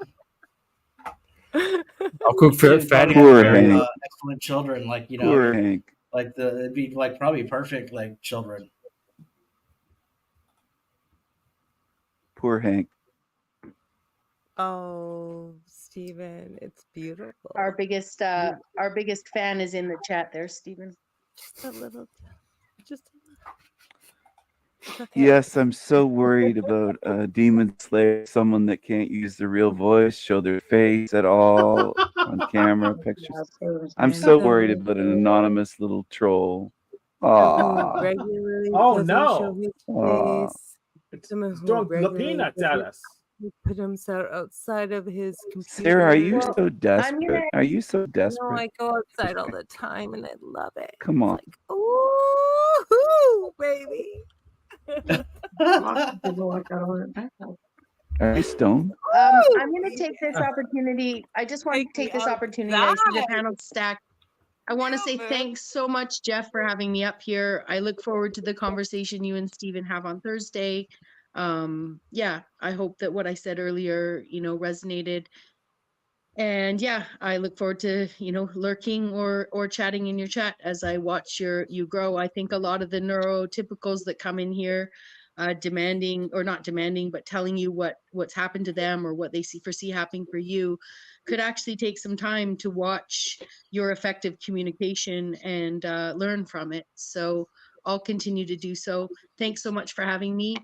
I'll cook you two fatty. probably Poor have very, Hank. excellent children. Like, you know, Poor Hank. like it'd be like probably perfect like children. Poor Hank. Oh, Steven, it's beautiful. Our biggest fan is in the chat there, Stephen. Just a little. Just a little. It's okay. Yes, I'm so worried about Demon Slayer, someone that can't use the real voice, show their face at all on camera pictures. I'm so worried about an anonymous little troll. Someone who Aww. regularly Oh, doesn't no. show his Aw. face. Someone who Throwing regularly peanuts at doesn't us. put himself outside of his computer. Sarah, are you Well, so desperate? gonna- Are you so No, desperate? I go outside all the time and I love it. Come on. It's like, ooh, baby. Are you stoned? I'm going to take this opportunity. I just want to take this opportunity. I see the panel stacked. I want to say thanks so much, Jeff, for having me up here. I look forward to the conversation you and Stephen have on Thursday. Yeah, I hope that what I said earlier, resonated. And yeah, I look forward to, lurking or chatting in your chat as I watch you grow. I think a lot of the neurotypicals that come in here, demanding or not demanding, but telling you what's happened to them or what they foresee happening for you, could actually take some time to watch your effective communication and learn from it. So I'll continue to do so. Thanks so much for having me.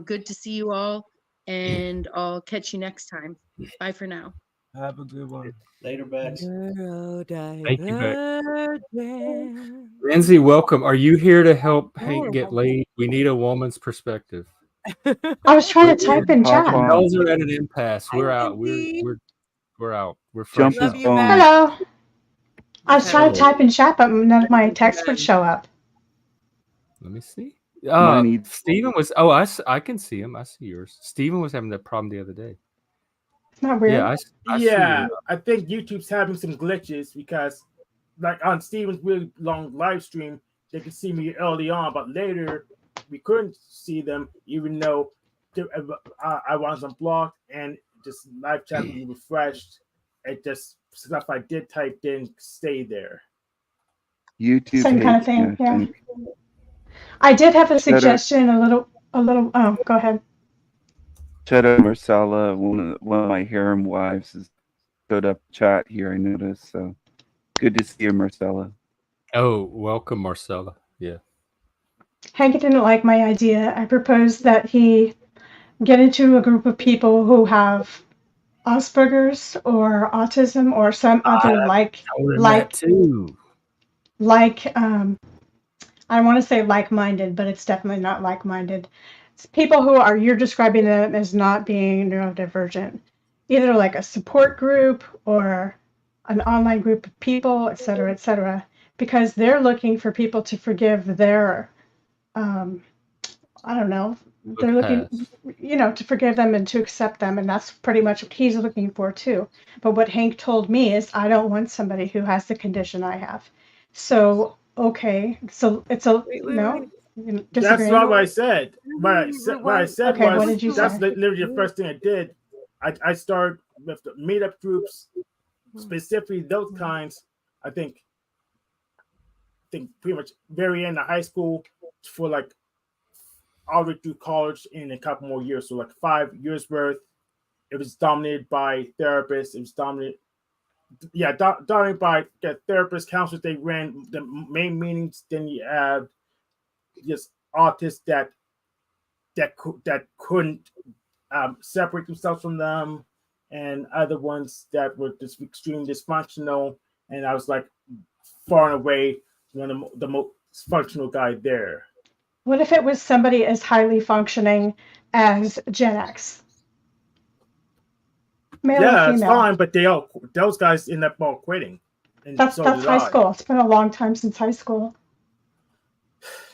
Good to see you all, and I'll catch you next time. Bye for now. Have a good one. Later, Bexx. Thank you, Bexx. Lindsay, welcome. Are you here to help Hank get laid? We need a woman's perspective. I was trying to type in Hop chat. on. Girls are at an impasse. We're Hi, out. Lindsay. We're out. We're Jump fresh his Love out. you, phone. Bexx. Hello. I was Okay. trying to type in chat, but none of my texts would show up. Let me see. Mine needs- Steven was. Oh, I can see him. I see yours. Steven was having that problem the other day. Isn't that weird? Yeah, I see Yeah, your- I think YouTube's having some glitches because, like on Steven's really long live stream, they could see me early on, but later we couldn't see them, even though I was unblocked and just live chat would be refreshed. It just stuff I did type didn't stay there. YouTube Same kind of hates thing. you, I Yeah. think. I did have a Shout out- suggestion. A little. Oh, go ahead. Shout out Marcella, one of my harem wives, has showed up chat here, I noticed. So good to see you, Marcella. Oh, welcome, Marcella. Yeah. Hank didn't like my idea. I proposed that he get into a group of people who have Asperger's or autism or some other That too. I want to say like-minded, but it's definitely not like-minded. It's people who you're describing them as not being neurodivergent, either like a support group or an online group of people, et cetera, because they're looking for people to forgive their, I don't know, they're looking, to forgive them and to accept them, and that's pretty much what he's looking for too. But what Hank told me is, I don't want somebody who has the condition I have. So okay, so it's a no. That's not what I said. What I said Okay, was what did you that's say? literally the first thing I did. I started with the meetup groups, specifically those kinds. I think pretty much very end of high school for all the way through college in a couple more years. So like 5 years worth, it was dominated by therapists. It was dominated by the therapists, counselors. They ran the main meetings. Then you have just autists that couldn't separate themselves from them, and other ones that were just extremely dysfunctional. And I was like far and away one of the most functional guy there. What if it was somebody as highly functioning as Gen X? Male Yeah, or it's female? fine, but those guys end up all quitting. And That's so did high I. school. It's been a long time since high school.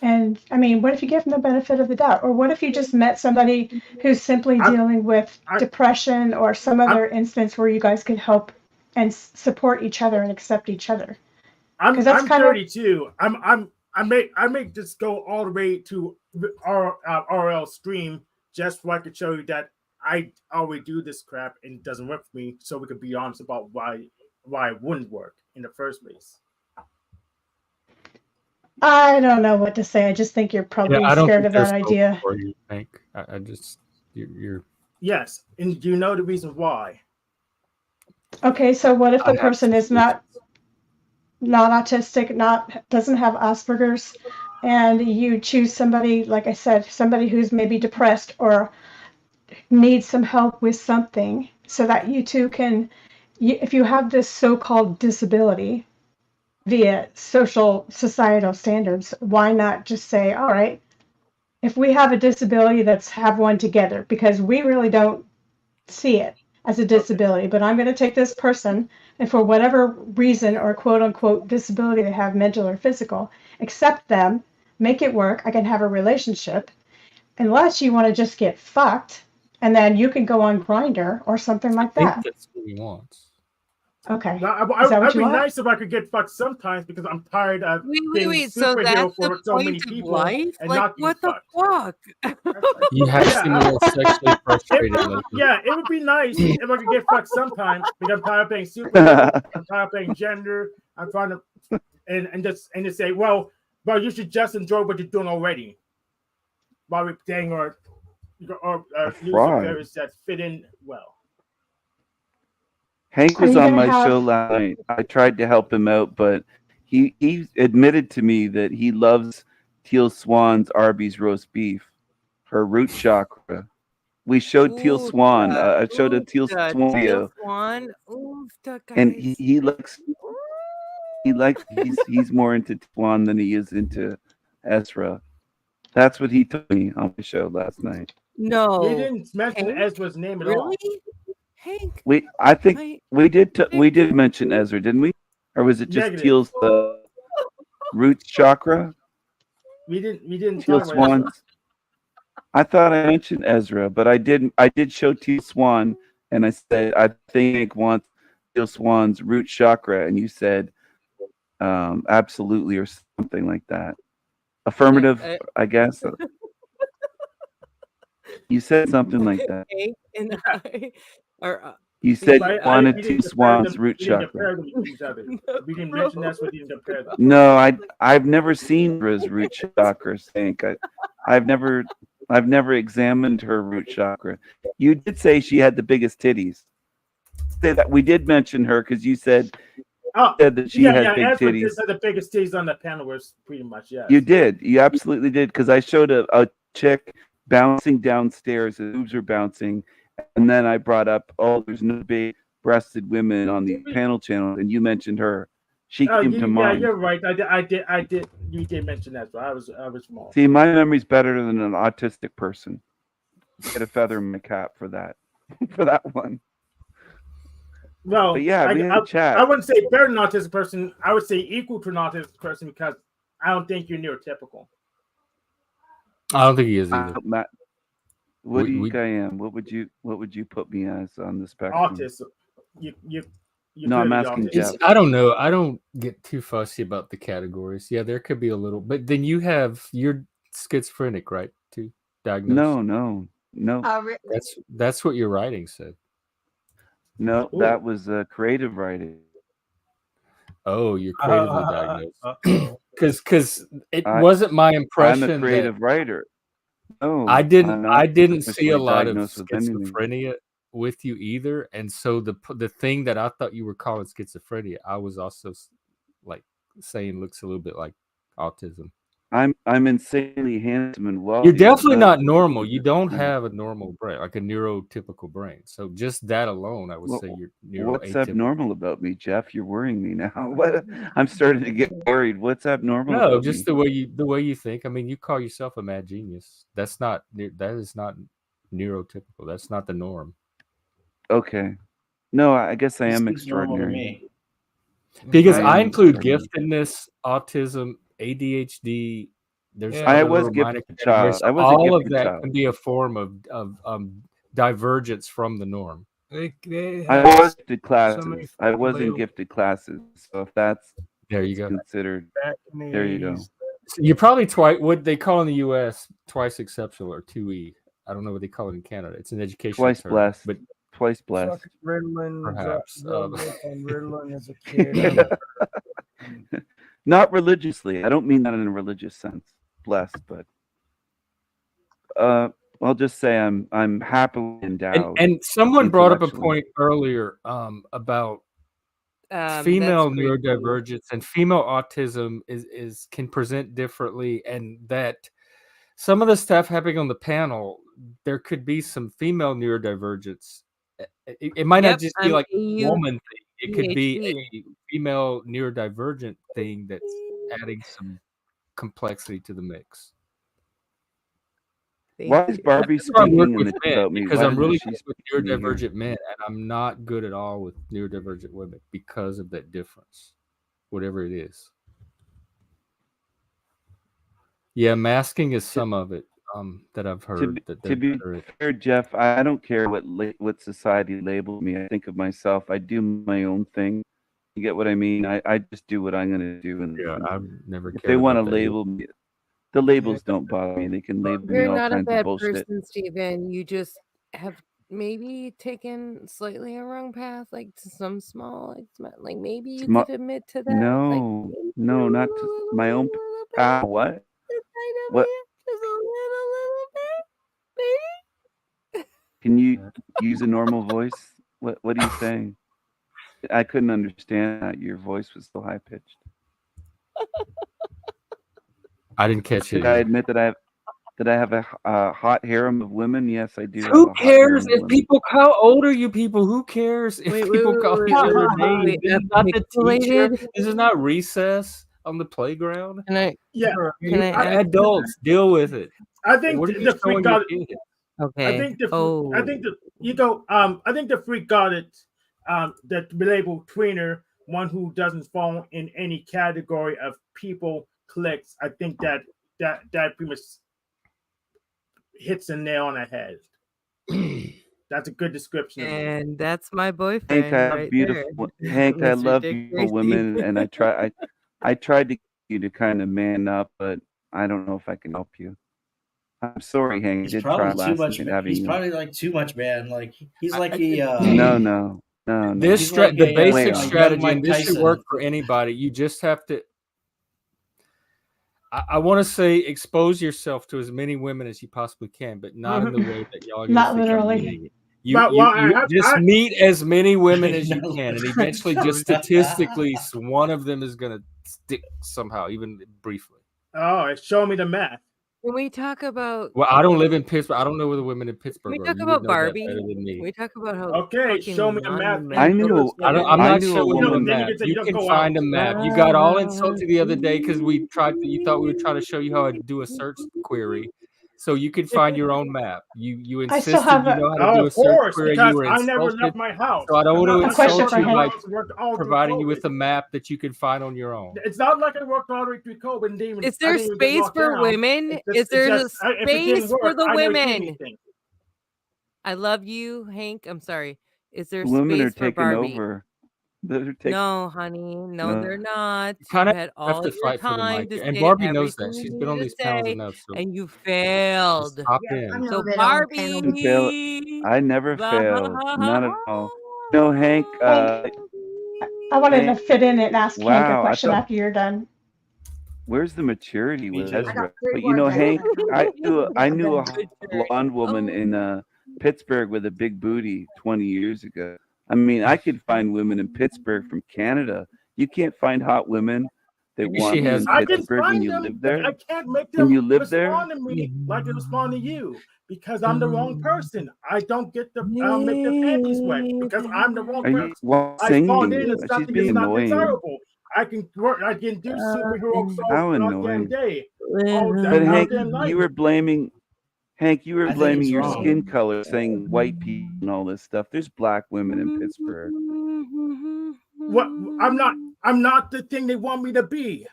And I mean, what if you give them the benefit of the doubt? Or what if you just met somebody who's simply dealing with depression or some other instance where you guys could help and support each other and accept each other? I'm 32. I make this go all the way to RL stream just so I could show you that I always do this crap and it doesn't work for me, so we could be honest about why it wouldn't work in the first place. I don't know what to say. I just think you're probably I don't scared think of that there's hope idea. for you, Hank. I just you're. Yes, and do you know the reason why? Okay, so what if the I have person is not autistic, doesn't have Asperger's, and you choose somebody, like I said, somebody who's maybe depressed or needs some help with something, so that you two can, if you have this so-called disability via societal standards, why not just say, all right, if we have a disability, let's have one together, because we really don't see it as a disability, but I'm going to take this person, and for whatever reason or quote unquote disability they have, mental or physical, accept them, make it work. I can have a relationship, unless you want to just get fucked, and then you can go on Grindr or something like I think that. that's what he wants. Okay. Now, Is that what I'd you be want? nice if I could get fucked sometimes because I'm tired of being Wait. So superhero that's for the so many point of people life? and Like, not being what the fucked. fuck? You have seemed a little sexually frustrated lately. Yeah, it would be nice if I could get fucked sometimes because I'm tired of being superhero. I'm tired of being gender. I'm trying to and just say, well, you should just enjoy what you're doing already. While we're playing or Luciferians that fit in well. Hank was on my show last night. I tried to help him out, but he admitted to me that he loves Teal Swan's Arby's roast beef, her root chakra. We showed Teal Swan. I showed a Teal Swan video. And he likes he's more into Swan than he is into Ezra. That's what he told me on my show last night. No, we didn't mention Hank? Ezra's name at all. Really? Hank? I think we did mention Ezra, didn't we? Or was it just Teal's root chakra? We didn't Teal talk about Swan's. I thought I mentioned Ezra, but I didn't. I did show Teal Swan, and I said I think Hank wants Teal Swan's root chakra, and you said absolutely or something like that. Affirmative, I guess. You said something like that. Hank and I are. You said you wanted Teal Swan's root chakra. We didn't mention that's what you compare them. No, I've never seen his root chakra, Hank. I've never examined her root chakra. You did say she had the biggest titties. Say that we did mention her because you said that she had big titties. Just had the biggest titties on the panel was pretty much, yeah. You did. You absolutely did because I showed a chick bouncing downstairs, the boobs were bouncing, and then I brought up, there's no big-breasted women on the panel channel, and you mentioned her. She came to mind. Yeah, you're right. I did. You did mention that, so I was wrong. See, my memory's better than an autistic person. Get a feather in my cap for that. For that one. Well, but yeah, we had a chat. I wouldn't say better than an autistic person. I would say equal to an autistic person because I don't think you're neurotypical. I don't think he is either. Matt, what do you think I am? What would you put me as on the spectrum? Autism. No, I'm asking Jeff. I don't know. I don't get too fussy about the categories. Yeah, there could be a little, but then you're schizophrenic, right? Too diagnosed. No. That's what your writing said. No, that was creative writing. Oh, you're creatively diagnosed. Because it wasn't my impression. I'm a creative writer. No, I didn't see a lot of schizophrenia with you either. And so the thing that I thought you were calling schizophrenia, I was also like saying looks a little bit like autism. I'm insanely handsome and wealthy. You're definitely not normal. You don't have a normal brain, like a neurotypical brain. So just that alone, I would say you're What's neuroatypical. abnormal about me, Jeff? You're worrying me now. What? I'm starting to get worried. What's abnormal? No, about just me? the way you think. I mean, you call yourself a mad genius. That is not neurotypical. That's not the norm. Okay. No, I guess I This am seems normal to extraordinary. me. Because I I am include extraordinary. giftedness, autism, ADHD. There's Yeah. I other was little gifted minor child. categories. I was a All of gifted that child. can be a form of divergence from the norm. They I have was gifted so classes. many I was in labels gifted classes. So if that's There you go. considered, back in the there you go. 80s. So you're probably twice what they call in the U.S. twice exceptional or 2E. I don't know what they call it in Canada. It's an educational Twice term, blessed. but Twice blessed. Fucking Ritalin, perhaps. on Ritalin as a kid. Not religiously. I don't mean that in a religious sense. Blessed, but I'll just say I'm happily endowed. And someone brought up a intellectually. point earlier about That's female pretty cool. neurodivergence and female autism is can present differently, and that some of the stuff happening on the panel, there could be some female neurodivergence. It might not Yep, just be I'm like a woman thing. It could be ADHD. a female neurodivergent thing that's adding some complexity to the mix. Why is Barbie That's why I work speaking in with the men, about me? because Why I'm doesn't really she good with speak to me here? neurodivergent men, and I'm not good at all with neurodivergent women because of that difference, whatever it is. Yeah, masking is some of it that I've heard. To be fair, Jeff, I don't care what society labels me. I think of myself. I do my own thing. You get what I mean? I just do what I'm going to do. And Yeah, I've never if cared they want to about that either. label me, the labels don't bother me. They can label me You're all not a kinds of bad bullshit. person, Stephen. You just have maybe taken slightly a wrong path, like to some small, like maybe you could admit to that. No, like, no, not to my own path. What? What? Just a little bit, maybe. Can you use a normal voice? What are you saying? I couldn't understand that. Your voice was so high pitched. I didn't catch it. Did I admit that I have a hot harem of women? Yes, I do. Who cares if people? How old are you people? Who cares if people call each other names? This is not the teacher. This is not recess on the playground. Adults deal with it. I think what are you the freak showing got your it. kids? Okay. I think the freak got it. That labeled tweener, one who doesn't fall in any category of people clicks. I think that pretty much hits a nail on the head. That's a good description. And that's my boyfriend. Hank, I love beautiful. Hank, I love beautiful women, and I tried to get you to kind of man up, but I don't know if I can help you. I'm sorry, Hank. He's I did probably try too last much. night having He's you. probably like too much, man. Like he's like the No. This He's like the a, basic like strategy, Mike and this should Tyson. work for anybody. You just have to. I want to say expose yourself to as many women as you possibly can, but not in the way that y'all are Not going to think I'm literally. meaning it. You meet as many women as you can, and eventually, just statistically, one of them is going to stick somehow, even briefly. Oh, show me the math. When we talk about, Well, I don't live in Pittsburgh. I don't know where the women in Pittsburgh we are. talk You about would know that Barbie. better than me. We talk about how. Okay, show me the math. I'm not knew a showing woman. the map. You can find a map. You got all insulted the other day because you thought we were trying to show you how to do a search query. So you can find your own map. You insisted you know how to do a search query. Because You were I never insulted. left my house. So I don't want to insult you by by providing you with a map that you can find on your own. It's not like I worked all the way through COVID and didn't even. Is there space for women? Is there a space for the women? I love you, Hank. I'm sorry. Is there Women are space for taking Barbie? over. No, honey. No, they're not. You kind of had have all to your fight for the time mic, to and say Barbie knows that. everything She's you been on needed these to panels say, enough, so and you failed. just hop in. So that Barbie, I never failed. Not at all. No, Hank. I wanted to fit in and ask Hank a Wow, question after you're done. Where's the maturity with too. Ezra? But you know, Hank, I knew a blonde woman in Pittsburgh with a big booty 20 years ago. I mean, I could find women in Pittsburgh from Canada. You can't find hot women that Maybe she want you has in I can Pittsburgh when find you them, live but there. I can't make When you them live there, respond to me like they respond to you because I'm the wrong person. I don't make their panties wet because I'm the wrong are you person. I spawned in singing? and She's something being is not annoying. desirable. I can work. I can do superhero shows How all damn annoying! day, But all Hank, damn night. you were blaming Hank. You were I think blaming it's your wrong. skin color, saying white people and all this stuff. There's black women in Pittsburgh. What? I'm not the thing they want me to be.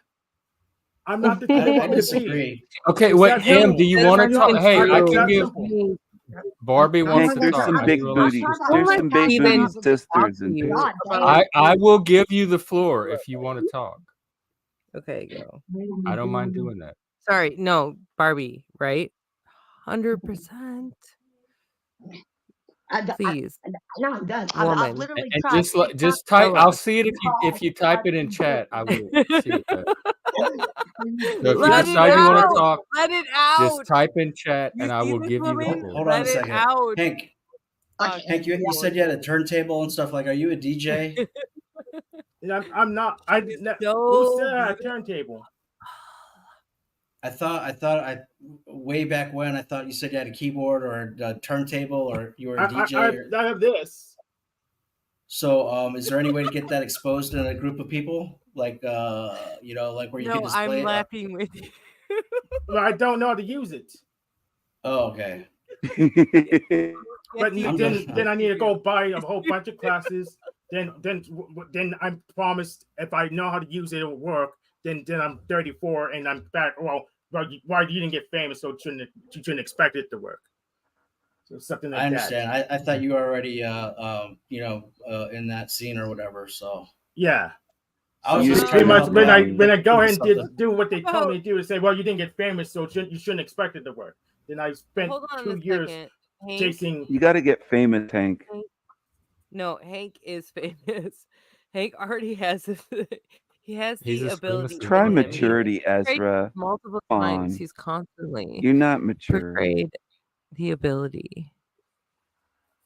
I'm not the thing they I want me to be. disagree. Okay, It's wait, that Em, simple. do you That's want to not talk? even Hey, I It's can that give simple. Barbie wants Hank, to there's talk. some I big realize booty. she's There's Let some big Steven booty sisters in you Pittsburgh. about I will give you the floor if you want to talk. Okay, go. I don't mind doing that. Sorry, no, Barbie, right? 100%. Please, No, I'm done. I've woman. literally And tried. just type. Tell I'll us. see it if you type it in chat. I will see it there. So if you Let it decide you want to out. talk, Let it just out. type in chat, You and I see will this give you the woman? floor. Hold on Let a it second. out. Hank, Fuck, Hank, you said you had a turntable and stuff. Like, are you a DJ? I'm not. Who said I had a turntable? I thought way back when I thought you said you had a keyboard or a turntable or you were a DJ. I have this. So, is there any way to get that exposed in a group of people, like like where you could No, display I'm it? laughing with you. But I don't know how to use it. Oh, okay. But I'm then I need to go buy a whole bunch of classes. Then I'm promised if I know how to use it, it'll work. Then I'm 34 and I'm back. Well, why you didn't get famous, so you shouldn't expect it to work. So something like I that. understand. I thought you were already in that scene or whatever. So Yeah. I was You're just Pretty trying to much help when you out. I go ahead and Something. do what they told me to do, and say, well, you didn't get famous, so you shouldn't expect it to work. Then I spent Hold on 2 a years second. Hank, taking. You got to get famous, Hank. no, Hank is famous. Hank already has he has He's the as famous ability as in Try fuck. him. He's maturity, portrayed Ezra. multiple Come times. on. He's constantly You're not mature. portrayed the ability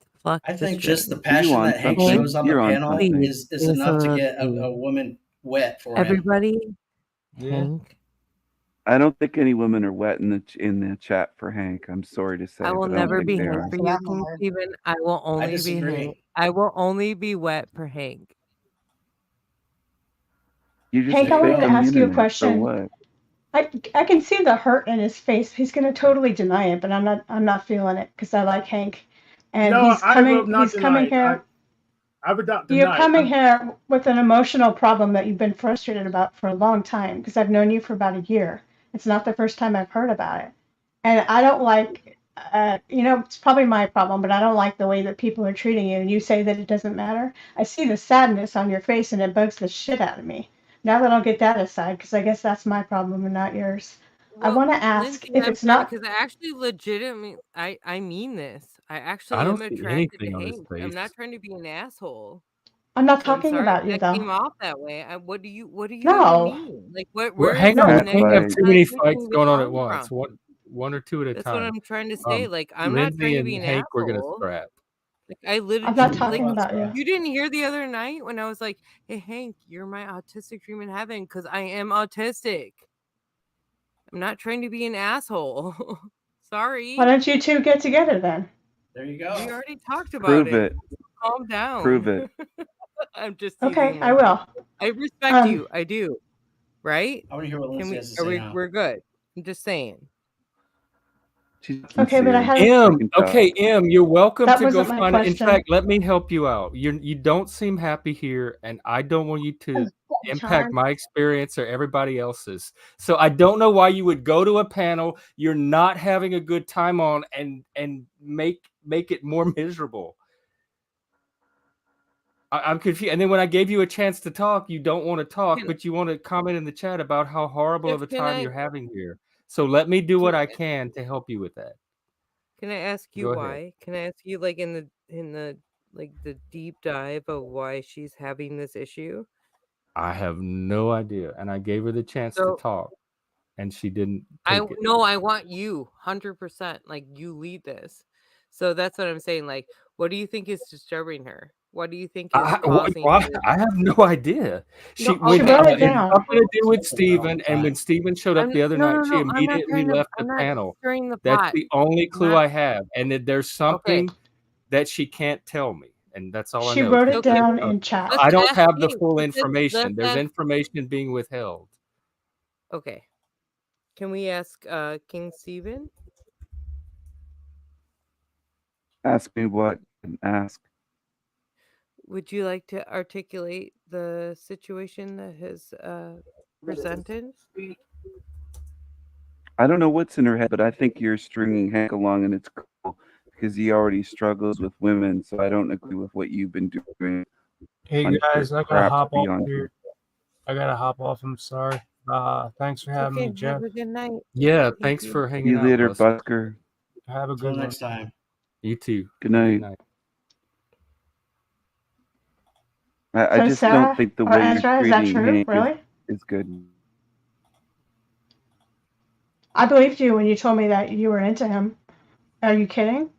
to pluck I the think just the string. You passion on that Hank something? shows on the You're on panel something. is enough to get a woman wet for him. Everybody, Yeah. Hank, I don't think any women are wet in the chat for Hank. I'm sorry to say, I will but I don't never think be they Hank are. for you, KingStephen. I will I only be disagree. Hank. I will only be wet for Hank. You just Hank, I wanted fake to on the ask you a internet. So question. what? I can see the hurt in his face. He's going to totally deny it, but I'm not feeling it because I like Hank, and No, I will not he's deny coming it. here. I would not You're deny it. coming here with an emotional problem that you've been frustrated about for a long time because I've known you for about a year. It's not the first time I've heard about it, and I don't like. It's probably my problem, but I don't like the way that people are treating you. And you say that it doesn't matter. I see the sadness on your face, and it bugs the shit out of me. Now that I'll get that aside, because I guess that's my problem and not yours. I want to ask Lindsay, if I'm it's sorry not. because I actually legitimately, I mean this. I actually I don't am see attracted to anything on his Hank. I'm face. not trying to be an asshole. I'm not So I'm talking sorry if about you that though. came off that way. What do you even No, mean? Like where Well, is hang the on. no. We can't have negative too many connotation fights even going on at coming once. from? One or two at a That's what time. I'm trying to say. Like I'm not Lindsay trying to be and an Hank, we're gonna asshole. scrap. Like I I'm literally not What talking like about you. you didn't hear the other night when I was like, "Hey Hank, you're my autistic dream in heaven," because I am autistic. I'm not trying to be an asshole. Sorry. Why don't you two get together then? There you We go. already talked about Prove it. it. Calm down. Prove it. I'm just Okay, teasing, I Lindsay. will. I respect you. I do. Right? I want to hear what Lindsay has to say now. We're good. I'm just saying. She's Okay, but I sincere. had Em, okay, Em, you're welcome That to go wasn't my find it. In question. fact, let me help you out. You don't seem happy here, and I don't want you to impact my experience or everybody else's. So I don't know why you would go to a panel you're not having a good time on and make it more miserable. I'm confused. And then when I gave you a chance to talk, you don't want to talk, but you want to comment in the chat about how horrible of a time you're having here. So let me do what I can to help you with that. Can I ask you Go why? ahead. Can I ask you like in the like the deep dive of why she's having this issue? I have no idea, and I gave her the chance to talk, and she didn't take it. No, I want you 100%. Like you lead this. So that's what I'm saying. Like, what do you think is disturbing her? What do you think is causing Why? her? I have no idea. She No, when She wrote it it's down. something to do with Steven, and when Steven showed up I'm the other no, night, no, she no. I'm not immediately trying to. left the I'm not panel. stirring the That's pot. the only I'm clue not. I have, and that there's Okay. something that she can't tell me, and that's all I She know. wrote It's it Okay. because down in chat. Let's I don't ask have the Hank. full Let's information. There's ask. information being withheld. Okay. Can we ask KingStephen? Ask me what and ask. Would you like to articulate the situation that has presented? I don't know what's in her head, but I think you're stringing Hank along, and it's cool because he already struggles with women. So I don't agree with what you've been doing. Hey on guys, your I gotta crap hop off beyond here. I gotta hop off. I'm sorry. Thanks for It's having okay. me, Jeff. Have a good night. Yeah, Thank thanks you. for See hanging you out, later, Busker. Busker. Have a Until good one. next time. You too. Good night. night. I So just Sarah don't think the or way Ezra, you're is that treating true? Hank Really? is good. I believed you when you told me that you were into him. Are you kidding?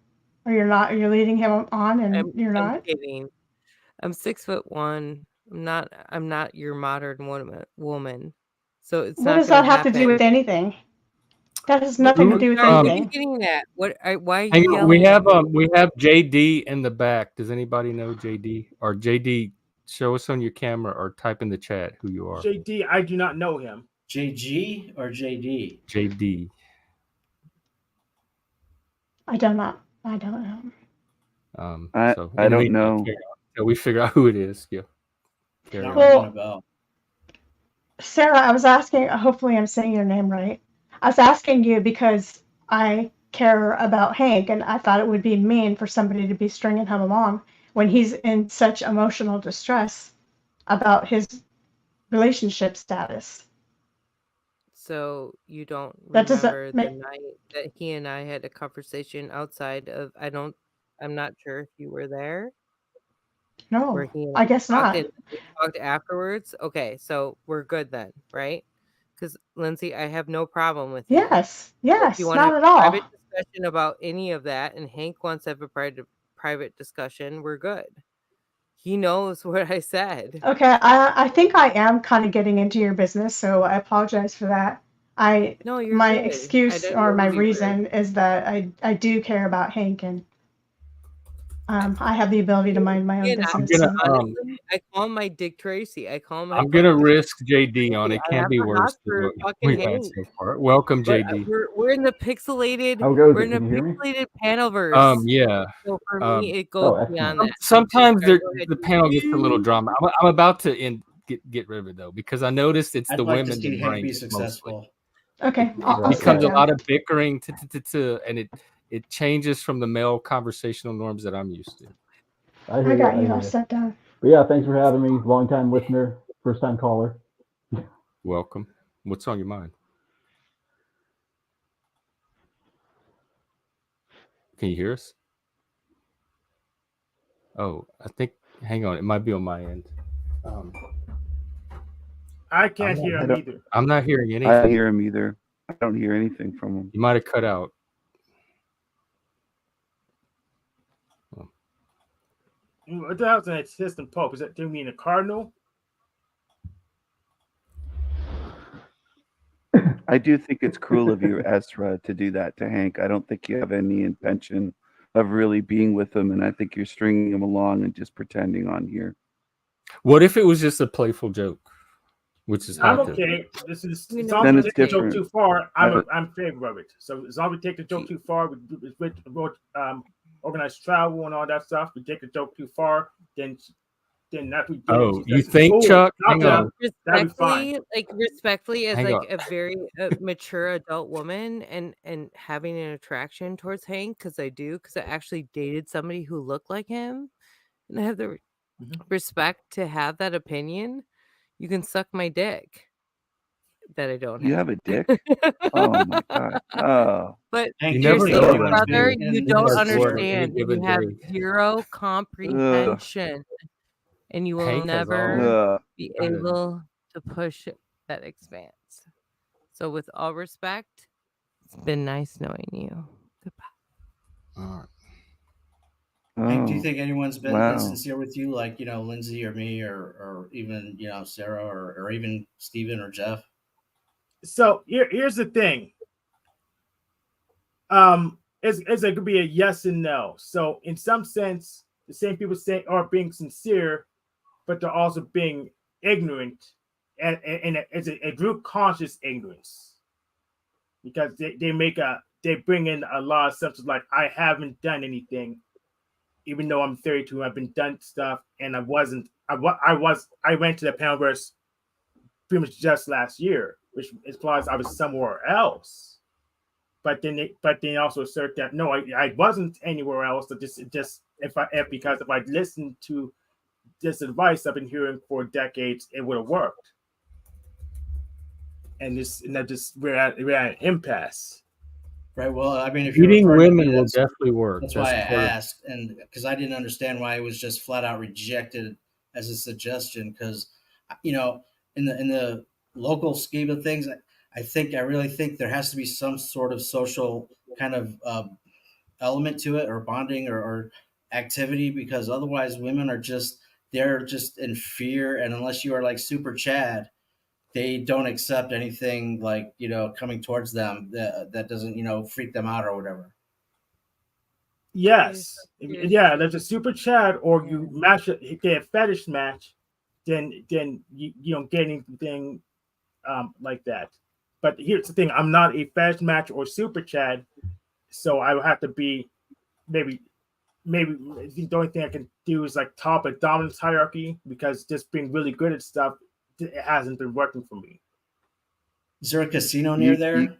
Or you're not? You're leading him on, and you're I'm not? kidding. I'm 6'1". I'm not your modern woman. So it's What not does that gonna have to do happen. with anything? That has What nothing to do with are you anything. getting at? Why are you Hang on, yelling at me? we have JD in the back. Does anybody know JD? Or JD, show us on your camera or type in the chat who you are. JD, I do not know him. JG or JD? JD. I don't know. I don't know. So I in the don't meantime, know. carry on till we figure out who it is. Yeah. Carry Not on. ringing a bell. Sarah, I was asking, hopefully I'm saying your name right. I was asking you because I care about Hank, and I thought it would be mean for somebody to be stringing him along when he's in such emotional distress about his relationship status. So you don't That doesn't remember the make night that he and I had a conversation outside of I'm not sure if you were there where no. he and I guess I talked not. and we talked afterwards. Okay, so we're good then, right? Because Lindsay, I have no problem with you. Yes, If you yes, want to not have at a private all. discussion about any of that, and Hank wants to have a private discussion, we're good. He knows what I said. Okay, I think I am kind of getting into your business, so I apologize for that. No, you're My good. I excuse didn't or mean my to be rude. reason is that I do care about Hank, and I have the ability to mind my own And I'm business. gonna So honestly, I call him my Dick Tracy. I call him my I'm gonna fucking risk JD on it. I Can't have be a worse hots than for what fucking we've had Hank. so far. Welcome, But JD. we're in the pixelated How goes we're it? in a Can you hear me? pixelated panelverse. Yeah. So for me, it goes Oh, excellent. beyond that. Sometimes Sorry, go ahead. the panel gets a little drama. I'm about to get rid of it though, because I noticed it's I'd the like to women see that Hank bring be it mostly. successful. okay, I'll Right, step Becomes a down. lot of bickering and it changes from the male conversational norms that I'm used to. I hear I you. got I you. hear I'll you. step down. But yeah, thanks for having me. Long time listener, first time caller. Welcome. What's on your mind? Can you hear us? Oh, I think. Hang on, it might be on my end. I can't hear him either. I'm not hearing anything. I don't hear him either. I don't hear anything from him. You might have cut out. What the hell's an assistant pope? Is that, do you mean a cardinal? I do think it's cruel of you, Ezra, to do that to Hank. I don't think you have any intention of really being with him, and I think you're stringing him along and just pretending on here. What if it was just a playful joke? Which is I'm hard okay. This is You as know, long Then as we it's take the joke different. too far. I'm But- in favor of it. So as long as we take the joke too far, we organize travel and all that stuff. We take the joke too far, then that we did. Oh, you think, Chuck? Hang on. That'd be fine. Respectfully, as Hang like on. a very mature adult woman, and having an attraction towards Hank, because I actually dated somebody who looked like him, and I have the respect to have that opinion. You can suck my dick. That I don't You have a dick? Oh my god. Oh. But Hank, You do you never think know anyone's around brother, been you in don't this understand. Any given You have day. zero comprehension, and you will Hank has never Ugh. be Kinda- able to push that expanse. So, with all respect, it's been nice knowing you. Goodbye. All right. Hank, do you Oh, think anyone's been wow. insincere with you, like Lindsay or me or even Sarah or even Steven or Jeff? So here's the thing. It's it could be a yes and no. So in some sense, the same people say are being sincere, but they're also being ignorant, and it's a group conscious ignorance because they bring in a lot of stuff like I haven't done anything, even though I'm 32. I've been done stuff, and I wasn't. I went to the Panelverse pretty much just last year, which implies I was somewhere else. But then also assert that no, I wasn't anywhere else. So just if I listened to this advice I've been hearing for decades, it would have worked. And that just we're at an impasse. Right. Well, I mean, if you're Meeting referring to me, women will definitely work. that's why I part of- asked, and because I didn't understand why it was just flat out rejected as a suggestion. Because in the local scheme of things, I really think there has to be some sort of social kind of element to it, or bonding, or activity, because otherwise women are they're just in fear, and unless you are like super Chad, they don't accept anything like coming towards them that doesn't freak them out or whatever. Yes, yeah. There's a super chat, or you match it. Get a fetish match, then you don't get anything like that. But here's the thing: I'm not a fetish match or super chat, so I would have to be maybe the only thing I can do is like top a dominance hierarchy, because just being really good at stuff, it hasn't been working for me. Is there a casino near there?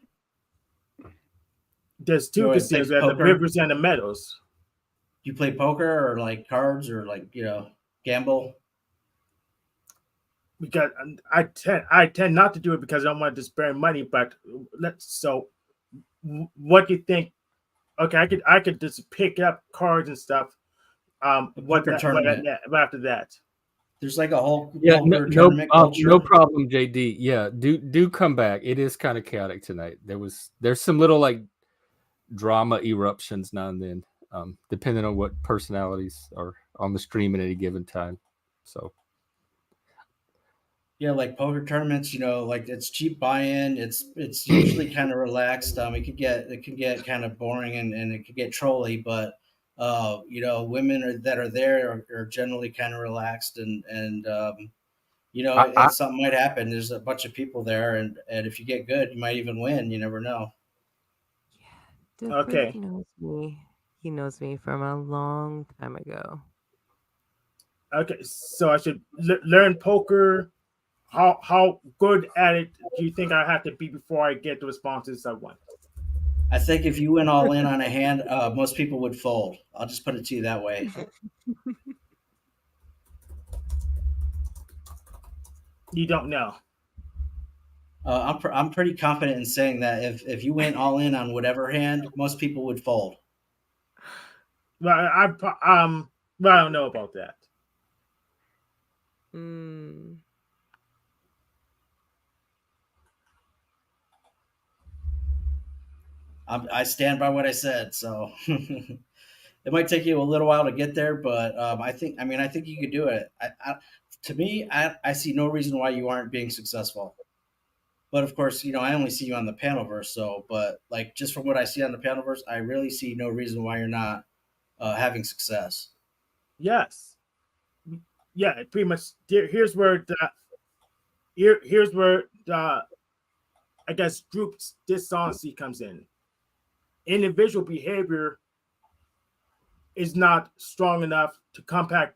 There's two casinos. There's the Rivers and the Meadows. You play poker or like cards or like gamble? Because I tend not to do it because I don't want to spend money. But what do you think? Okay, I could just pick up cards and stuff. What after that? There's like a whole tournament culture. No problem, JD. Yeah, do come back. It is kind of chaotic tonight. There's some little like drama eruptions now and then, depending on what personalities are on the stream at any given time. So yeah, like poker tournaments, like it's cheap buy-in. It's usually kind of relaxed. It can get kind of boring and it can get trolly, but women that are there are generally kind of relaxed, and something might happen. There's a bunch of people there, and if you get good, you might even win. You never know. Yeah, okay. He knows me. He knows me from a long time ago. Okay, so I should learn poker. How good at it do you think I have to be before I get the responses I want? I think if you went all in on a hand, most people would fold. I'll just put it to you that way. You don't know. I'm pretty confident in saying that if you went all in on whatever hand, most people would fold. Well, I don't know about that. I stand by what I said. So it might take you a little while to get there, but I think you could do it. To me, I see no reason why you aren't being successful. But of course, I only see you on the Panelverse. But like just from what I see on the Panelverse, I really see no reason why you're not having success. Yes. Yeah, pretty much. Here's where the I guess group dishonesty comes in. Individual behavior is not strong enough to combat.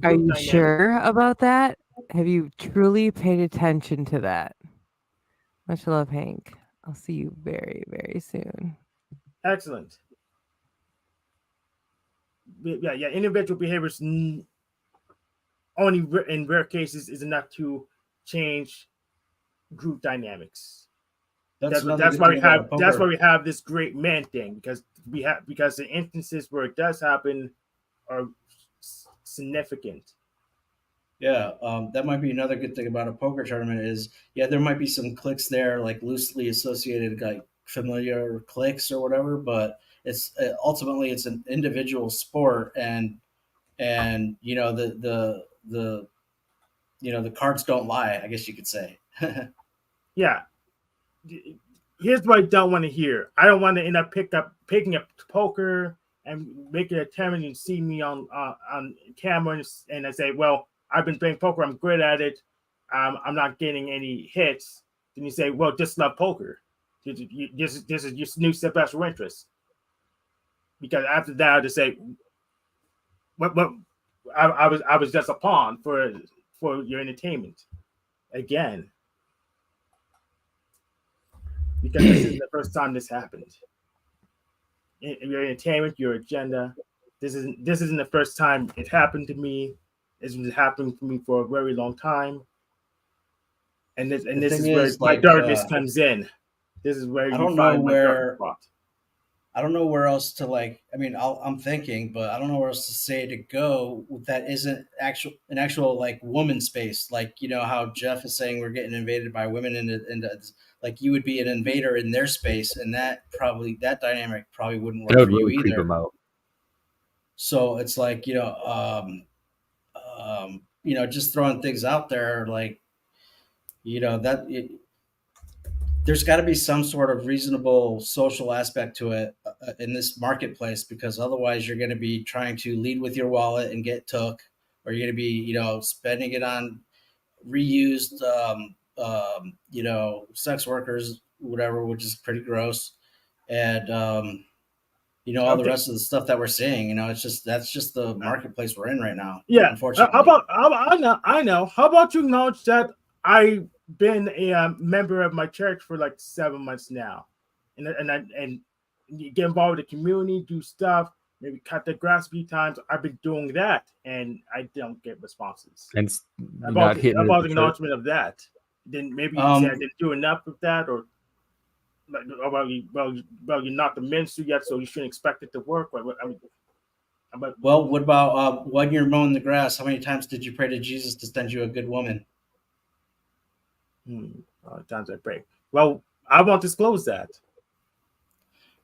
Are you sure about that? Have you truly paid attention to that? Much love, Hank. I'll see you very, very soon. Excellent. Yeah. Individual behaviors only in rare cases is enough to change group dynamics. That's why we have this great man thing, because the instances where it does happen are significant. Yeah, that might be another good thing about a poker tournament is, there might be some cliques there, like loosely associated, like familiar cliques or whatever, but it's ultimately it's an individual sport, and you know the you know the cards don't lie, I guess you could say. Yeah. Here's what I don't want to hear. I don't want to end up picking up poker and making an attempt and see me on camera and I say, well, I've been playing poker. I'm good at it. I'm not getting any hits. Then you say, well, just love poker. This is your new special interest. Because after that, I just say, what I was just a pawn for your entertainment again. Because this isn't the first time this happened. Your entertainment, your agenda. This isn't the first time it happened to me. It's been happening to me for a very long time. And this is where my darkness comes in. This is where you find my dark spot. I don't know where else to I mean, I'm thinking, but I don't know where else to say to go that isn't an actual like woman space. Like, you know, how Jeff is saying we're getting invaded by women into like you would be an invader in their space, and that dynamic probably wouldn't work for you either. So it's like, you know, just throwing things out there, like, you know, there's got to be some sort of reasonable social aspect to it in this marketplace, because otherwise you're going to be trying to lead with your wallet and get took, or you're going to be, you know, spending it on reused, you know, sex workers, whatever, which is pretty gross. And, you know, all the rest of the stuff that we're seeing, you know, that's just the marketplace we're in right now. Yeah. Unfortunately. I know. How about you acknowledge that I've been a member of my church for like 7 months now, and get involved with the community, do stuff, maybe cut the grass a few times. I've been doing that, and I don't get responses. And about the acknowledgement of that. Then maybe you say I didn't do enough of that, or well, you're not the ministry yet, so you shouldn't expect it to work. Well, what about when you're mowing the grass? How many times did you pray to Jesus to send you a good woman? Times I pray. Well, I won't disclose that.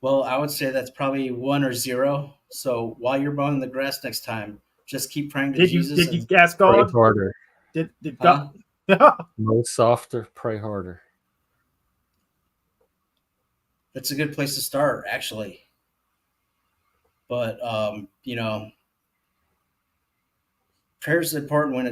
Well, I would say that's probably 1 or 0. So while you're mowing the grass next time, just keep praying to Jesus. Did you ask God? Pray harder. Did God? Mow softer, pray harder. That's a good place to start, actually. But you know, prayer is important when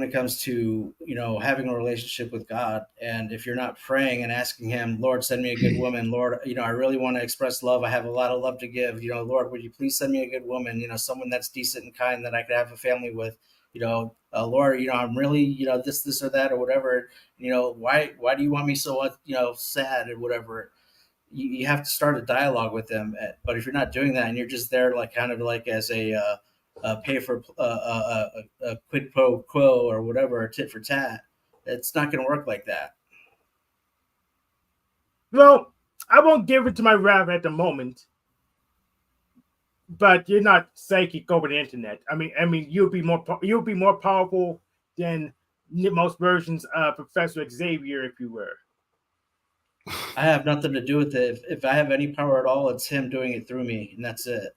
it comes to, you know, having a relationship with God. And if you're not praying and asking Him, Lord, send me a good woman. Lord, you know, I really want to express love. I have a lot of love to give. You know, Lord, would you please send me a good woman? You know, someone that's decent and kind that I could have a family with. You know, Lord, you know, I'm really, you know, this or that or whatever. You know, why do you want me so, you know, sad or whatever? You have to start a dialogue with them. But if you're not doing that and you're just there, like kind of like as a pay for a quid pro quo or whatever, a tit for tat, it's not going to work like that. Well, I won't give it to my rap at the moment, but you're not psychic over the internet. I mean, you'll be more powerful than most versions of Professor Xavier, if you were. I have nothing to do with it. If I have any power at all, it's Him doing it through me, and that's it.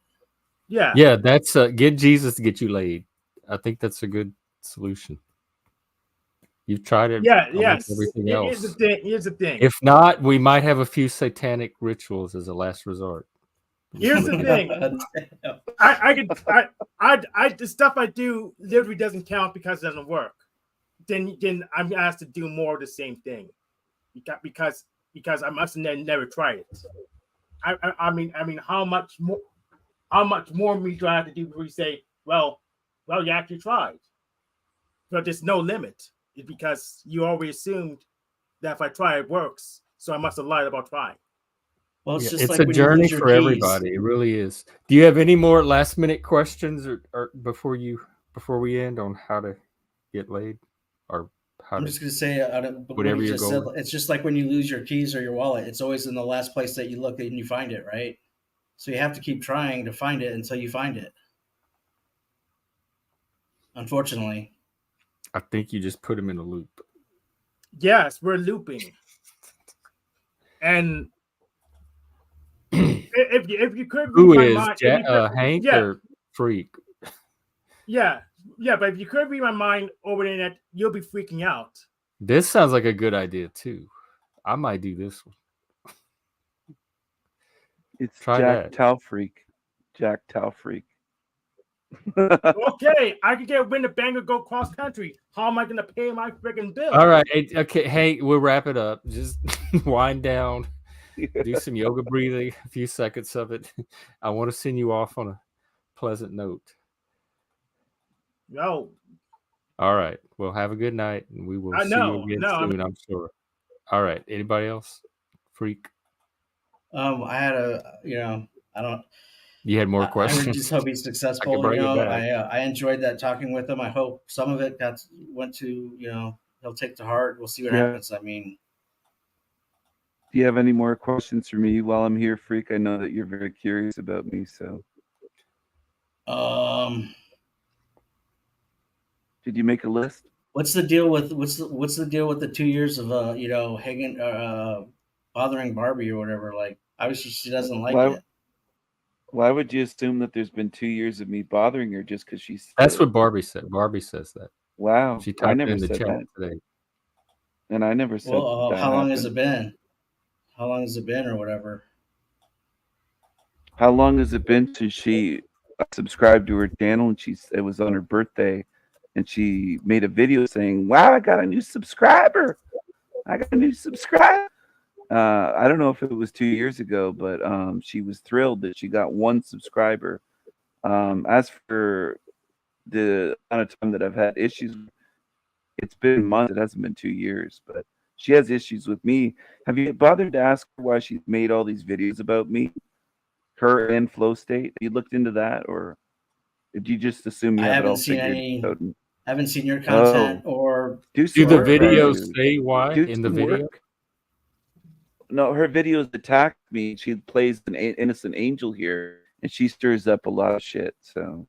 Yeah, that's get Jesus to get you laid. I think that's a good solution. You've tried it. Yes. Everything else. Here's the thing. If not, we might have a few satanic rituals as a last resort. Here's the thing. The stuff I do literally doesn't count because it doesn't work. Then I'm asked to do more of the same thing, because I must have never tried it. I mean, how much more me do I have to do before you say, well, you actually tried? But there's no limit. It's because you already assumed that if I try, it works. So I must have lied about trying. Well, it's just it's like a when journey you lose your for keys. everybody. It really is. Do you have any more last minute questions or before we end on how to get laid, or how I'm to, just going to say whatever you're said, going. it's just like when you lose your keys or your wallet. It's always in the last place that you look and you find it, right? So you have to keep trying to find it until you find it. Unfortunately. I think you just put him in a loop. Yes, we're looping. And if you could read Who my is mind, if you could, Hank yeah, or Freak? yeah, yeah. But if you could read my mind over the internet, you'll be freaking out. This sounds like a good idea too. I might do this one. It's Try Jack that. Talfreak. Jack Talfreak. Okay, I could get Winnebago go cross country. How am I going to pay my freaking bill? All right. Okay. Hey, we'll wrap it up. Just wind down. Do some yoga breathing. A few seconds of it. I want to send you off on a pleasant note. No. All right. Well, have a good night, and we will see you again soon. I'm sure. All right. Anybody else? Freak. I had I don't. You had more I questions. just hope he's successful. I enjoyed that talking with him. I hope some of it went to he'll take to heart. We'll see what happens. I mean, do you have any more questions for me while I'm here, Freak? I know that you're very curious about me. So, did you make a list? What's the deal with what's the deal with the 2 years of hanging bothering Barbie or whatever? Like, obviously she doesn't like it. Why would you assume that there's been 2 years of me bothering her just because she's? That's what Barbie said. Barbie says that. Wow, she typed in the chat today. And I never said. Well, how long has it been? How long has it been, or whatever? How long has it been since she subscribed to her channel and it was on her birthday, and she made a video saying, "Wow, I got a new subscriber! I got a new subscriber." I don't know if it was 2 years ago, but she was thrilled that she got one subscriber. As for the amount of time that I've had issues, it's been months. It hasn't been 2 years, but she has issues with me. Have you bothered to ask her why she's made all these videos about me, her and Flow State? Have you looked into that, or did you just assume you have it all figured out? I haven't seen your content or do the videos say why in the video? No, her videos attack me. She plays an innocent angel here, and she stirs up a lot of shit. So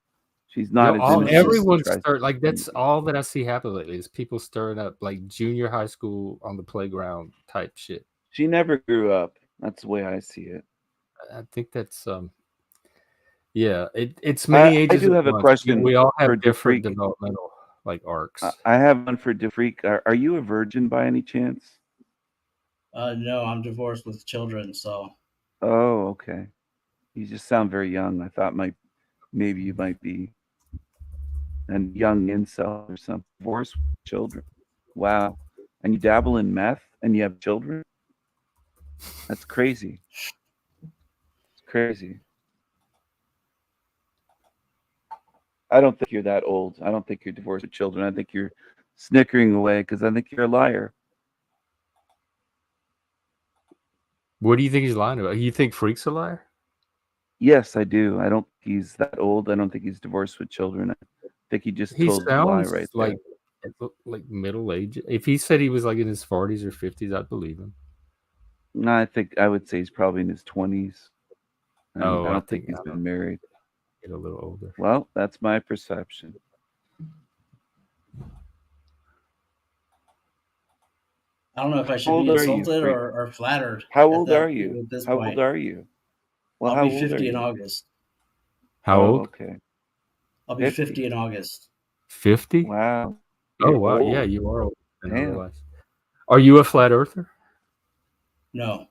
she's not as innocent. Everyone's like that's all that I see happen lately is people stirring up like junior high school on the playground type shit. She never grew up. That's the way I see it. I think that's yeah. It's many ages. I do have a question. We all have for different DaFreak. developmental like arcs. I have one for DaFreak. Are you a virgin by any chance? No, I'm divorced with children, so. Oh, okay. You just sound very young. I thought maybe you might be a young incel or something. Divorced with children. Wow. And you dabble in meth and you have children? That's crazy. It's crazy. I don't think you're that old. I don't think you're divorced with children. I think you're snickering away because I think you're a liar. What do you think he's lying about? You think Freak's a liar? Yes, I do. I don't think he's that old. I don't think he's divorced with children. I think he just told a lie right like there. Like middle age. If he said he was like in his 40s or 50s, I'd believe him. No, I would say he's probably in his 20s. I don't think he's been married. Get a little older. Well, that's my perception. I don't know if I should be insulted or flattered. How old are you? How old are you? Well, I'll be 50 in August. How old? Okay. I'll be 50 in August. 50? Wow. Oh, wow. Old. Yeah, you are old. Are you a flat earther? No.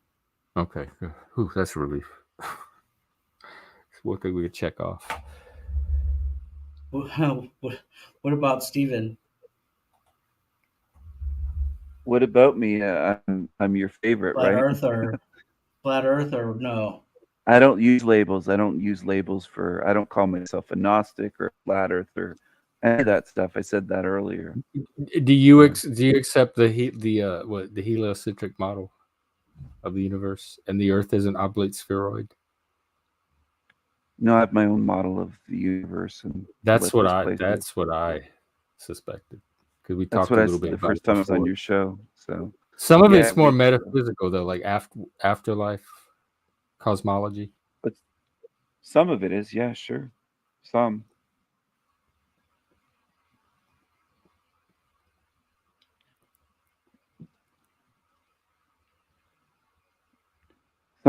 Okay. Ooh, that's a relief. What could we check off? What about Stephen? What about me? I'm your favorite, flat right? Flat earther, no. I don't use labels. I don't call myself a Gnostic or a flat earther. Any of that stuff. I said that earlier. Do you accept the heliocentric model of the universe and the Earth is an oblate spheroid? No, I have my own model of the universe, and that's what I suspected. Because we talked a little bit about the first time I was on your show. So some of it's more metaphysical, though, like afterlife cosmology. But some of it is, yeah, sure, some.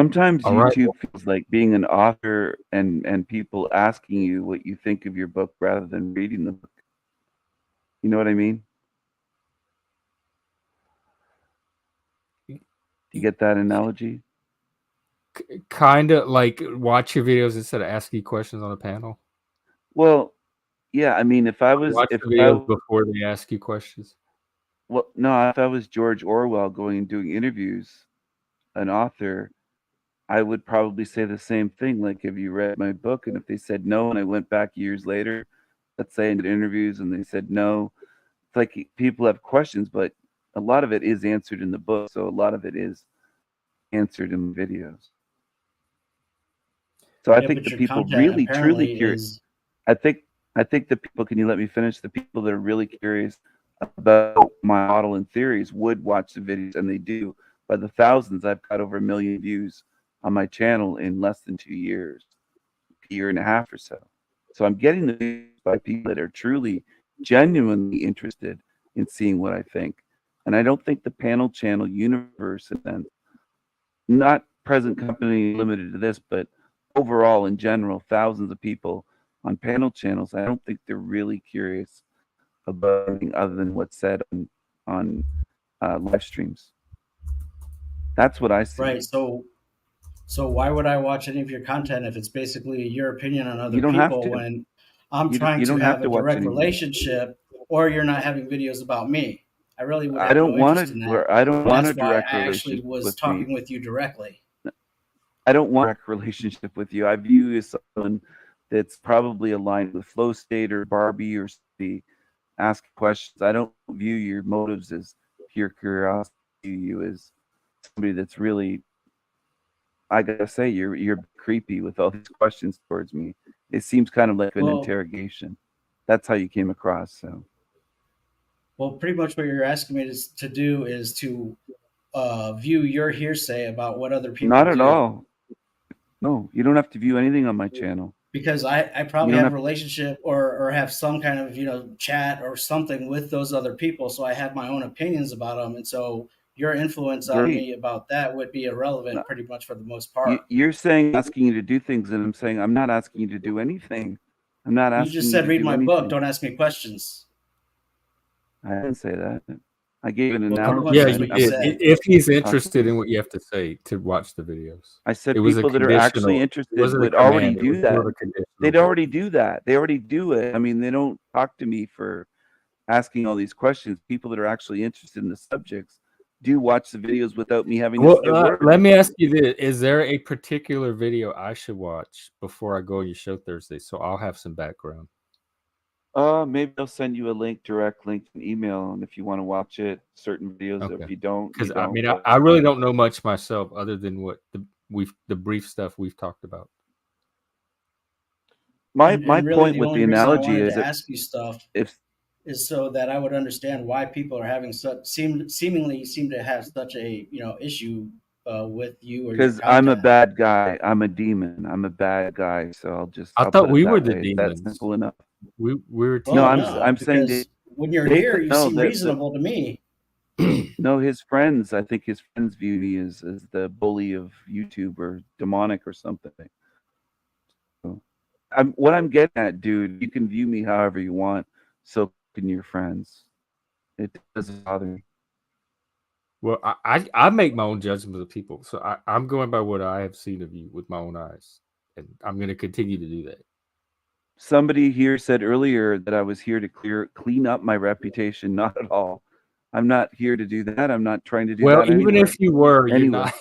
Sometimes All right. YouTube feels like being an author and people asking you what you think of your book rather than reading the book. You know what I mean? Do you get that analogy? Kind of like watch your videos instead of asking you questions on a panel. Well, yeah. I mean, if I was, Watch if the I, videos before they ask you questions. well, no, if I was George Orwell going and doing interviews, an author, I would probably say the same thing. Like, have you read my book? And if they said no, and I went back years later, let's say, and did interviews, and they said no, it's like people have questions, but a lot of it is answered in the book. So a lot of it is answered in videos. So I Yeah, think but the your people content really, truly apparently curious. is I think the people. Can you let me finish? The people that are really curious about my model and theories would watch the videos, and they do. By the thousands, I've got over 1 million views on my channel in less than 2 years, a year and a half or so. So I'm getting the views by people that are truly, genuinely interested in seeing what I think. And I don't think the panel channel universe, and then not present company limited to this, but overall in general, thousands of people on panel channels, I don't think they're really curious about anything other than what's said on live streams. That's what I see. right. So why would I watch any of your content if it's basically your opinion on other You don't have people to. when I'm You trying to don't have have a to watch direct any. relationship, or you're not having videos about me? I really would I have don't no want interest in that. to. I don't want a That's why direct I actually relationship was with me. talking with you directly. I don't want a direct relationship with you. I view you as someone that's probably aligned with Flow State or Barbie or the ask questions. I don't view your motives as pure curiosity. I view you as somebody that's really, I gotta say, you're creepy with all these questions towards me. It seems kind of like an Well, interrogation. That's how you came across. So well, pretty much what you're asking me to do is to view your hearsay about what other people not at do. all. No, you don't have to view anything on my channel. Because I You probably don't have a have. relationship or have some kind of chat or something with those other people, so I have my own opinions about them, and so your influence on Great. me about that would be irrelevant pretty much for the most part. You're saying asking you to do things, and I'm saying I'm not asking you to do anything. I'm not You asking just you said to read do my book, anything. don't ask me questions. I didn't say that. I gave an Well, pretty analogy. much Yeah, that's you what you did. said. If he's talking interested in about. what you have to say to watch the videos, I it said was a people that are actually conditional. It interested wasn't a would already command. It was do more that. of a conditional They'd vote. already do that. They already do it. I mean, they don't talk to me for asking all these questions. People that are actually interested in the subjects do watch the videos without me having to Well, say a word. let me ask you this: is there a particular video I should watch before I go on your show Thursday? So I'll have some background. Maybe I'll send you a link, direct link, an email, and if you want to watch it, certain videos. Okay. If you don't, you Because I don't. mean, But I really don't know much myself other than what the brief stuff we've talked about. my And my really, point the with the only reason I analogy wanted is to that ask you stuff if is so that I would understand why people are having seemingly seem to have such a issue with you or your because I'm a content. bad guy, I'm a demon, I'm a bad guy, so I I'll thought put it we were that the way. It's that demons. simple enough. We were No, Well, teammates. no, I'm saying that because when you're they here, you no seem reasonable to me. no his friends. I think his friends view me as the bully of YouTube or demonic or something. So, what I'm getting at, dude. You can view me however you want. So can your friends. It doesn't bother me. Well, I make my own judgments of people, so I'm going by what I have seen of you with my own eyes, and I'm going to continue to do that. Somebody here said earlier that I was here to clean up my reputation. Not at all. I'm not here to do that. I'm not trying to do Well, that even anyway. if you were, you're Anyway, not.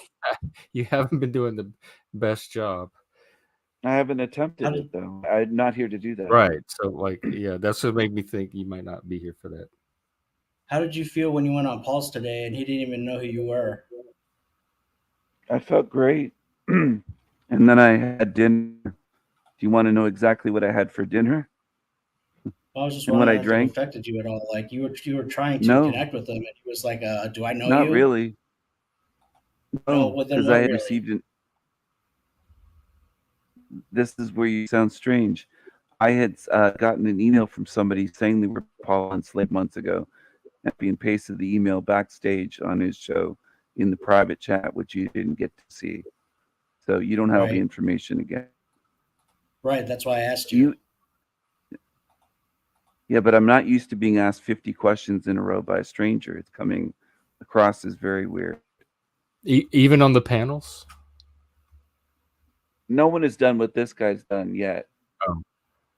You haven't been doing the best job. I haven't attempted How it did, though. I'm not here to do that. Right. So, like, yeah, that's what made me think you might not be here for that. how did you feel when you went on Pulse today and he didn't even know who you were? I felt great. And then I had dinner. Do you want to know exactly what I had for dinner I was just and what I wondering if it drank? affected you at all. Like you were trying to No, connect with him, and he was like, "Do I know not you?" really. No, No, well then because I what had really? received an. This is where you sound strange. I had gotten an email from somebody saying they were Paul enslaved months ago, and being pasted the email backstage on his show in the private chat, which you didn't get to see. So you don't have the Right. information again. Right. That's why I asked you. Yeah, but I'm not used to being asked 50 questions in a row by a stranger. It's coming across as very weird. Even on the panels? No one has done what this guy's done yet. Oh.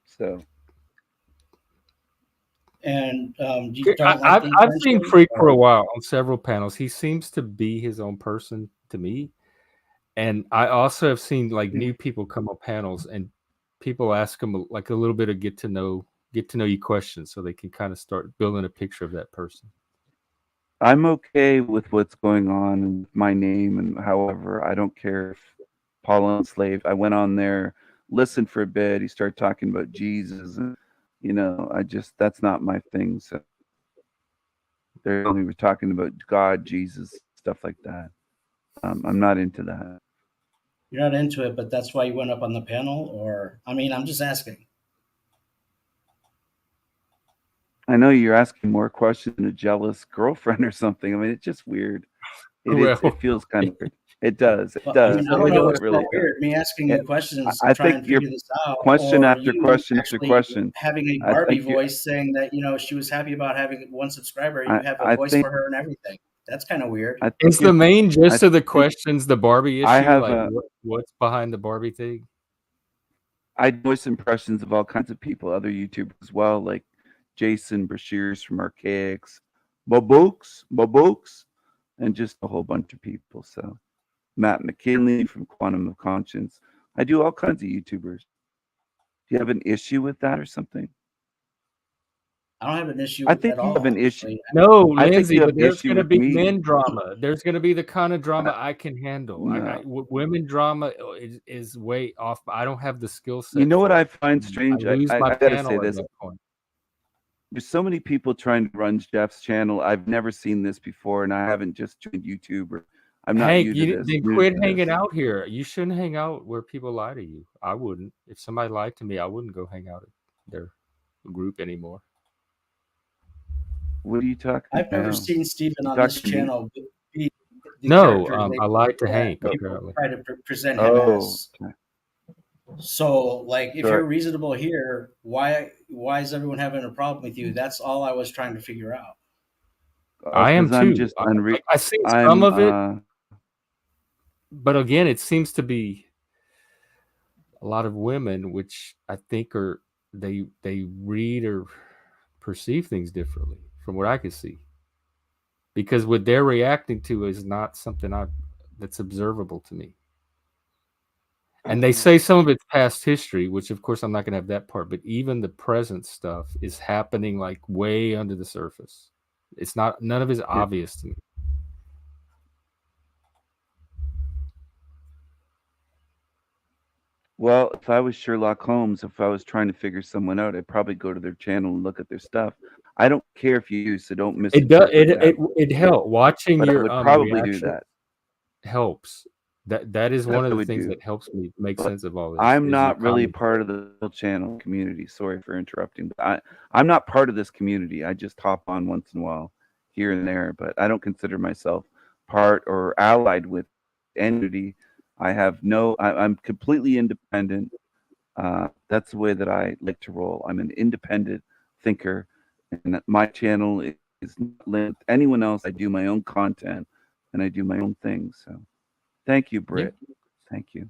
So. And you don't like I've the seen attention, Freak for or- a while on several panels. He seems to be his own person to me. And I also have seen like new people come on panels and people ask him like a little bit of get to know you questions so they can kind of start building a picture of that person. I'm okay with what's going on and my name, and however, I don't care if Paul Enslaved. I went on there, listened for a bit. He started talking about Jesus, and that's not my thing. So we were talking about God, Jesus, stuff like that. I'm not into that. You're not into it, but that's why you went up on the panel, or I mean, I'm just asking. I know you're asking more questions than a jealous girlfriend or something. I mean, it's just weird. It feels kind of weird. It does. It Well, does. I mean, I don't know what's really so weird. Me asking you questions to I try and think your figure this out, question or after you question after actually question. having a I Barbie think you- voice saying that she was happy about having one subscriber. You have a I voice think- for her and everything. That's kind of weird. Is the main gist of the questions the Barbie issue? I have like what's behind the Barbie thing? I voice impressions of all kinds of people, other YouTubers as well, like Jason Brashears from Archaics, Bobooks, and just a whole bunch of people. So Matt McKinley from Quantum of Conscience. I do all kinds of YouTubers. Do you have an issue with that or something? I don't have an issue I think at you all. have an issue. Actually. No, I think Lindsay, you have but there's issue going to with be me. men drama. There's going to be the kind of drama I can handle. No. Women drama is way off. I don't have the skill set. You know what for I it. find strange? I lose I my gotta panel say at this. that point. There's so many people trying to run Jeff's channel. I've never seen this before, and I haven't just joined YouTube. Or I'm not Hank, new to this. then new quit to hanging this. out here. You shouldn't hang out where people lie to you. I wouldn't. If somebody lied to me, I wouldn't go hang out at their group anymore. What are you talking I've never about? seen Stephen You on talking this to me? channel be the No, character I lied to that Hank. people Apparently, try to present him as. Okay. So, like, if Sure. you're reasonable here, why is everyone having a problem with you? That's all I was trying to figure out. I am 'Cause I'm too. just I see some of it, but again, it seems to be a lot of women, which I think are they read or perceive things differently from what I can see, because what they're reacting to is not something that's observable to me. And they say some of it's past history, which of course I'm not going to have that part, but even the present stuff is happening like way under the surface. It's not, none of it is obvious to me. Well, if I was Sherlock Holmes, if I was trying to figure someone out, I'd probably go to their channel and look at their stuff. I don't care if you do, so don't It does. misinterpret that. It helps. Watching But I your would probably do reaction that. helps. That is That one I of the would things do. that helps me make But sense of all this. I'm is your not really commentary. part of the channel community. Sorry for interrupting, but I'm not part of this community. I just hop on once in a while, here and there, but I don't consider myself part or allied with anybody. I'm completely independent. That's the way that I like to roll. I'm an independent thinker, and my channel is not linked to anyone else. I do my own content, and I do my own things. So, thank you, Britt. Thank you.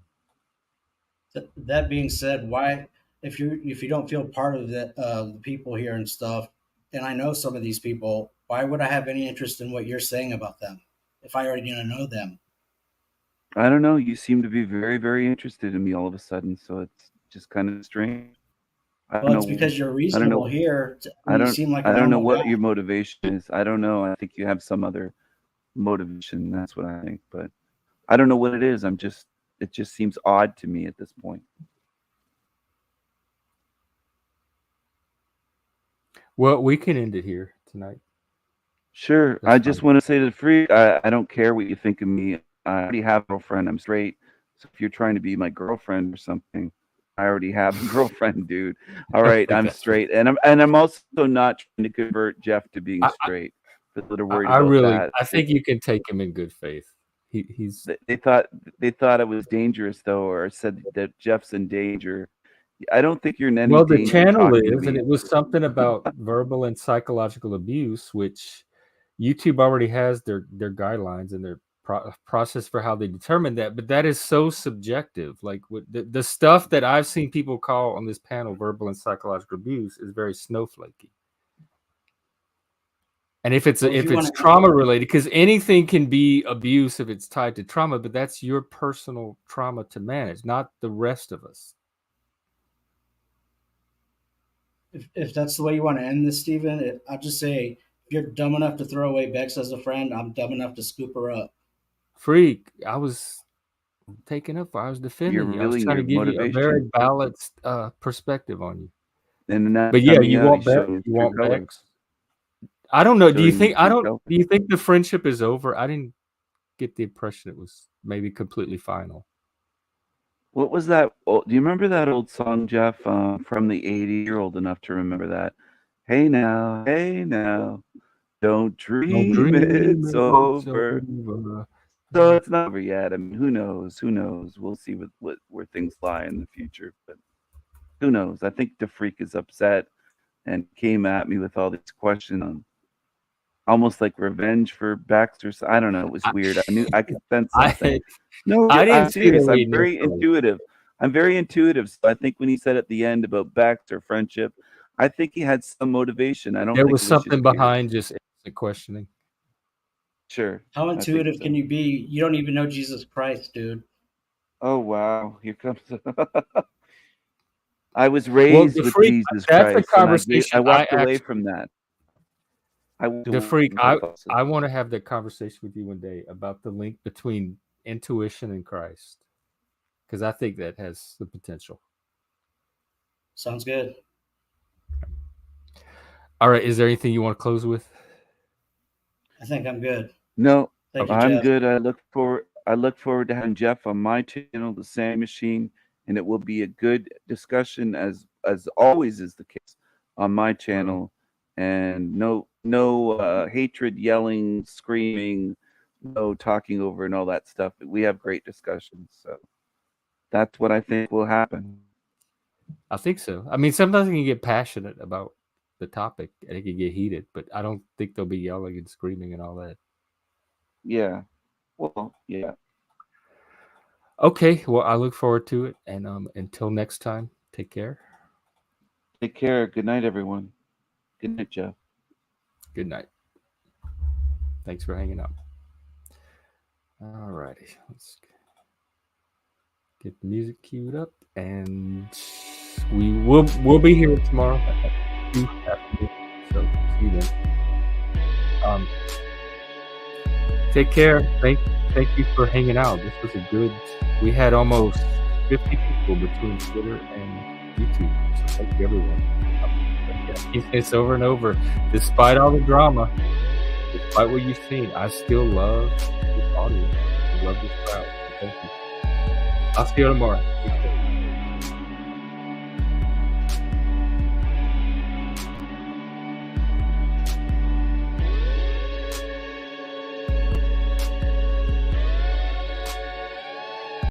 That being said, why, if you don't feel part of the people here and stuff, and I know some of these people, why would I have any interest in what you're saying about them if I already know them? I don't know. You seem to be very, very interested in me all of a sudden, so it's just kind of strange. Well, it's because you're reasonable here. You seem like a I don't know normal what guy. your motivation is. I don't know. I think you have some other motivation. That's what I think, but I don't know what it is. It just seems odd to me at this point. Well, we can end it here tonight. Sure. That's I just want to say to DaFreak, I don't care what you think of me. I already have a girlfriend. I'm straight. So if you're trying to be my girlfriend or something, I already have a girlfriend, dude. All right, I'm straight, and I'm also not trying to convert Jeff to being straight. But a little worried about that. I think you can take him in good faith. He's They thought it was dangerous though, or said that Jeff's in danger. I don't think you're in any well, the danger channel talking to is, and me. it was something about verbal and psychological abuse, which YouTube already has their guidelines and their process for how they determine that. But that is so subjective. Like the stuff that I've seen people call on this panel verbal and psychological abuse is very snowflakey. And if it's trauma related, because anything can be abuse if it's tied to trauma, but that's your personal trauma to manage, not the rest of us. If that's the way you want to end this, Stephen, I'll just say, if you're dumb enough to throw away Bexx as a friend, I'm dumb enough to scoop her up. Freak, I was taking up. I was defending you. I was trying to give you a very balanced perspective on you. But yeah, you want Bexx. You want Bexx. I don't know. Do you think the friendship is over? I didn't get the impression it was maybe completely final. What was that? Oh, do you remember that old song, Jeff, from the 80s? You're old enough to remember that. Hey now, don't dream it's over. So it's not over yet. I mean, who knows? Who knows? We'll see where things lie in the future. But who knows? I think DaFreak is upset and came at me with all these questions on almost like revenge for Baxter. I don't know. It was weird. I knew I could sense something. I'm serious. I'm very intuitive. I'm very intuitive. So I think when he said at the end about Baxter friendship, I think he had some motivation. I don't. There was something behind just instant questioning. Sure. How intuitive can you be? You don't even know Jesus Christ, dude. Oh wow! Here comes. I was raised with Jesus That's Christ. a conversation. I walked away from that. DaFreak, I want to have that conversation with you one day about the link between intuition and Christ, because I think that has the potential. Sounds good. All right. Is there anything you want to close with? I think I'm good. No, Thank you, I'm Jeff. good. I look forward to having Jeff on my channel, The Sand Machine, and it will be a good discussion as always is the case on my channel. And no hatred, yelling, screaming, no talking over and all that stuff. We have great discussions. So that's what I think will happen. I think so. I mean, sometimes you can get passionate about the topic and it can get heated, but I don't think they'll be yelling and screaming and all that. Yeah. Well, yeah. Okay. Well, I look forward to it. And until next time, take care. Take care. Good night, everyone. Good night, Jeff. Good night. Thanks for hanging out. All righty. Let's get the music queued up, and we'll be here tomorrow at 2 afternoon. So see you then. Take care. Thank you for hanging out. This was a good. We had almost 50 people between Twitter and YouTube. So thank you, everyone. It's over and over. Despite all the drama, despite what you've seen, I still love this audience. I love this crowd. Thank you. I'll see you tomorrow.